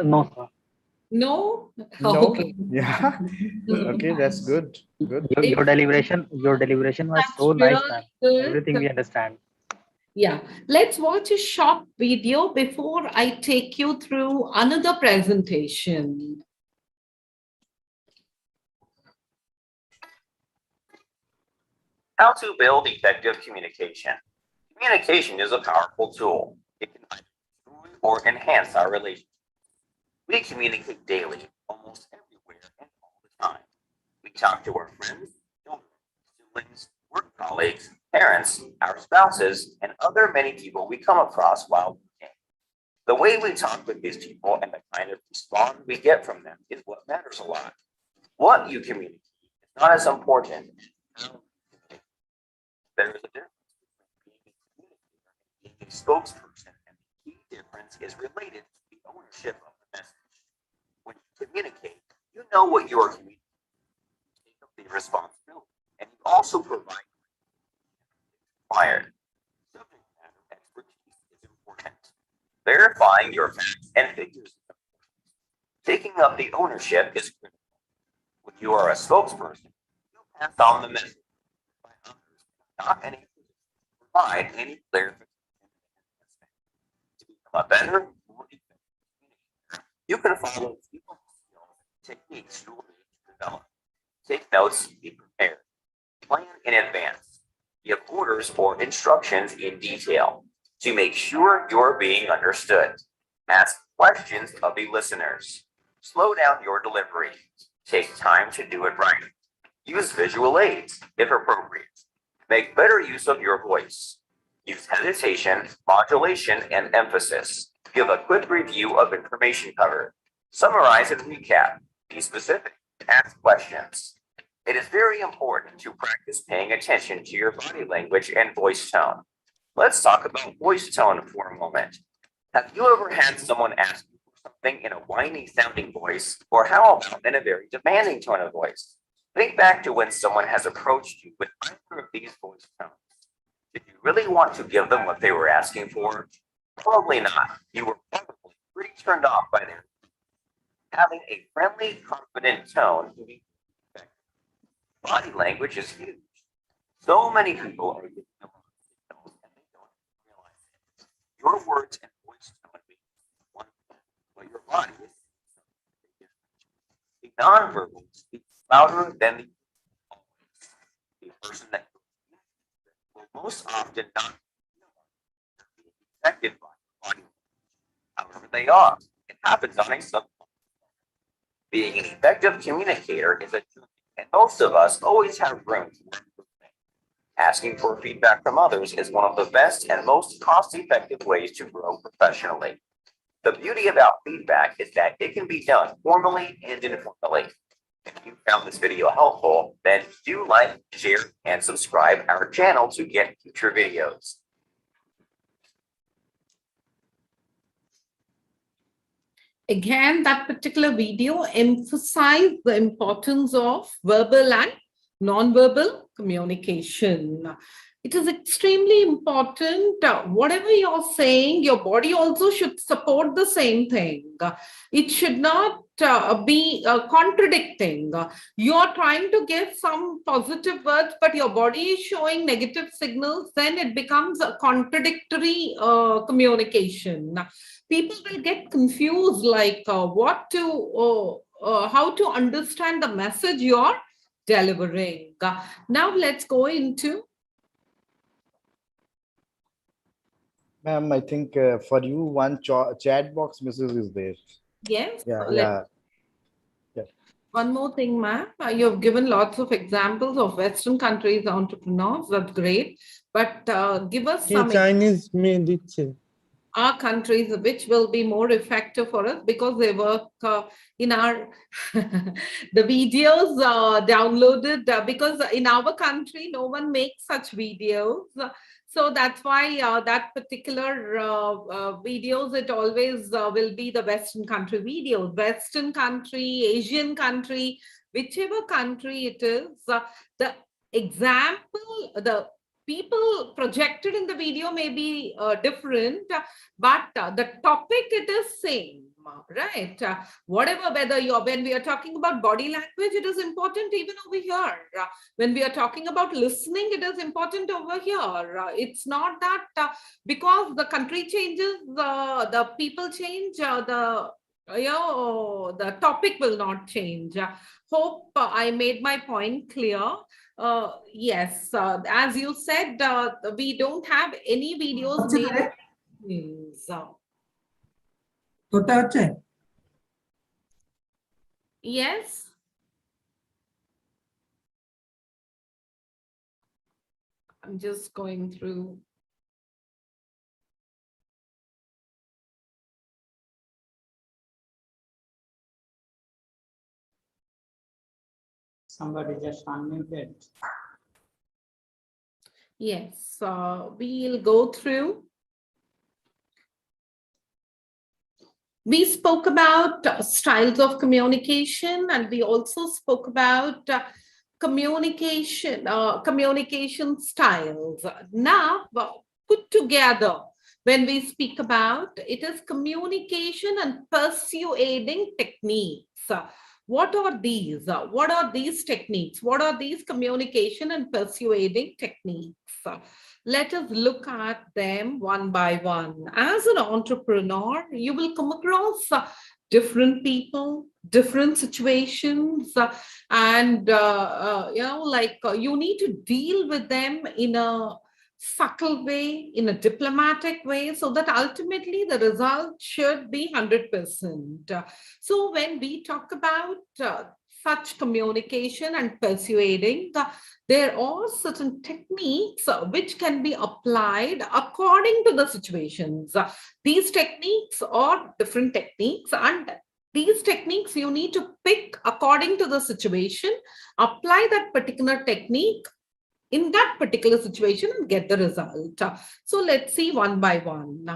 No, sir. No? No. Okay. Yeah. Okay, that's good. Good. Your deliberation was so nice, man. Everything we understand. Yeah, let's watch a short video before I take you through another presentation. How to build effective communication. Communication is a powerful tool. It can either destroy or enhance our relationship. We communicate daily, almost everywhere and all the time. We talk to our friends, children, siblings, work colleagues, parents, our spouses, and other many people we come across while working. The way we talk with these people and the kind of response we get from them is what matters a lot. What you communicate is not as important as how you communicate. There is a difference between being a communicator and being a spokesperson, and the key difference is related to the ownership of the message. When you communicate, you know what you are communicating. You take up the responsibility, and you also provide required. Subject matter expertise is important. Verifying your facts and figures is important. Taking up the ownership is critical. When you are a spokesperson, you pass on the message by others, not any provide any clarification. To become a better, more effective communicator, you can follow people skills and techniques you will need to develop. Take notes, be prepared. Plan in advance. Give orders or instructions in detail to make sure you're being understood. Ask questions of the listeners. Slow down your delivery. Take time to do it right. Use visual aids if appropriate. Make better use of your voice. Use hesitation, modulation, and emphasis. Give a quick review of information covered. Summarize and recap. Be specific. Ask questions. It is very important to practice paying attention to your body language and voice tone. Let's talk about voice tone for a moment. Have you ever had someone ask you for something in a whiny sounding voice, or how about in a very demanding tone of voice? Think back to when someone has approached you with either of these voice tones. Did you really want to give them what they were asking for? Probably not. You were probably pretty turned off by their having a friendly, confident tone to be effective. Body language is huge. So many people are giving the wrong signals and they don't realize it. Your words and voice tone mean one thing, but your body is something different. The nonverbal speaks louder than the person that will most often not be affected by body language. However, they are. It happens on a subconscious. Being an effective communicator is a journey, and most of us always have room for improvement. Asking for feedback from others is one of the best and most cost-effective ways to grow professionally. The beauty about feedback is that it can be done formally and informally. If you found this video helpful, then do like, share, and subscribe our channel to get future videos. Again, that particular video emphasized the importance of verbal and non-verbal communication. It is extremely important. Whatever you're saying, your body also should support the same thing. It should not be contradicting. You're trying to give some positive words, but your body is showing negative signals, then it becomes a contradictory communication. People will get confused, like how to understand the message you're delivering. Now let's go into. Ma'am, I think for you, one chat box message is there. Yes. Yeah. One more thing, ma'am. You have given lots of examples of Western countries entrepreneurs. That's great. But give us some Chinese made our countries which will be more effective for us, because they work in our the videos downloaded because in our country no one makes such videos. So that's why that particular videos, it always will be the Western country videos. Western country, Asian country, whichever country it is, the example, the people projected in the video may be different, but the topic it is same, right? Whatever, when we are talking about body language, it is important even over here. When we are talking about listening, it is important over here. It's not that because the country changes, the people change, the topic will not change. Hope I made my point clear. Yes, as you said, we don't have any videos made. তোরটা হচ্ছে? Yes. I'm just going through. Somebody just unmuted. Yes, we'll go through. We spoke about styles of communication, and we also spoke about communication styles. Now, put together, when we speak about it is communication and persuading techniques. What are these? What are these techniques? What are these communication and persuading techniques? Let us look at them one by one. As an entrepreneur, you will come across different people, different situations, and you need to deal with them in a subtle way, in a diplomatic way, so that ultimately the result should be 100%. So when we talk about such communication and persuading, there are certain techniques which can be applied according to the situations. These techniques are different techniques, and these techniques you need to pick according to the situation, apply that particular technique in that particular situation and get the result. So let's see one by one.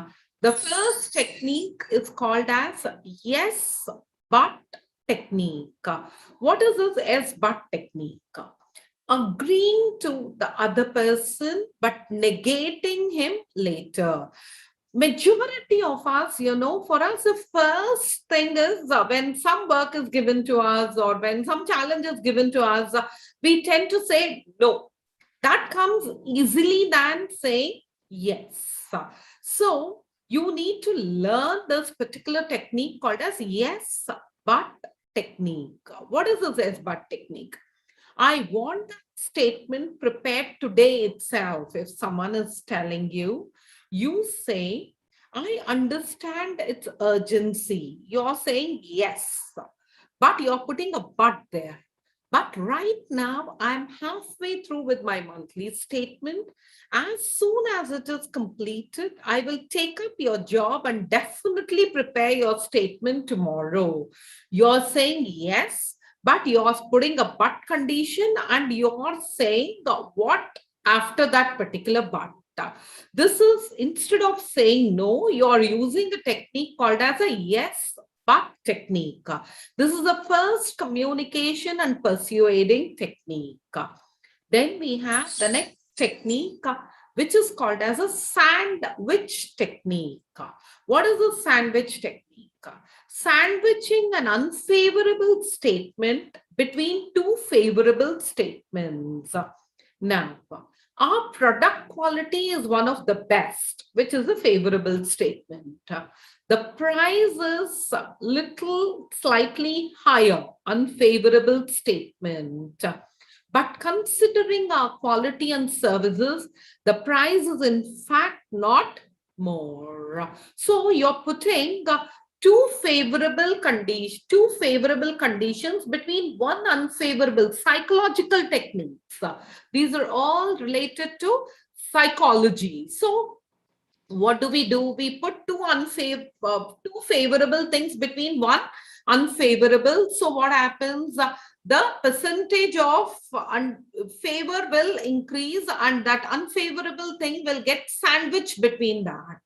The first technique is called as yes, but technique. What is this yes, but technique? Agreeing to the other person, but negating him later. Majority of us, for us, the first thing is when some work is given to us or when some challenge is given to us, we tend to say no. That comes easily than saying yes. So you need to learn this particular technique called as yes, but technique. What is this yes, but technique? I want that statement prepared today itself. If someone is telling you, you say, I understand its urgency. You're saying yes, but you're putting a but there. But right now, I'm halfway through with my monthly statement. As soon as it is completed, I will take up your job and definitely prepare your statement tomorrow. You're saying yes, but you're putting a but condition and you're saying what after that particular but. This is, instead of saying no, you're using a technique called as a yes, but technique. This is the first communication and persuading technique. Then we have the next technique, which is called as a sandwich technique. What is a sandwich technique? Sandwiching an unfavorable statement between two favorable statements. Now, our product quality is one of the best, which is a favorable statement. The price is slightly higher, unfavorable statement. But considering our quality and services, the price is in fact not more. So you're putting two favorable conditions between one unfavorable psychological techniques. These are all related to psychology. So what do? We put two favorable things between one unfavorable. So what happens? The percentage of favor will increase and that unfavorable thing will get sandwiched between that.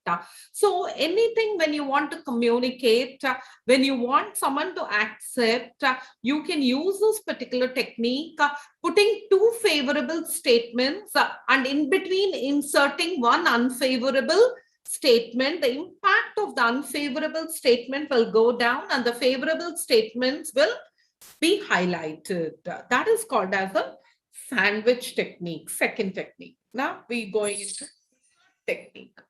So anything when you want to communicate, when you want someone to accept, you can use this particular technique, putting two favorable statements and in between inserting one unfavorable statement. The impact of the unfavorable statement will go down and the favorable statements will be highlighted. That is called as a sandwich technique, second technique. Now we're going into technique.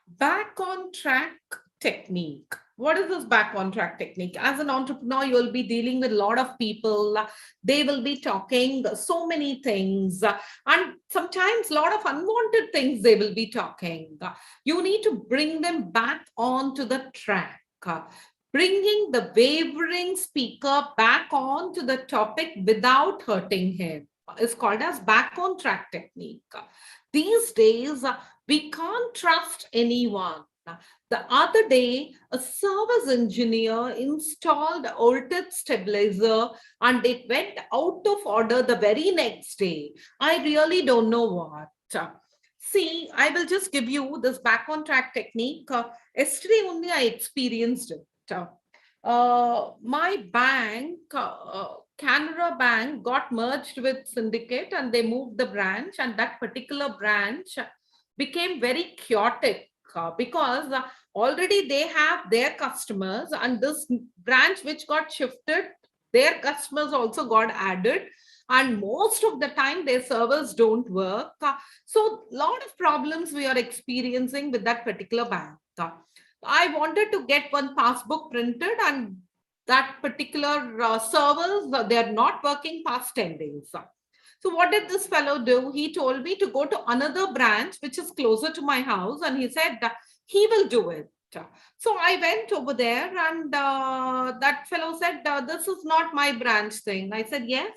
Back on track technique. What is this back on track technique? As an entrepreneur, you will be dealing with a lot of people. They will be talking so many things and sometimes a lot of unwanted things they will be talking. You need to bring them back onto the track. Bringing the wavering speaker back on to the topic without hurting him is called as back on track technique. These days, we can't trust anyone. The other day, a service engineer installed voltage stabilizer and it went out of order the very next day. I really don't know what. See, I will just give you this back on track technique. Yesterday only I experienced it. My bank, Canara Bank, got merged with Syndicate and they moved the branch, and that particular branch became very chaotic because already they have their customers, and this branch which got shifted, their customers also got added, and most of the time their servers don't work. So a lot of problems we are experiencing with that particular bank. I wanted to get one passbook printed, and that particular servers, they're not working past 10 days. So what did this fellow do? He told me to go to another branch, which is closer to my house. And he said he will do it. So I went over there, and that fellow said, this is not my branch thing. I said, yes,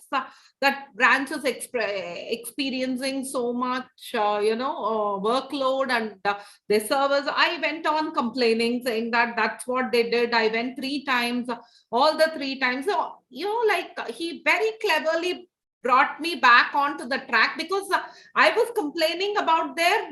that branch is experiencing so much, workload and their servers. I went on complaining, saying that that's what they did. I went 3 times, all the 3 times. So, he very cleverly brought me back onto the track, because I was complaining about their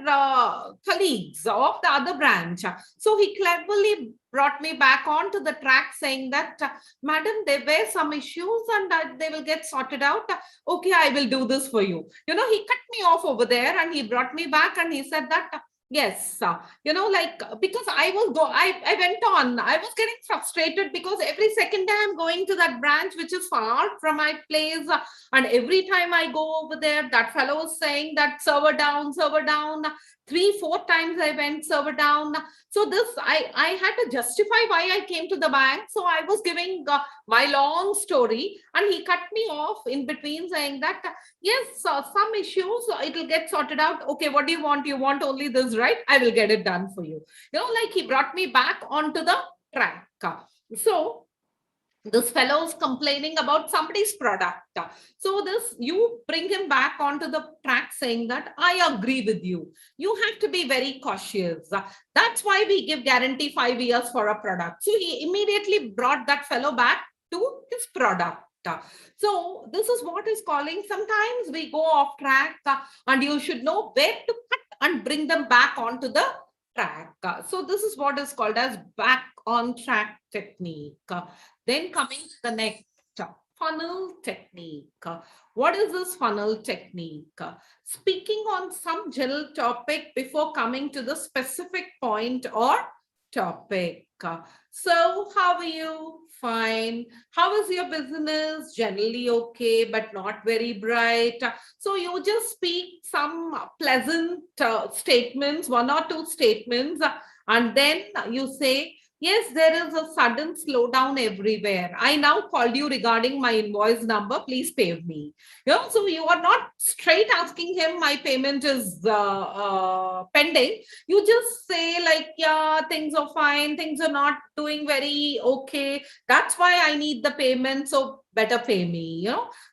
colleagues of the other branch. So he cleverly brought me back onto the track, saying that, madam, there were some issues and they will get sorted out. Okay, I will do this for you. He cut me off over there and he brought me back and he said that, yes, because I went on, I was getting frustrated because every second day I'm going to that branch, which is far from my place. And every time I go over there, that fellow was saying that server down, server down. 3-4 times I went, server down. So this, I had to justify why I came to the bank. So I was giving my long story, and he cut me off in between, saying that, yes, some issues, it will get sorted out. Okay, what do you want? You want only this, right? I will get it done for you. He brought me back onto the track. So this fellow is complaining about somebody's product. So you bring him back onto the track, saying that I agree with you. You have to be very cautious. That's why we give guarantee 5 years for a product. So he immediately brought that fellow back to his product. So this is what is calling, sometimes we go off track, and you should know where to cut and bring them back onto the track. So this is what is called as back on track technique. Then coming to the next, funnel technique. What is this funnel technique? Speaking on some general topic before coming to the specific point or topic. So how are you? Fine. How is your business? Generally okay, but not very bright. So you just speak some pleasant statements, 1 or 2 statements, and then you say, yes, there is a sudden slowdown everywhere. I now called you regarding my invoice number. Please pay me. So you are not straight asking him, my payment is pending. You just say like, yeah, things are fine. Things are not doing very okay. That's why I need the payment. So better pay me.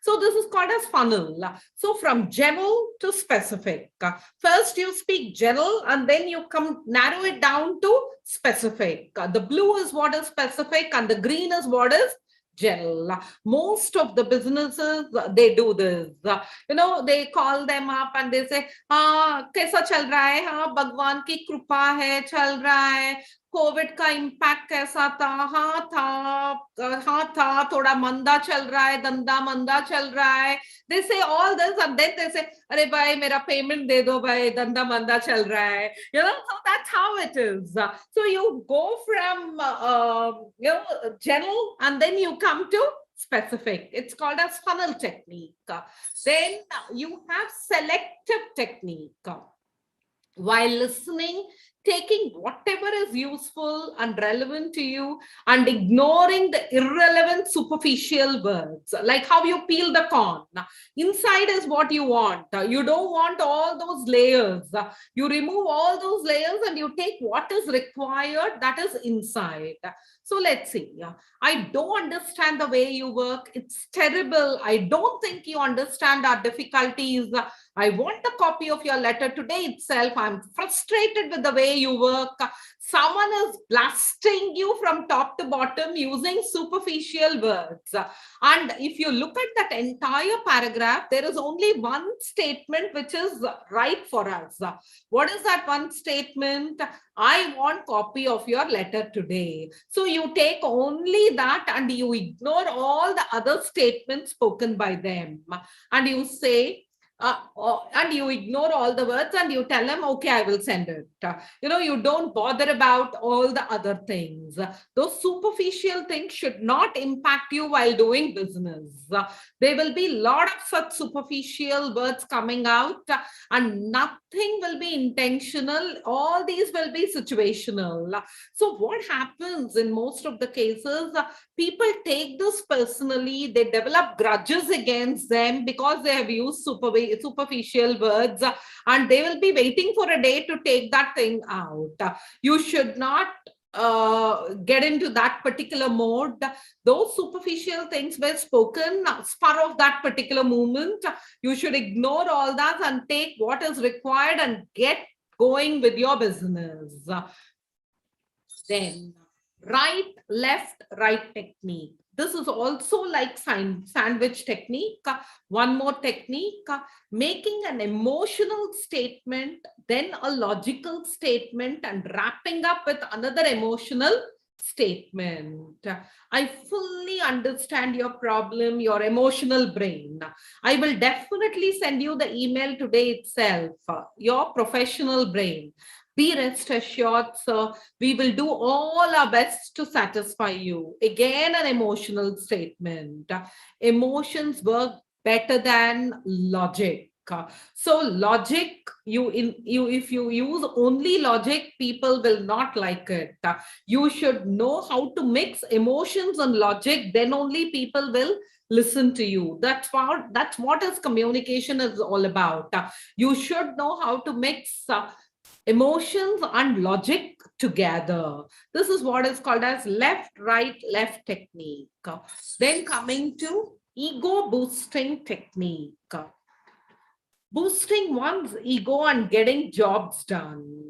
So this is called as funnel. So from general to specific. First you speak general, and then you narrow it down to specific. The blue is what is specific, and the green is what is general. Most of the businesses, they do this. They call them up and they say, kaisa chal raha hai? Bhagwan ki kripa hai, chal raha hai. Covid का impact कैसा था? हाँ था, थोड़ा मंदा चल रहा है, धंधा मंदा चल रहा है. They say all this, and then they say, अरे भाई मेरा पेमेंट दे दो भाई, धंधा मंदा चल रहा है. So that's how it is. So you go from general, and then you come to specific. It's called as funnel technique. Then you have selective technique. While listening, taking whatever is useful and relevant to you and ignoring the irrelevant superficial words, like how you peel the corn. Inside is what you want. You don't want all those layers. You remove all those layers and you take what is required, that is inside. So let's see. I don't understand the way you work. It's terrible. I don't think you understand our difficulties. I want a copy of your letter today itself. I'm frustrated with the way you work. Someone is blasting you from top to bottom using superficial words. And if you look at that entire paragraph, there is only one statement which is right for us. What is that one statement? I want copy of your letter today. So you take only that and you ignore all the other statements spoken by them. And you say, and you ignore all the words and you tell them, okay, I will send it. You don't bother about all the other things. Those superficial things should not impact you while doing business. There will be a lot of such superficial words coming out and nothing will be intentional. All these will be situational. So what happens in most of the cases, people take this personally. They develop grudges against them because they have used superficial words and they will be waiting for a day to take that thing out. You should not get into that particular mode. Those superficial things were spoken spur of that particular moment. You should ignore all that and take what is required and get going with your business. Then right, left, right technique. This is also like sandwich technique. One more technique, making an emotional statement, then a logical statement, and wrapping up with another emotional statement. I fully understand your problem, your emotional brain. I will definitely send you the email today itself, your professional brain. Be rest assured, sir, we will do all our best to satisfy you. Again, an emotional statement. Emotions work better than logic. So logic, if you use only logic, people will not like it. You should know how to mix emotions and logic, then only people will listen to you. That's what is communication is all about. You should know how to mix emotions and logic together. This is what is called as left, right, left technique. Then coming to ego boosting technique. Boosting one's ego and getting jobs done.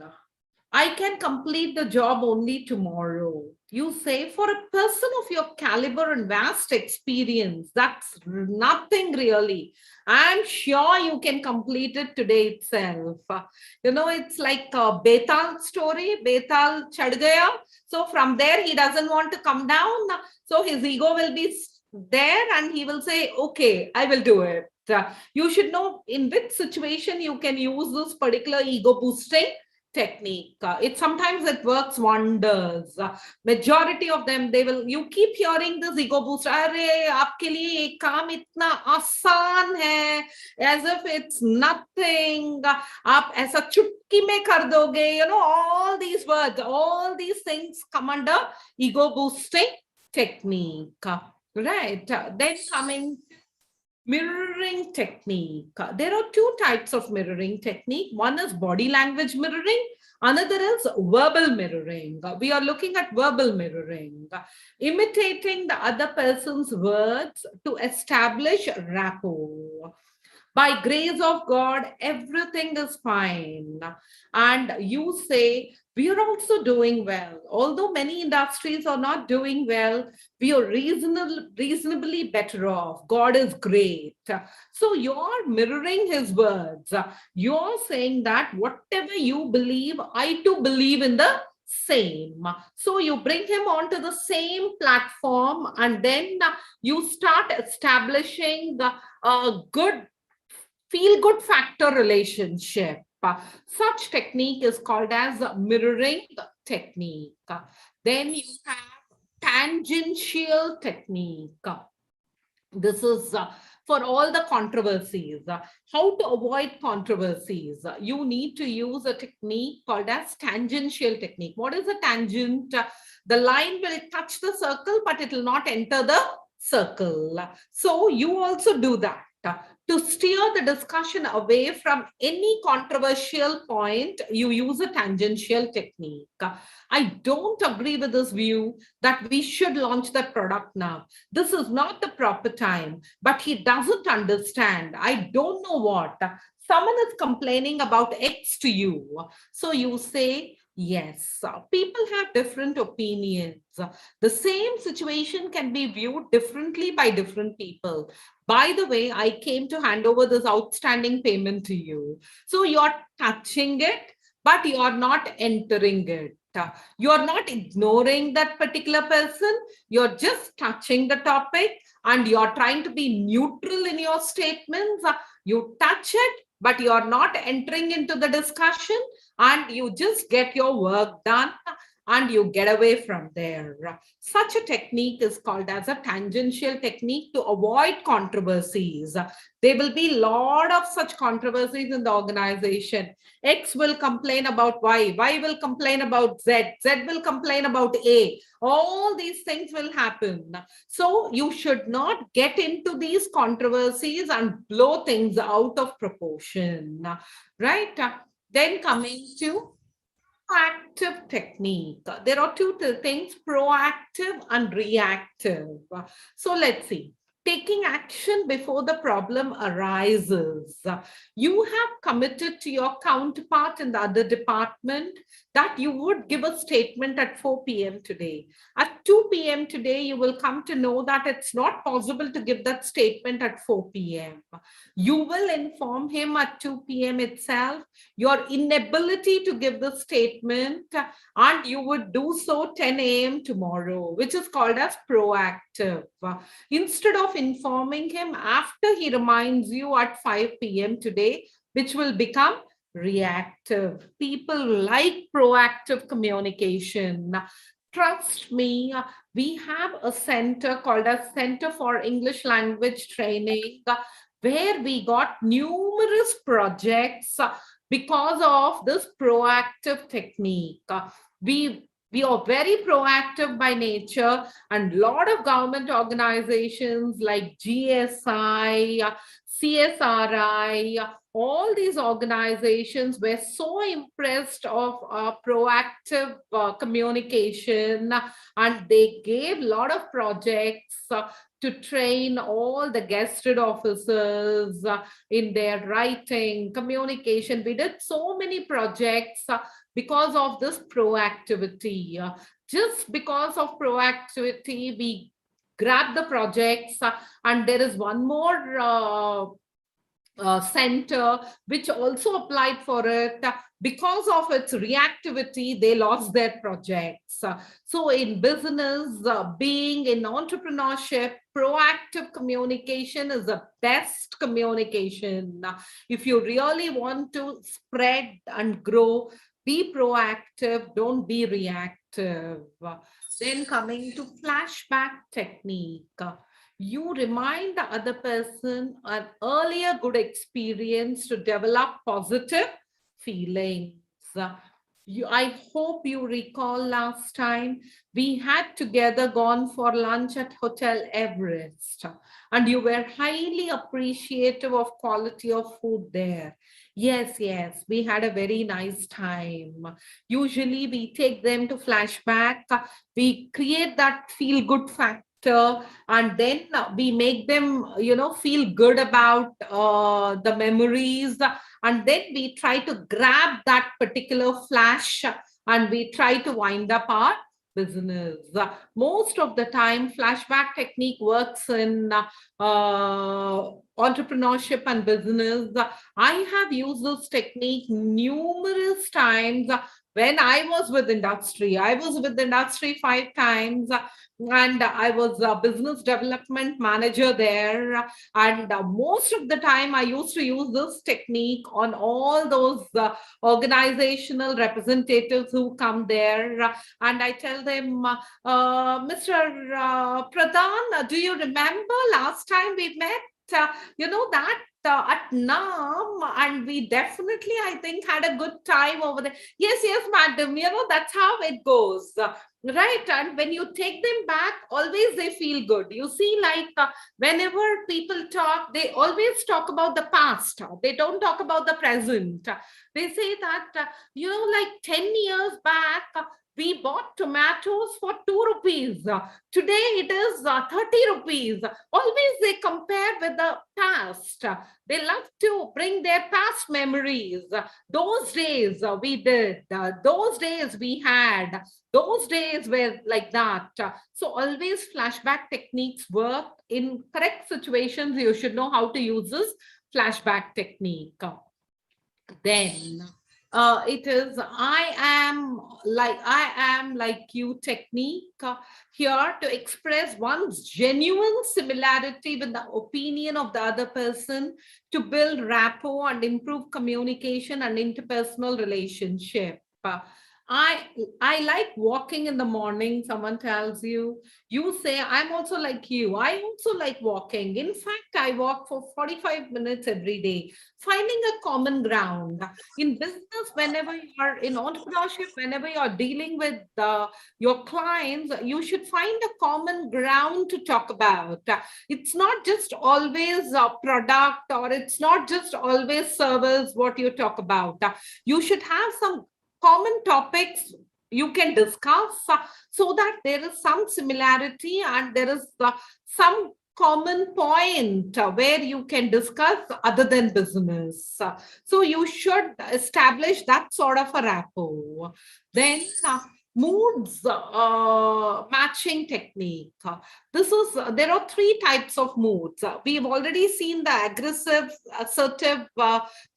I can complete the job only tomorrow. You say, for a person of your caliber and vast experience, that's nothing really. I'm sure you can complete it today itself. It's like a Betal story, Betal chad gaya. So from there, he doesn't want to come down. So his ego will be there and he will say, okay, I will do it. You should know in which situation you can use this particular ego boosting technique. Sometimes it works wonders. Majority of them, you keep hearing this ego boost. Arey, aapke liye ye kaam itna aasan hai, as if it's nothing. Aap aisa chutki mein kar doge. All these words, all these things come under ego boosting technique. Right. Then coming mirroring technique. There are two types of mirroring technique. One is body language mirroring. Another is verbal mirroring. We are looking at verbal mirroring, imitating the other person's words to establish rapport. By grace of God, everything is fine. And you say, we are also doing well. Although many industries are not doing well, we are reasonably better off. God is great. So you're mirroring his words. You're saying that whatever you believe, I too believe in the same. So you bring him onto the same platform and then you start establishing a good feel-good factor relationship. Such technique is called as mirroring technique. Then you have tangential technique. This is for all the controversies. How to avoid controversies? You need to use a technique called as tangential technique. What is a tangent? The line will touch the circle, but it will not enter the circle. So you also do that. To steer the discussion away from any controversial point, you use a tangential technique. I don't agree with this view that we should launch that product now. This is not the proper time, but he doesn't understand. I don't know what. Someone is complaining about X to you. So you say, yes, people have different opinions. The same situation can be viewed differently by different people. By the way, I came to hand over this outstanding payment to you. So you're touching it, but you're not entering it. You're not ignoring that particular person. You're just touching the topic and you're trying to be neutral in your statements. You touch it, but you're not entering into the discussion, and you just get your work done and you get away from there. Such a technique is called as a tangential technique to avoid controversies. There will be a lot of such controversies in the organization. X will complain about Y, Y will complain about Z, Z will complain about A. All these things will happen. So you should not get into these controversies and blow things out of proportion, right? Then coming to proactive technique. There are two things, proactive and reactive. So let's see. Taking action before the problem arises. You have committed to your counterpart in the other department that you would give a statement at 4 p.m. today. At 2 p.m. today, you will come to know that it's not possible to give that statement at 4 p.m. You will inform him at 2 p.m. itself your inability to give the statement, and you would do so 10 a.m. tomorrow, which is called as proactive. Instead of informing him after he reminds you at 5 p.m. today, which will become reactive. People like proactive communication. Trust me, we have a center called as Center for English Language Training, where we got numerous projects because of this proactive technique. We are very proactive by nature, and a lot of government organizations like GSI, CSRI, all these organizations were so impressed of our proactive communication, and they gave a lot of projects to train all the guested officers in their writing, communication. We did so many projects because of this proactivity. Just because of proactivity, we grabbed the projects, and there is one more center which also applied for it. Because of its reactivity, they lost their projects. So in business, being in entrepreneurship, proactive communication is the best communication. If you really want to spread and grow, be proactive, don't be reactive. Then coming to flashback technique. You remind the other person an earlier good experience to develop positive feelings. I hope you recall last time we had together gone for lunch at Hotel Everest, and you were highly appreciative of quality of food there. Yes, we had a very nice time. Usually we take them to flashback. We create that feel-good factor, and then we make them, feel good about the memories, and then we try to grab that particular flash and we try to wind up our business. Most of the time, flashback technique works in entrepreneurship and business. I have used this technique numerous times when I was with industry. I was with industry 5 times, and I was a business development manager there. And most of the time, I used to use this technique on all those organizational representatives who come there. And I tell them, Mr. Pradhan, do you remember last time we met? that at NAM, and we definitely, I think, had a good time over there. Yes, yes, madam, that's how it goes. Right. And when you take them back, always they feel good. You see, like whenever people talk, they always talk about the past. They don't talk about the present. They say that, like 10 years back, we bought tomatoes for 2 rupees. Today it is 30 rupees. Always they compare with the past. They love to bring their past memories. Those days we did. Those days we had. Those days were like that. So always flashback techniques work. In correct situations, you should know how to use this flashback technique. Then it is I am like you technique here to express one's genuine similarity with the opinion of the other person, to build rapport and improve communication and interpersonal relationship. I like walking in the morning. Someone tells you, you say, I'm also like you. I also like walking. In fact, I walk for 45 minutes every day, finding a common ground. In business, whenever you are in entrepreneurship, whenever you're dealing with your clients, you should find a common ground to talk about. It's not just always a product, or it's not just always service what you talk about. You should have some common topics you can discuss so that there is some similarity and there is some common point where you can discuss other than business. So you should establish that sort of a rapport. Then moods matching technique. There are 3 types of moods. We've already seen the aggressive, assertive,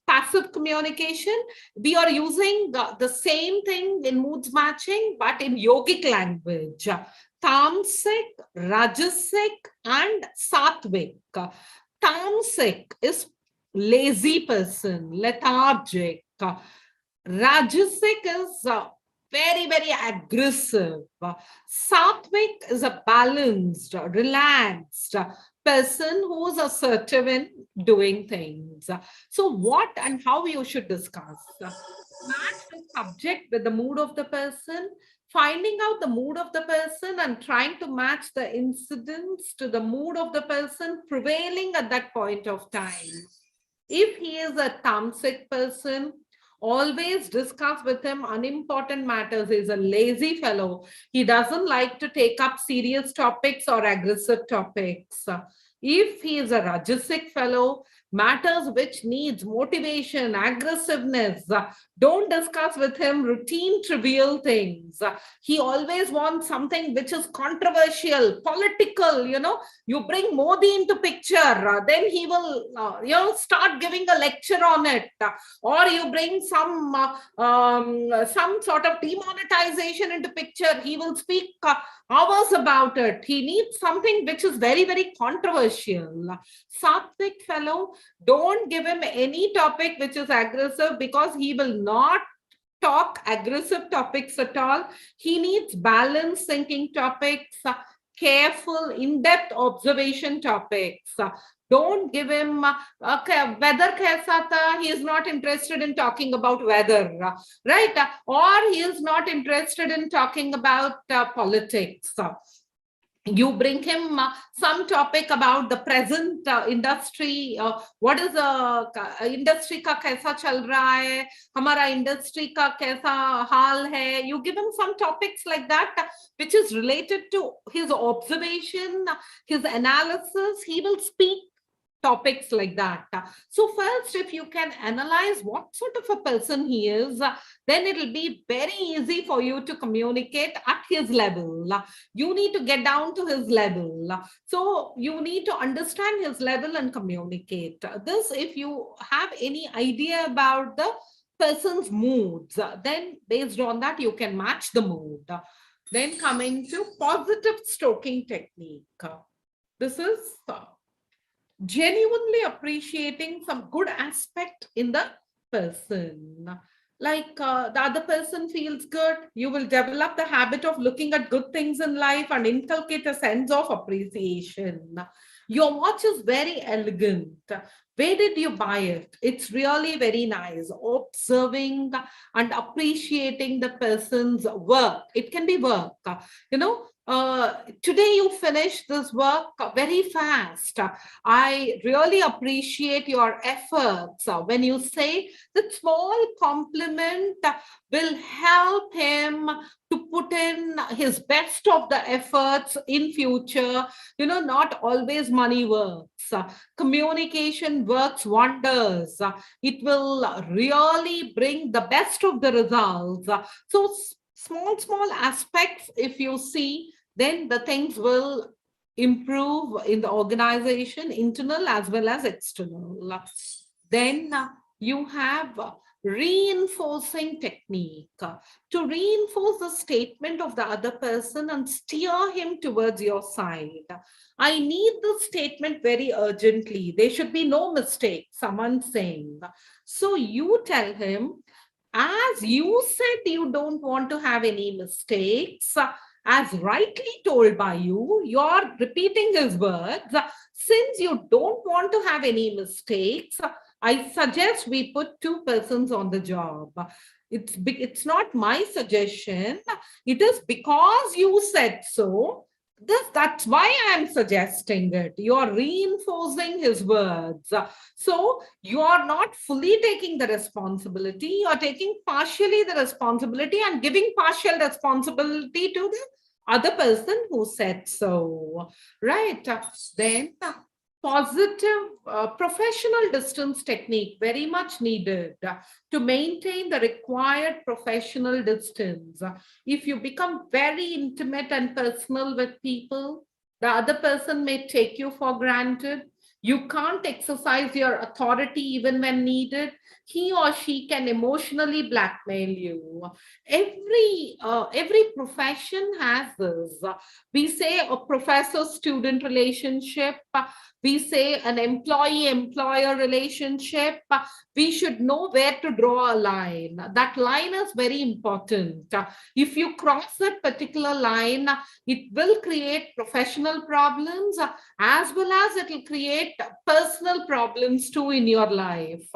passive communication. We are using the same thing in moods matching, but in yogic language. Tamasic, Rajasic, and Sattvic. Tamasic is lazy person, lethargic. Rajasic is very, very aggressive. Sattvic is a balanced, relaxed person who is assertive in doing things. So what and how you should discuss? Match the subject with the mood of the person, finding out the mood of the person and trying to match the incidents to the mood of the person prevailing at that point of time. If he is a tamasic person, always discuss with him unimportant matters. He's a lazy fellow. He doesn't like to take up serious topics or aggressive topics. If he is a Rajasic fellow, matters which needs motivation, aggressiveness, don't discuss with him routine, trivial things. He always wants something which is controversial, political. You bring Modi into picture, then he will, start giving a lecture on it. Or you bring some sort of demonetization into picture, he will speak hours about it. He needs something which is very, very controversial. Sattvic fellow, don't give him any topic which is aggressive, because he will not talk aggressive topics at all. He needs balanced thinking topics, careful, in-depth observation topics. Don't give him weather kaisa tha, he is not interested in talking about weather, right? Or he is not interested in talking about politics. You bring him some topic about the present industry. What is the industry ka kaisa chal raha hai? Hamara industry ka kaisa haal hai? You give him some topics like that, which is related to his observation, his analysis. He will speak topics like that. So first, if you can analyze what sort of a person he is, then it will be very easy for you to communicate at his level. You need to get down to his level. So you need to understand his level and communicate. This, if you have any idea about the person's moods, then based on that, you can match the mood. Then coming to positive stoking technique. This is genuinely appreciating some good aspect in the person. Like the other person feels good, you will develop the habit of looking at good things in life and inculcate a sense of appreciation. Your watch is very elegant. Where did you buy it? It's really very nice. Observing and appreciating the person's work. It can be work. Today you finished this work very fast. I really appreciate your efforts. When you say that small compliment will help him to put in his best of the efforts in future. Not always money works. Communication works wonders. It will really bring the best of the results. So small aspects, if you see, then the things will improve in the organization, internal as well as external. Then you have reinforcing technique to reinforce the statement of the other person and steer him towards your side. I need the statement very urgently. There should be no mistake, someone saying. So you tell him, as you said, you don't want to have any mistakes. As rightly told by you, you're repeating his words. Since you don't want to have any mistakes, I suggest we put 2 persons on the job. It's not my suggestion. It is because you said so. That's why I'm suggesting it. You're reinforcing his words. So you are not fully taking the responsibility. You're taking partially the responsibility and giving partial responsibility to the other person who said so. Right. Then positive professional distance technique, very much needed to maintain the required professional distance. If you become very intimate and personal with people, the other person may take you for granted. You can't exercise your authority even when needed. He or she can emotionally blackmail you. Every profession has this. We say a professor-student relationship. We say an employee-employer relationship. We should know where to draw a line. That line is very important. If you cross that particular line, it will create professional problems as well as it will create personal problems too in your life.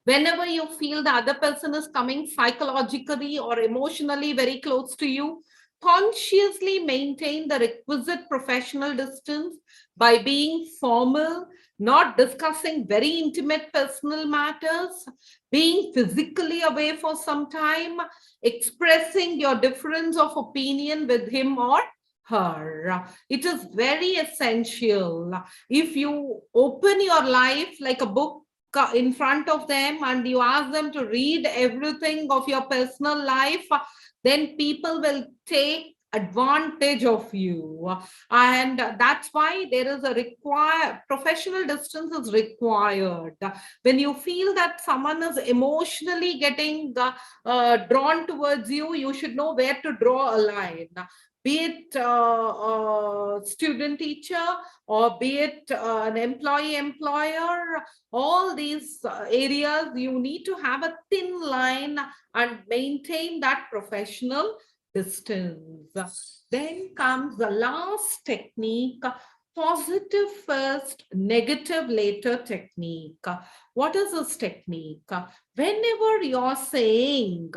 Whenever you feel the other person is coming psychologically or emotionally very close to you, consciously maintain the requisite professional distance by being formal, not discussing very intimate personal matters, being physically away for some time, expressing your difference of opinion with him or her. It is very essential. If you open your life like a book in front of them and you ask them to read everything of your personal life, then people will take advantage of you. And that's why there is a professional distance is required. When you feel that someone is emotionally getting drawn towards you, you should know where to draw a line. Be it student teacher or be it an employee-employer, all these areas, you need to have a thin line and maintain that professional distance. Then comes the last technique, positive first, negative later technique. What is this technique? Whenever you're saying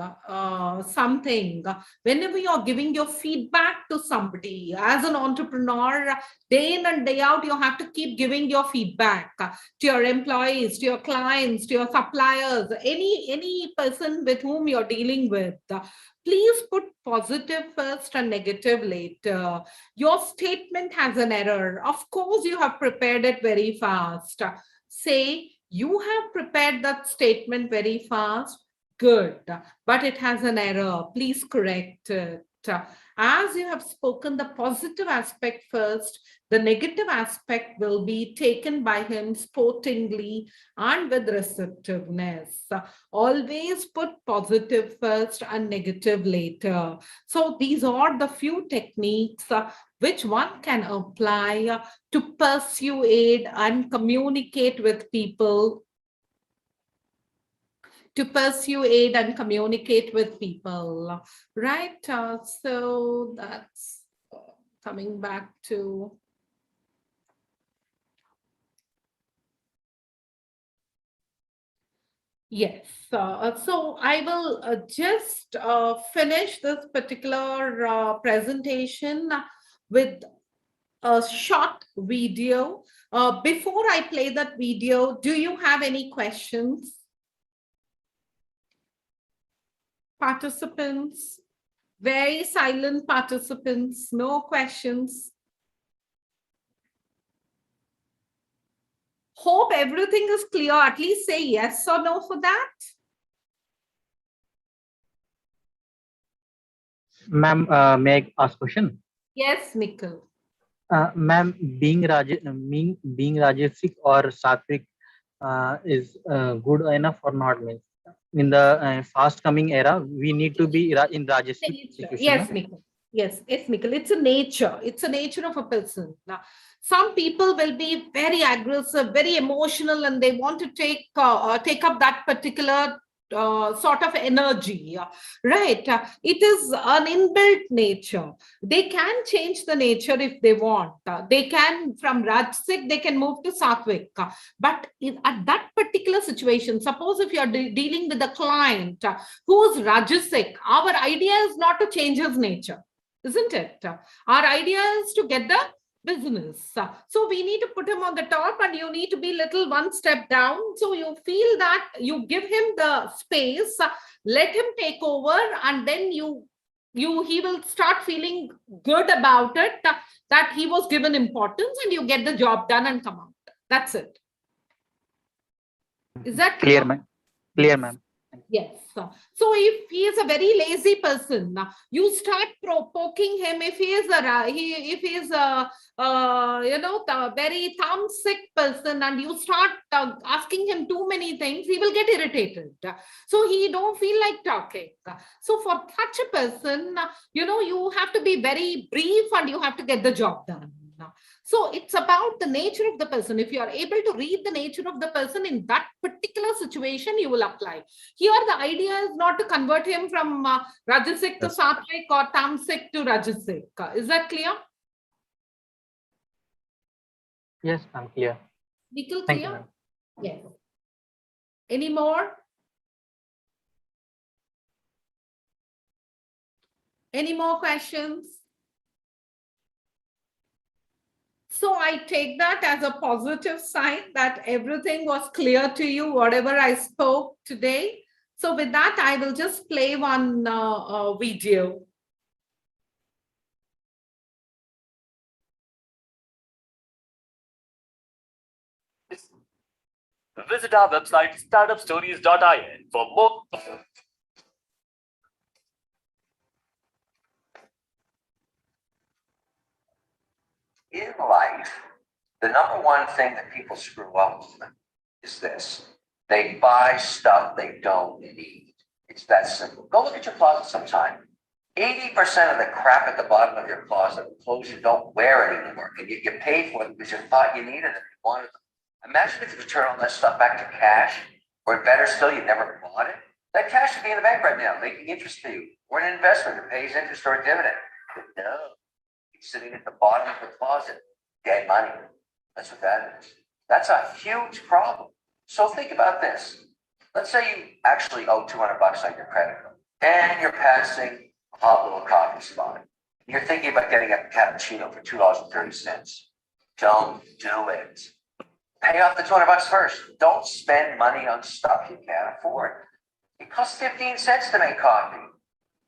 something, whenever you're giving your feedback to somebody, as an entrepreneur, day in and day out, you have to keep giving your feedback to your employees, to your clients, to your suppliers, any person with whom you're dealing with. Please put positive first and negative later. Your statement has an error. Of course, you have prepared it very fast. Say, you have prepared that statement very fast. Good, but it has an error. Please correct it. As you have spoken the positive aspect first, the negative aspect will be taken by him sportingly and with receptiveness. Always put positive first and negative later. So these are the few techniques which one can apply to persuade and communicate with people. To persuade and communicate with people, right? So that's coming back to Yes. So I will just finish this particular presentation with a short video. Before I play that video, do you have any questions? Participants, very silent participants, no questions. Hope everything is clear. At least say yes or no for that. Ma'am, may I ask question? Yes, Mikkel. Ma'am, being Rajasic or Sattvic is good enough or not? Means in the fast coming era, we need to be in Rajasic situation. Yes, Mikkel. Yes, Mikkel. It's a nature. It's a nature of a person. Now, some people will be very aggressive, very emotional, and they want to take up that particular sort of energy, right? It is an inbuilt nature. They can change the nature if they want. They can, from Rajasic, they can move to Sattvic. But at that particular situation, suppose if you're dealing with a client who is Rajasic, our idea is not to change his nature, isn't it? Our idea is to get the business. So we need to put him on the top, and you need to be little one step down. So you feel that you give him the space, let him take over, and then he will start feeling good about it, that he was given importance, and you get the job done and come out. That's it. Is that clear, ma'am? Clear, ma'am. Yes. So if he is a very lazy person, you start poking him. If he is a very thumbsick person, and you start asking him too many things, he will get irritated. So he don't feel like talking. So for such a person, you have to be very brief, and you have to get the job done. So it's about the nature of the person. If you are able to read the nature of the person in that particular situation, you will apply. Here, the idea is not to convert him from Rajasic to Sattvic or Tamasic to Rajasic. Is that clear? Yes, I'm clear. Mikkel, Thank clear? you, Yes. Any more? Any more questions? So I take that as a positive sign that everything was clear to you, whatever I spoke today. So with that, I will just play one video. Visit our website startupstories.in for more. In life, the number one thing that people screw up with is this. They buy stuff they don't need. It's that simple. Go look at your closet sometime. 80% of the crap at the bottom of your closet, clothes you don't wear anymore, and you paid for them because you thought you needed them, you wanted them. Imagine if you could turn all that stuff back to cash, or better still, you never bought it. That cash would be in the bank right now, making interest for you, or an investment that pays interest or a dividend. But no, it's sitting at the bottom of the closet, dead money. That's what that is. That's a huge problem. So think about this. Let's say you actually owe $200 on your credit card, and you're passing a hot little coffee spot. You're thinking about getting a cappuccino for $2.30. Don't do it. Pay off the $200 first. Don't spend money on stuff you can't afford. It costs 15 cents to make coffee.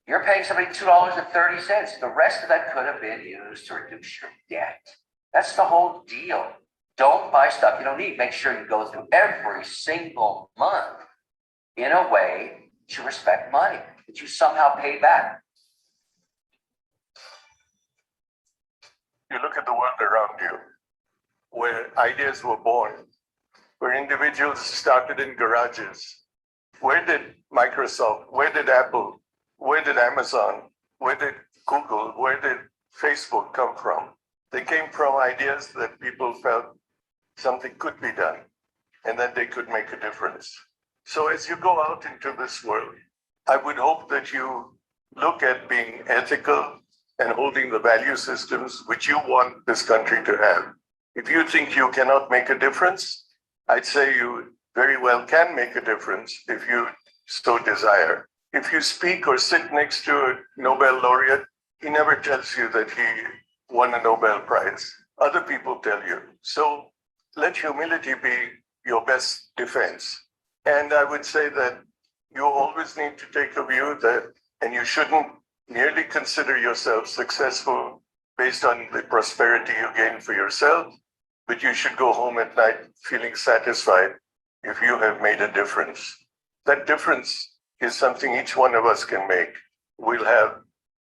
You're paying somebody $2.30. The rest of that could have been used to reduce your debt. That's the whole deal. Don't buy stuff you don't need. Make sure you go through every single month in a way to respect money that you somehow pay back. You look at the world around you, where ideas were born, where individuals started in garages. Where did Microsoft, where did Apple, where did Amazon, where did Google, where did Facebook come from? They came from ideas that people felt something could be done, and that they could make a difference. So as you go out into this world, I would hope that you look at being ethical and holding the value systems which you want this country to have. If you think you cannot make a difference, I'd say you very well can make a difference if you so desire. If you speak or sit next to a Nobel laureate, he never tells you that he won a Nobel Prize. Other people tell you. So let humility be your best defense. And I would say that you always need to take a view that, and you shouldn't merely consider yourself successful based on the prosperity you gain for yourself, but you should go home at night feeling satisfied if you have made a difference. That difference is something each one of us can make. We'll have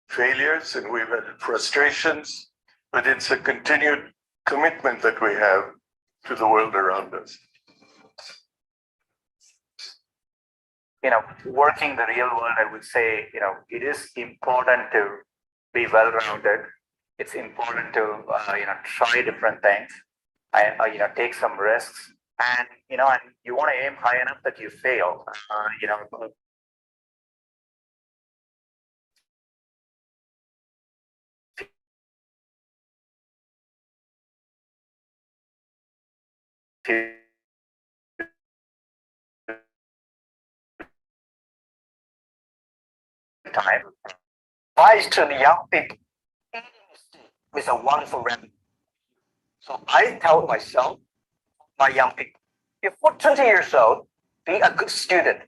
failures and we've had frustrations, but it's a continued commitment that we have to the world around us. Working the real world, I would say, it is important to be well-rounded. It's important to, try different things and, take some risks. And, and you want to aim high enough that you fail, time. Advice to the young people with a wonderful remedy. So I tell myself, my young people, before 20 years old, be a good student.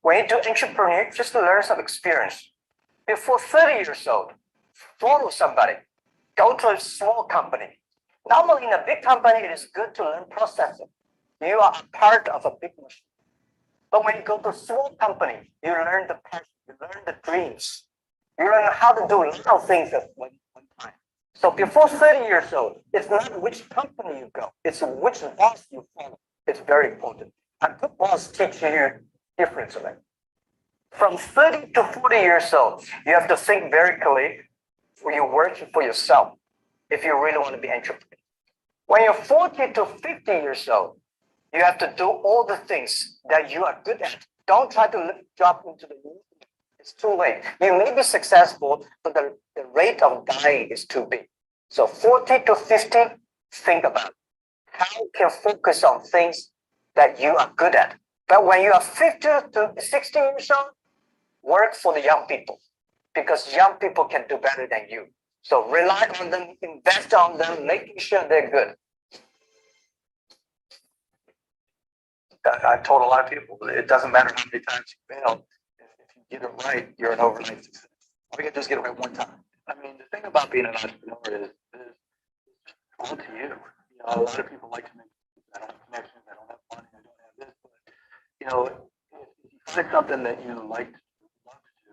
When you do entrepreneur, just to learn some experience. Before 30 years old, follow somebody. Go to a small company. Normally in a big company, it is good to learn processing. You are a part of a big machine. But when you go to a small company, you learn the passion, you learn the dreams. You learn how to do a lot of things at one time. So before 30 years old, it's not which company you go, it's which boss you follow. It's very important. A good boss teaches you differently. From 30 to 40 years old, you have to think very clearly when you're working for yourself, if you really want to be entrepreneur. When you're 40 to 50 years old, you have to do all the things that you are good at. Don't try to drop into the new. It's too late. You may be successful, but the rate of dying is too big. So 40 to 50, think about it. How you can focus on things that you are good at. But when you are 50 to 60 years old, work for the young people because young people can do better than you. So rely on them, invest on them, making sure they're good. I've told a lot of people, it doesn't matter how many times you fail. If you get it right, you're an overnight success. All you got to do is get it right one time. I mean, the thing about being an entrepreneur is it's up to you. A lot of people like to make, I don't have connections, I don't have money, I don't have this, but if you find something that you like to do, love to do,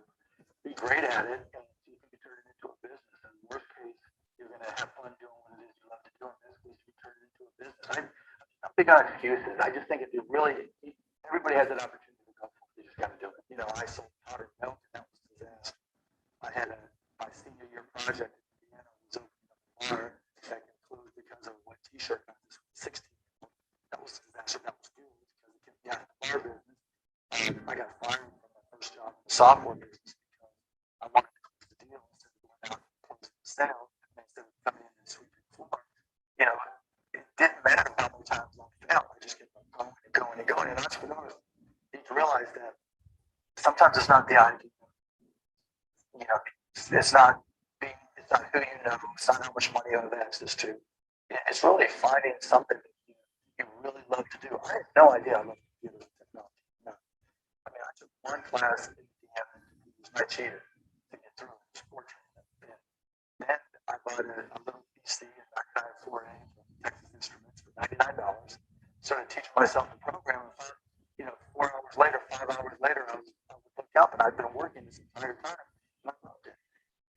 be great at it, and see if you can turn it into a business. In the worst case, you're going to have fun doing what it is you love to do. In this case, you turn it into a business. I'm big on excuses. I just think if you really, everybody has an opportunity to go for it. You just got to do it. I sold powdered milk, and that was a disaster. I had my senior year project in Indiana was opening up a bar that concluded because of one T-shirt. I was 16. That was a disaster. That was good because it kept me out of the bar business. I got fired from my first job in the software business because I wanted to close the deal instead of going out and closing the sale, instead of coming in and sweeping the floor. It didn't matter how many times I failed. I just kept going and going and going. And entrepreneurs need to realize that sometimes it's not the idea. It's not who you know. It's not how much money you have access to. It's really finding something that you really love to do. I had no idea I loved computer technology. No. I mean, I took one class in Indiana and it was my cheater to get through. It was fortunate. Then I bought a little PC and I got a 4A from Texas Instruments for $99. Started teaching myself to program. And 4 hours later, 5 hours later, I was looked up and I'd been working this entire time. And I loved it.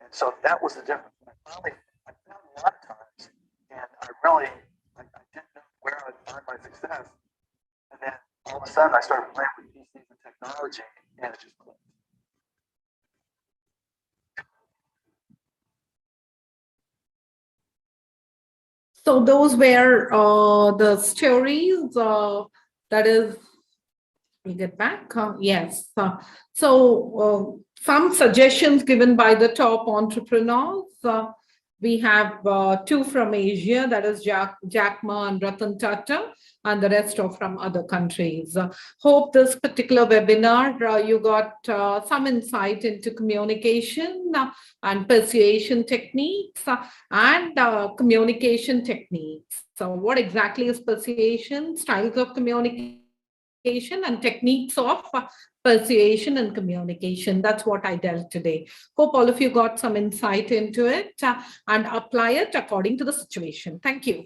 And so that was the difference. And I found a lot of times, and I didn't know where I'd find my success. And then all of a sudden, I started playing with PCs and technology, and it just clicked. So those were the stories. That is, we get back. Yes. So some suggestions given by the top entrepreneurs. We have two from Asia, that is Jack Ma and Ratan Tata, and the rest are from other countries. Hope this particular webinar, you got some insight into communication and persuasion techniques and communication techniques. So what exactly is persuasion, styles of communication, and techniques of persuasion and communication? That's what I dealt today. Hope all of you got some insight into it and apply it according to the situation. Thank you.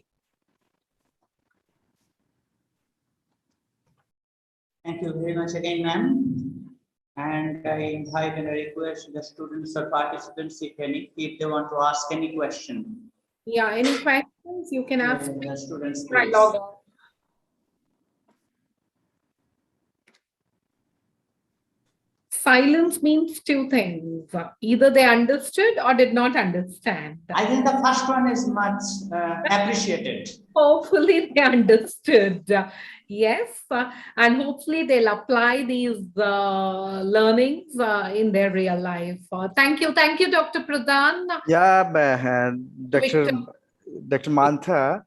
Thank you very much again, ma'am. And I invite and I request the students or participants, if they want to ask any question. Yeah, any questions you can ask the students, before I please. log on. Silence means two things. Either they understood or did not understand. I think the first one is much appreciated. Hopefully they understood. Yes, and hopefully they'll apply these learnings in their real life. Thank you, Dr. Pradhan. Yeah, Dr. Victor. Dr. Mantha,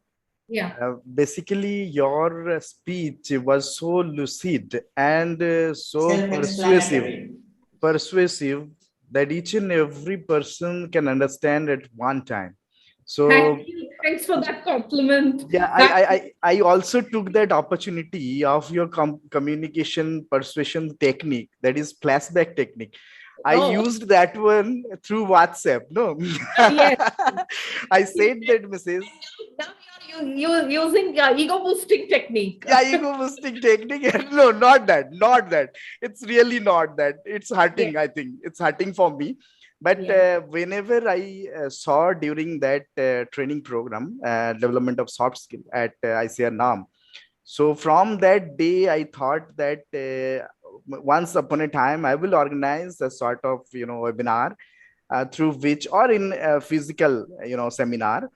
Yeah. basically your speech was so lucid and so persuasive that each and every person can understand at one time. So thank you. Thanks for that compliment. Yeah, I also took that opportunity of your communication persuasion technique, that is flashback technique. I used that one through WhatsApp. No, yes. I said that, Mrs. Now you're using ego boosting technique. Yeah, ego boosting technique. No, not that. It's really not that. It's hurting. Yeah. I think it's hurting for me. But whenever I saw during that training program, development of soft skill at ICR NAM, so from that day, I thought that once upon a time, I will organize a sort of, webinar through which, or in a physical, seminar,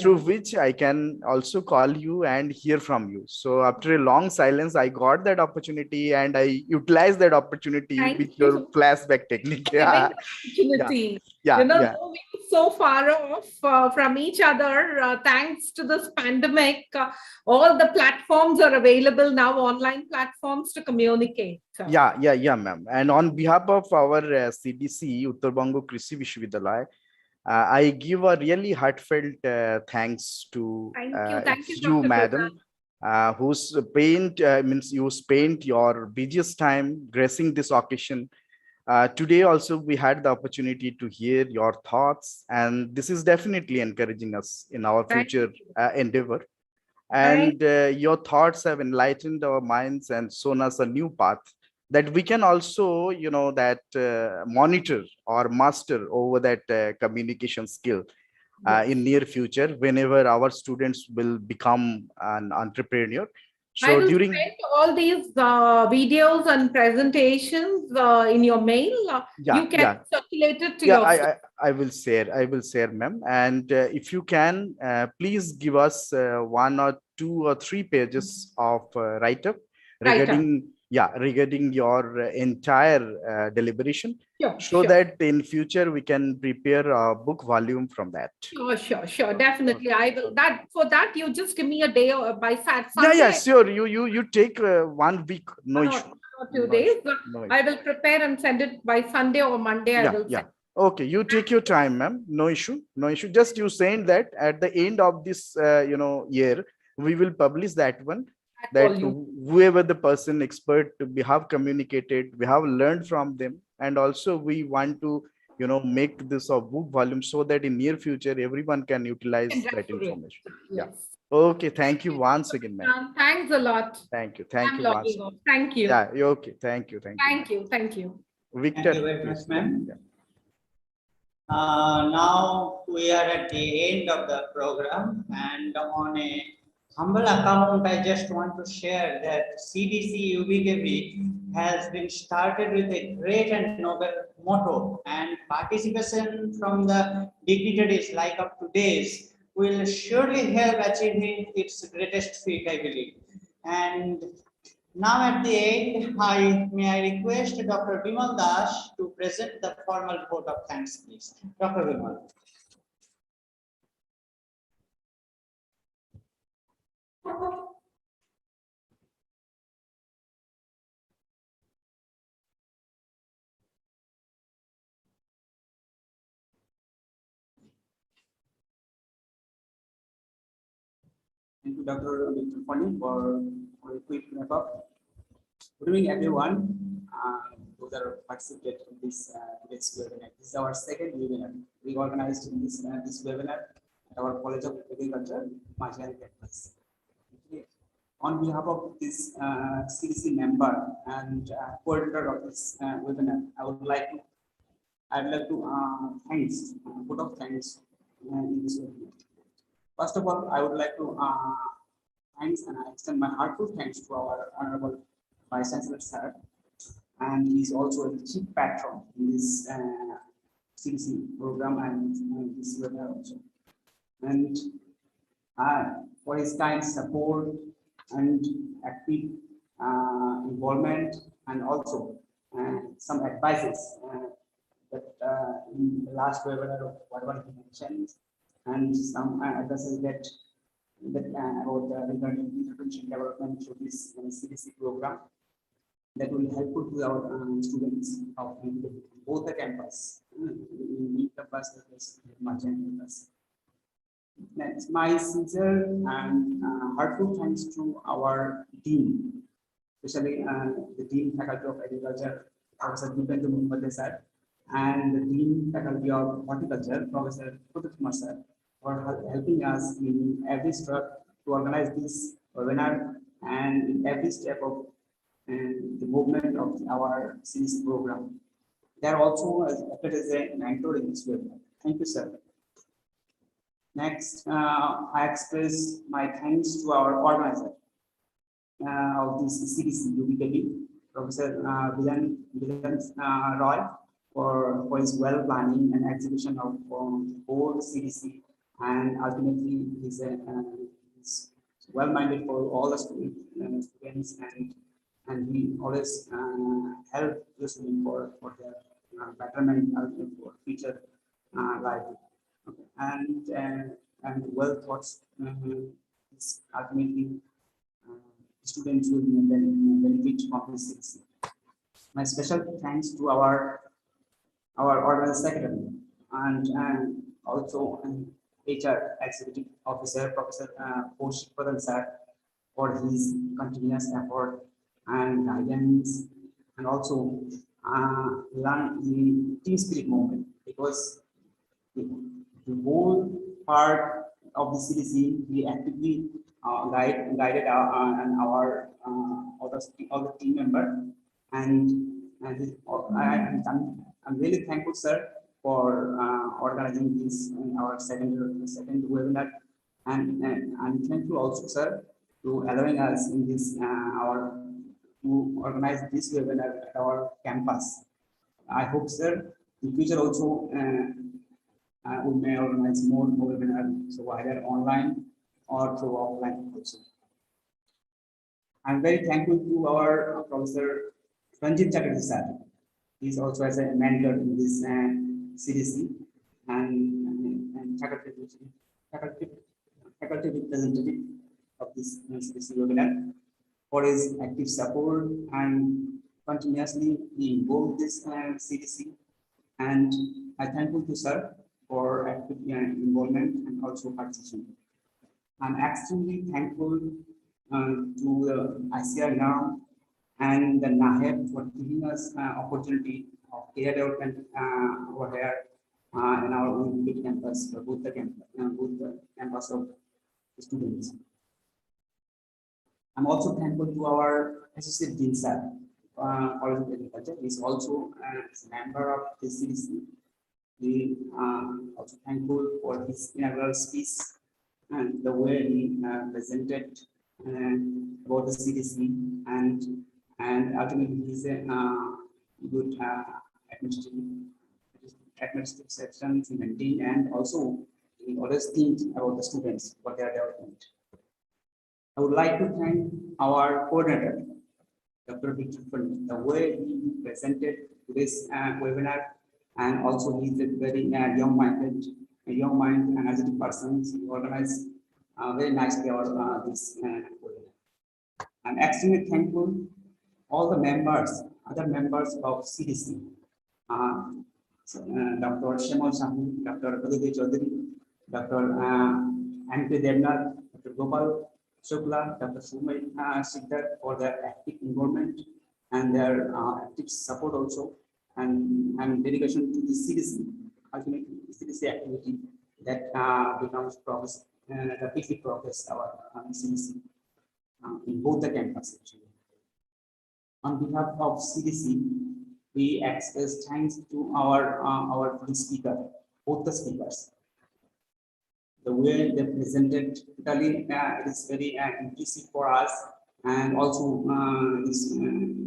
through which I can also call you and hear from you. So after a long silence, I got that opportunity and I utilized that opportunity with your flashback technique. Yeah. Yeah. We so far off from each other, thanks to this pandemic. All the platforms are available now, online platforms to communicate. Yeah, ma'am. And on behalf of our CDC, Uttar Bango Krishi Vishwavidyalaya, I give a really heartfelt thanks to you, madam, who spent your busiest time gracing this occasion. Today also we had the opportunity to hear your thoughts, and this is definitely encouraging us in our future endeavor. And your thoughts have enlightened our minds and shown us a new path that we can also, monitor or master over that communication skill in near future whenever our students will become an entrepreneur. So I will send all these videos and presentations in your mail. You can circulate it to your. I will share, ma'am. And if you can, please give us 1 or 2 or 3 pages of write-up regarding your entire deliberation, so that in future we can prepare a book volume from that. Sure, definitely. I will. For that you just give me a day by Sunday. Yeah, sure. You take 1 week, no issue. 2 days. I will prepare and send it by Sunday or Monday. I will send. Okay, you take your time, ma'am. No issue. Just you saying that at the end of this year we will publish that one, that whoever the person expert we have communicated, we have learned from them, and also we want to make this a book volume so that in near future everyone can utilize that information. Yes. Okay, thank you once again, ma'am. Thanks a lot. Thank you. Thank you. Yeah, okay. Thank you. Thank you. Victor, thank you very much, ma'am. Now we are at the end of the program, and on a humble account, I just want to share that CDC UBKB has been started with a great and noble motto, and participation from the dignitaries like of today's will surely help achieving its greatest feat, I believe. And now at the end, may I request Dr. Bimal Das to present the formal vote of thanks, please. Dr. Bimal. Thank you, Dr. Fani, for a quick wrap up. Good evening, everyone. Those are participated in this today's webinar. This is our second webinar. We organized in this webinar at our College of Agriculture, Majari campus. Okay. On behalf of this CDC member and coordinator of this webinar, I'd like to put up thanks in this webinar. First of all, I would like to thanks and I extend my heartfelt thanks to our Honorable Vice Chancellor Sir, and he is also the chief patron in this CDC program and this webinar also. And for his kind support and active involvement, and also some advices that in the last webinar of whatever he mentioned, and some advices that about regarding entrepreneurship development through this CDC program that will help to our students of both the campus, campus as well as campus. Next, my sincere and heartfelt thanks to our dean, especially the Dean Faculty of Agriculture, Professor Dipendra Mukherjee sir, and the Dean Faculty of Horticulture, Professor Puthukumar sir, for helping us in every step to organize this webinar and in every step of the movement of our CDC program. They are also acted as a mentor in this webinar. Thank you, sir. Next, I express my thanks to our organizer of this CDC UBKB, Professor Vilan Roy, for his well planning and execution of whole CDC, and ultimately he's well-minded for all the students, and he always help the students for their betterment for future life. Okay. And well thoughts ultimately students will benefit from this CDC. My special thanks to our organizing secretary and also HR executive officer, Professor Kaushik Padan sir, for his continuous effort and guidance, and also learn the team spirit movement, because the whole part of the CDC we actively guided our all the team member, and I'm really thankful, sir, for organizing this in our second webinar, and I'm thankful also, sir, to allowing us in this to organize this webinar at our campus. I hope, sir, in future also we may organize more webinars, so either online or through offline also. I'm very thankful to our Professor Ranjit Chatterjee sir. He's also as a mentor in this CDC and faculty representative of this CDC webinar, for his active support and continuously involved this CDC. And I thankful to sir for active involvement and also participation. I'm extremely thankful to the ICR NARM and the NAHEP for giving us opportunity of career development over here in our big campus, both the campus of the students. I'm also thankful to our Associate Dean sir, College of Agriculture. He's also a member of the CDC. We also thankful for his inaugural speech and the way he presented about the CDC, and ultimately he's a good administrative sections in maintain, and also he always thinks about the students for their development. I would like to thank our coordinator, Dr. Victor, for the way he presented this webinar, and also he's a very young mind, energetic person. He organized very nicely our this program. I'm extremely thankful all the members, other members of CDC, Dr. Shemal Sahu, Dr. Kadudi Chaudhary, Dr. MP Devnath, Dr. Gopal Shukla, Dr. Sumay Siddhar for their active involvement and their active support also, and dedication to the CDC, ultimately CDC activity that becomes progress, rapidly progress our CDC in both the campuses. On behalf of CDC, we express thanks to our speaker, both the speakers. The way they presented totally is very impressive for us, and also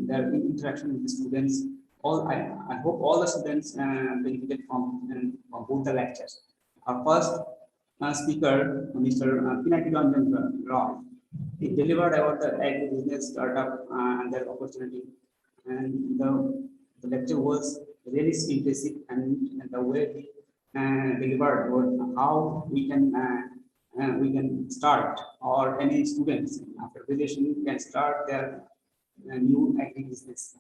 their interaction with the students. I hope all the students benefited from both the lectures. Our first speaker, Mr. Pinaki Roy, he delivered about the agribusiness startup and their opportunity, and the lecture was really impressive, and the way he delivered was how we can start, or any students after graduation can start their new agribusiness.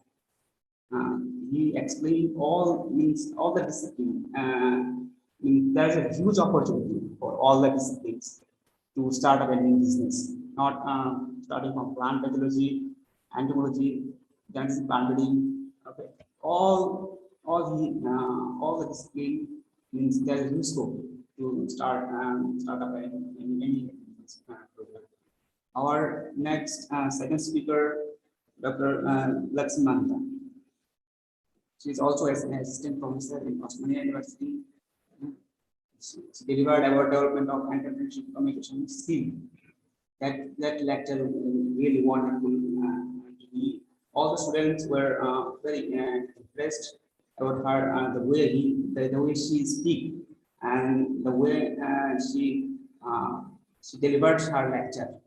He explained all the discipline. There's a huge opportunity for all the disciplines to start up a new business, not starting from plant pathology, entomology, genetic plant breeding. Okay, all the discipline means there is huge scope to start up any program. Our next second speaker, Dr. Lakshmanta. She is also an assistant professor in Osmania University. She delivered about development of entrepreneurship communication skill. That lecture was really wonderful to me. All the students were very impressed about her, the way she speaks, and the way she delivered her lecture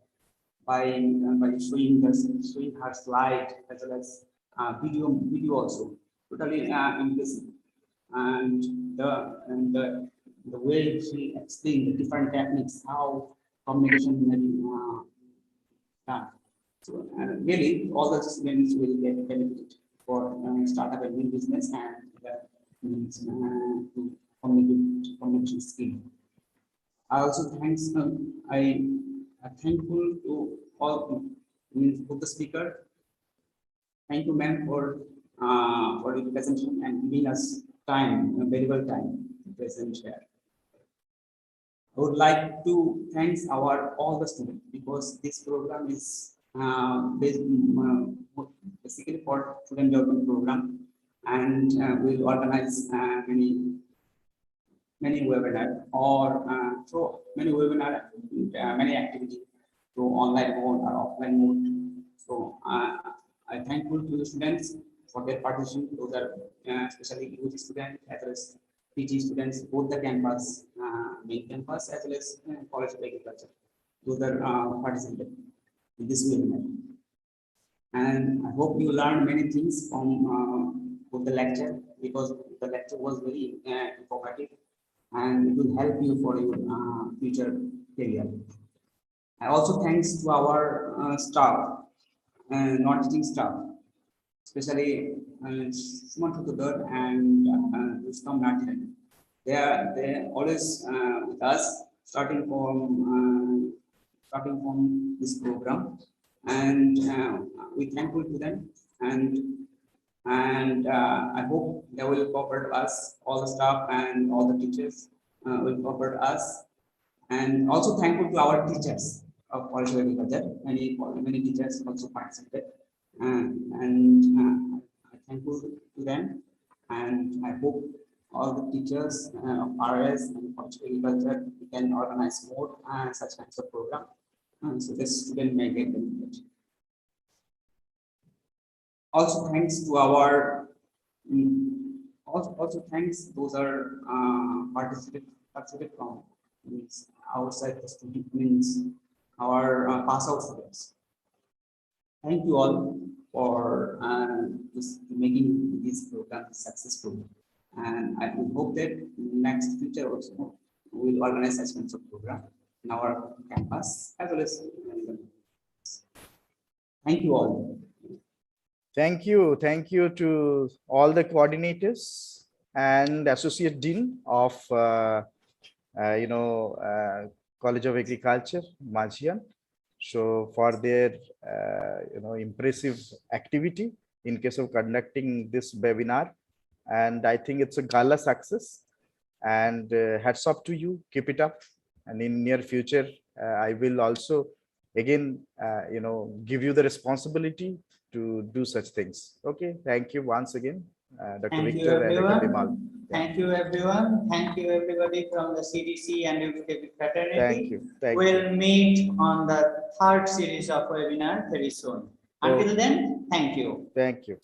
by showing her slide as well as video also. Totally impressive, and the way she explained the different techniques, how communication may be done. So really, all the students will get benefited for start up a new business and to communication skill. I also I'm thankful to all the speaker. Thank you, ma'am, for the presentation and giving us time, valuable time to present here. I would like to thank all the students, because this program is basically for student development program, and we will organize many webinars or through many webinar, many activities through online mode or offline mode. So I'm thankful to the students for their participation. Those are especially UG students as well as PG students, both the campus, main campus as well as College of Agriculture. Those are participating in this webinar. And I hope you learned many things from the lecture, because the lecture was very informative and it will help you for your future career. I also thanks to our staff, non-teaching staff, especially Suman Thukudar and Rustam Natiran. They are always with us, starting from this program, and we thankful to them, and I hope they will cooperate us, all the staff and all the teachers will cooperate us, and also thankful to our teachers of College of Agriculture. Many teachers also participated, and I'm thankful to them, and I hope all the teachers of RS and College of Agriculture can organize more such kinds of program, so the student may get benefit. Also thanks to our also thanks those are participate from means outside the student, means our pass out students. Thank you all for making this program successful, and I hope that next future also we will organize such kinds of program. in our campus as well as. Thank you all. Thank you. Thank you to all the coordinators and associate dean of College of Agriculture, Majian. So for their impressive activity in case of conducting this webinar, and I think it's a gala success. And hats off to you. Keep it up. And in near future, I will also again give you the responsibility to do such things. Okay. Thank you once again, Dr. Thank you, Victor and Dr. Bimal. everyone. Thank you, everyone. Thank you, everybody from the CDC and UPTB fraternity. Thank you. Thank we'll meet on the third series of webinar very soon. Until then, thank you. Thank you.